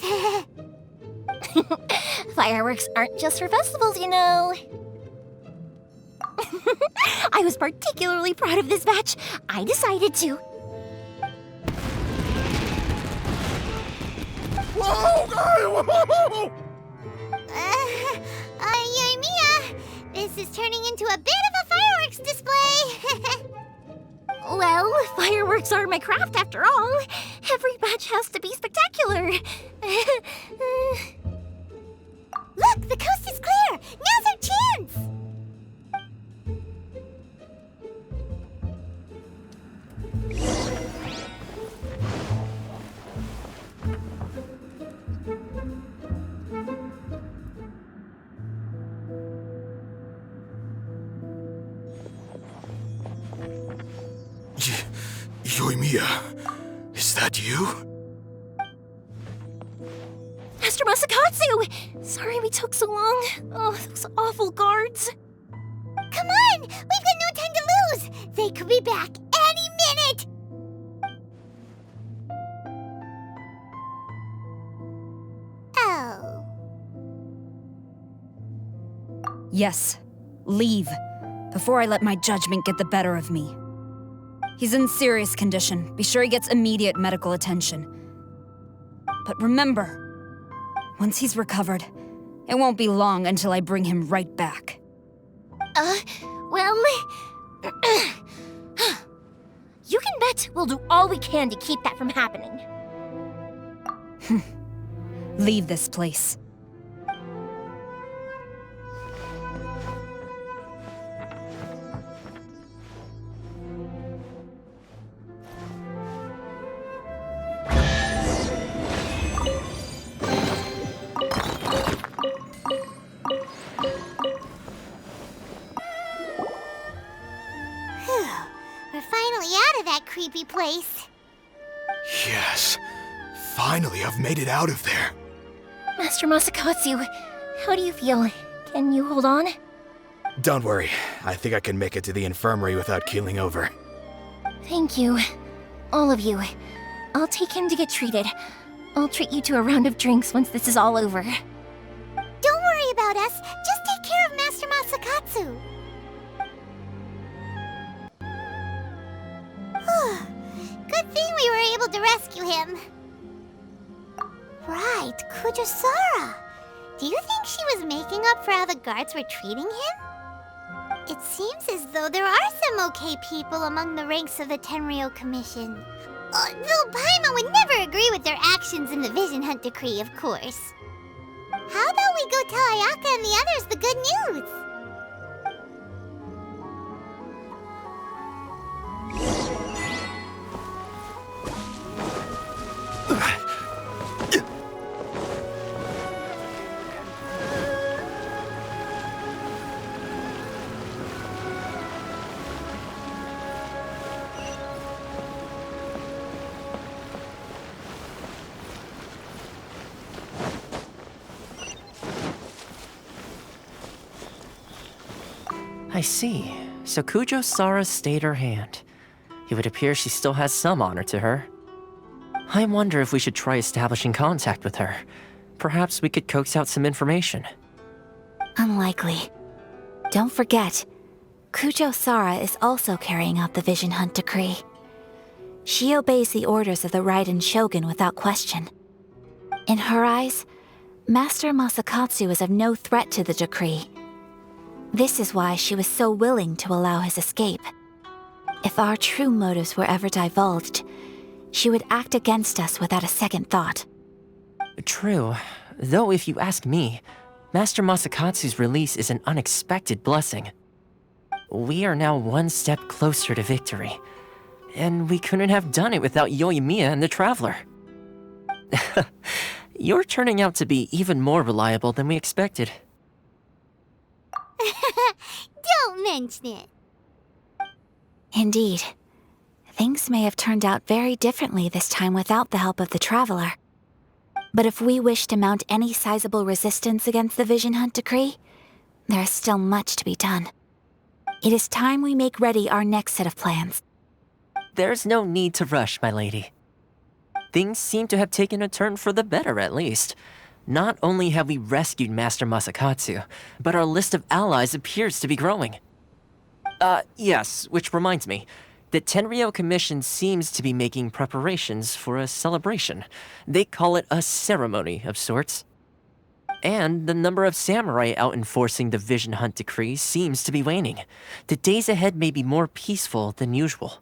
Fireworks aren't just for festivals, you know. I was particularly proud of this batch. I decided to. Whoa! Whoa! Yoimiya, this is turning into a bit of a fireworks display. Well, fireworks are my craft after all. Every batch has to be spectacular. Look, the coast is clear. Now's our chance. Yoimiya, is that you? Master Masakatsu! Sorry we took so long. Oh, those awful guards. Come on! We've got no time to lose! They could be back any minute! Oh. Yes, leave, before I let my judgment get the better of me. He's in serious condition. Be sure he gets immediate medical attention. But remember, once he's recovered, it won't be long until I bring him right back. Well... you can bet we'll do all we can to keep that from happening. Leave this place. We're finally out of that creepy place. Yes. Finally, I've made it out of there. Master Masakatsu, how do you feel? Can you hold on? Don't worry. I think I can make it to the infirmary without keeling over. Thank you. All of you. I'll take him to get treated. I'll treat you to a round of drinks once this is all over. Don't worry about us. Just take care of Master Masakatsu. Good thing we were able to rescue him. Right, Kujosara. Do you think she was making up for how the guards were treating him? It seems as though there are some okay people among the ranks of the Tenryou Commission. Though Paimon would never agree with their actions in the Vision Hunt Decree, of course. How about we go tell Ayaka and the others the good news? I see. So Kujosara stayed her hand. It would appear she still has some honor to her. I wonder if we should try establishing contact with her. Perhaps we could coax out some information. Unlikely. Don't forget, Kujosara is also carrying out the Vision Hunt Decree. She obeys the orders of the Raiden Shogun without question. In her eyes, Master Masakatsu is of no threat to the decree. This is why she was so willing to allow his escape. If our true motives were ever divulged, she would act against us without a second thought. True, though if you ask me, Master Masakatsu's release is an unexpected blessing. We are now one step closer to victory, and we couldn't have done it without Yoimiya and the Traveler. You're turning out to be even more reliable than we expected. Don't mention it. Indeed. Things may have turned out very differently this time without the help of the Traveler. But if we wish to mount any sizable resistance against the Vision Hunt decree, there is still much to be done. It is time we make ready our next set of plans. There's no need to rush, my lady. Things seem to have taken a turn for the better, at least. Not only have we rescued Master Masakatsu, but our list of allies appears to be growing. Yes, which reminds me. The Tenryou Commission seems to be making preparations for a celebration. They call it a ceremony of sorts. And the number of samurai out enforcing the Vision Hunt decree seems to be waning. The days ahead may be more peaceful than usual.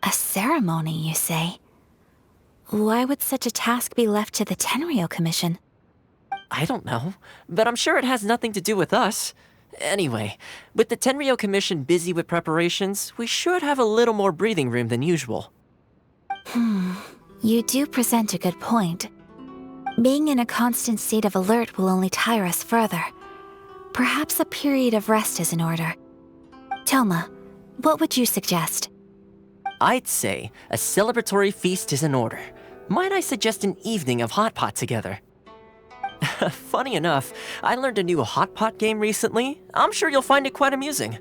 A ceremony, you say? Why would such a task be left to the Tenryou Commission? I don't know, but I'm sure it has nothing to do with us. Anyway, with the Tenryou Commission busy with preparations, we should have a little more breathing room than usual. You do present a good point. Being in a constant state of alert will only tire us further. Perhaps a period of rest is in order. Toma, what would you suggest? I'd say a celebratory feast is in order. Might I suggest an evening of hot pot together? Funny enough, I learned a new hot pot game recently. I'm sure you'll find it quite amusing.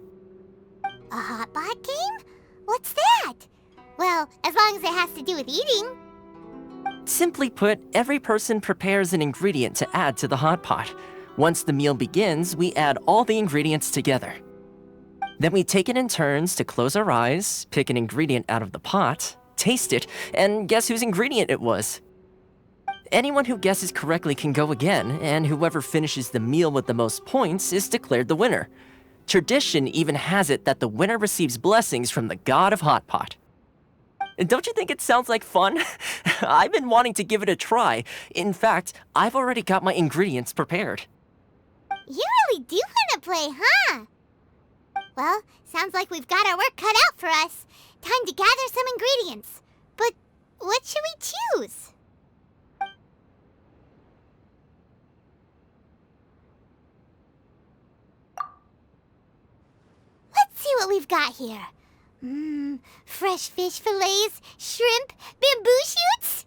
A hot pot game? What's that? Well, as long as it has to do with eating. Simply put, every person prepares an ingredient to add to the hot pot. Once the meal begins, we add all the ingredients together. Then we take it in turns to close our eyes, pick an ingredient out of the pot, taste it, and guess whose ingredient it was. Anyone who guesses correctly can go again, and whoever finishes the meal with the most points is declared the winner. Tradition even has it that the winner receives blessings from the god of hot pot. Don't you think it sounds like fun? I've been wanting to give it a try. In fact, I've already got my ingredients prepared. You really do want to play, huh? Well, sounds like we've got our work cut out for us. Time to gather some ingredients. But what should we choose? Let's see what we've got here. Fresh fish fillets, shrimp, bamboo shoots.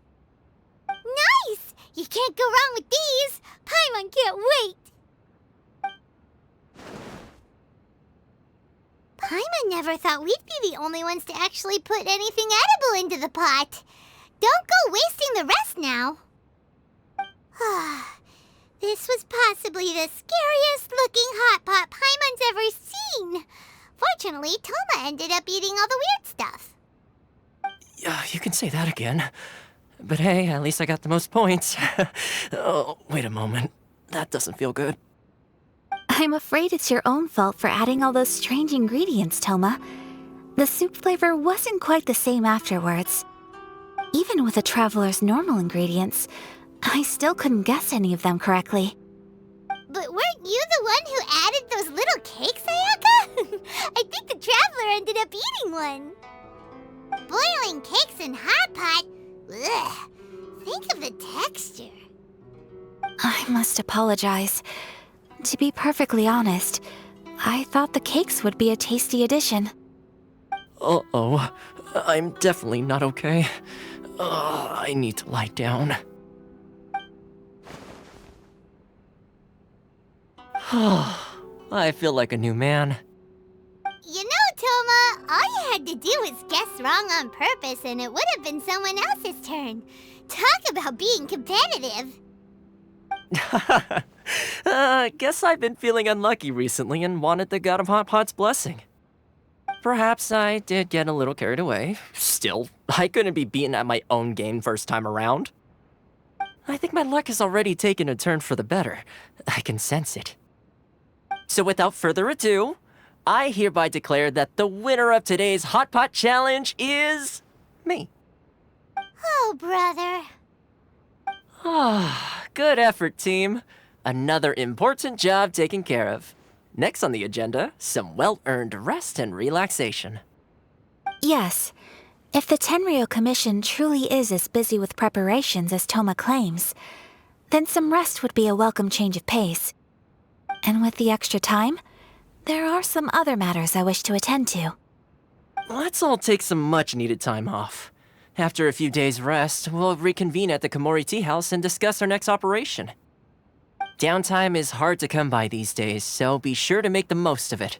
Nice! You can't go wrong with these. Paimon can't wait. Paimon never thought we'd be the only ones to actually put anything edible into the pot. Don't go wasting the rest now. This was possibly the scariest looking hot pot Paimon's ever seen. Fortunately, Toma ended up eating all the weird stuff. You can say that again. But hey, at least I got the most points. Oh, wait a moment. That doesn't feel good. I'm afraid it's your own fault for adding all those strange ingredients, Toma. The soup flavor wasn't quite the same afterwards. Even with the Traveler's normal ingredients, I still couldn't guess any of them correctly. But weren't you the one who added those little cakes, Ayaka? I think the Traveler ended up eating one. Boiling cakes in hot pot? Ugh. Think of the texture. I must apologize. To be perfectly honest, I thought the cakes would be a tasty addition. Uh-oh. I'm definitely not okay. I need to lie down. I feel like a new man. You know, Toma, all you had to do was guess wrong on purpose and it would have been someone else's turn. Talk about being competitive. Guess I've been feeling unlucky recently and wanted the god of hot pot's blessing. Perhaps I did get a little carried away. Still, I couldn't be beaten at my own game first time around. I think my luck has already taken a turn for the better. I can sense it. So without further ado, I hereby declare that the winner of today's Hot Pot Challenge is... me. Oh, brother. Ah, good effort, team. Another important job taken care of. Next on the agenda, some well-earned rest and relaxation. Yes. If the Tenryou Commission truly is as busy with preparations as Toma claims, then some rest would be a welcome change of pace. And with the extra time, there are some other matters I wish to attend to. Let's all take some much-needed time off. After a few days' rest, we'll reconvene at the Komori Tea House and discuss our next operation. Downtime is hard to come by these days, so be sure to make the most of it.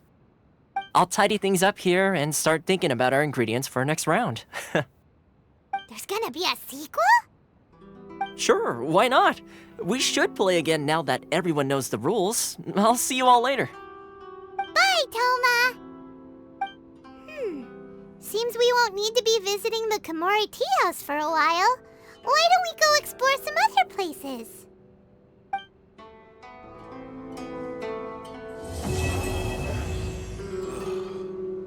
I'll tidy things up here and start thinking about our ingredients for our next round. There's gonna be a sequel? Sure, why not? We should play again now that everyone knows the rules. I'll see you all later. Bye, Toma! Seems we won't need to be visiting the Komori Tea House for a while. Why don't we go explore some other places?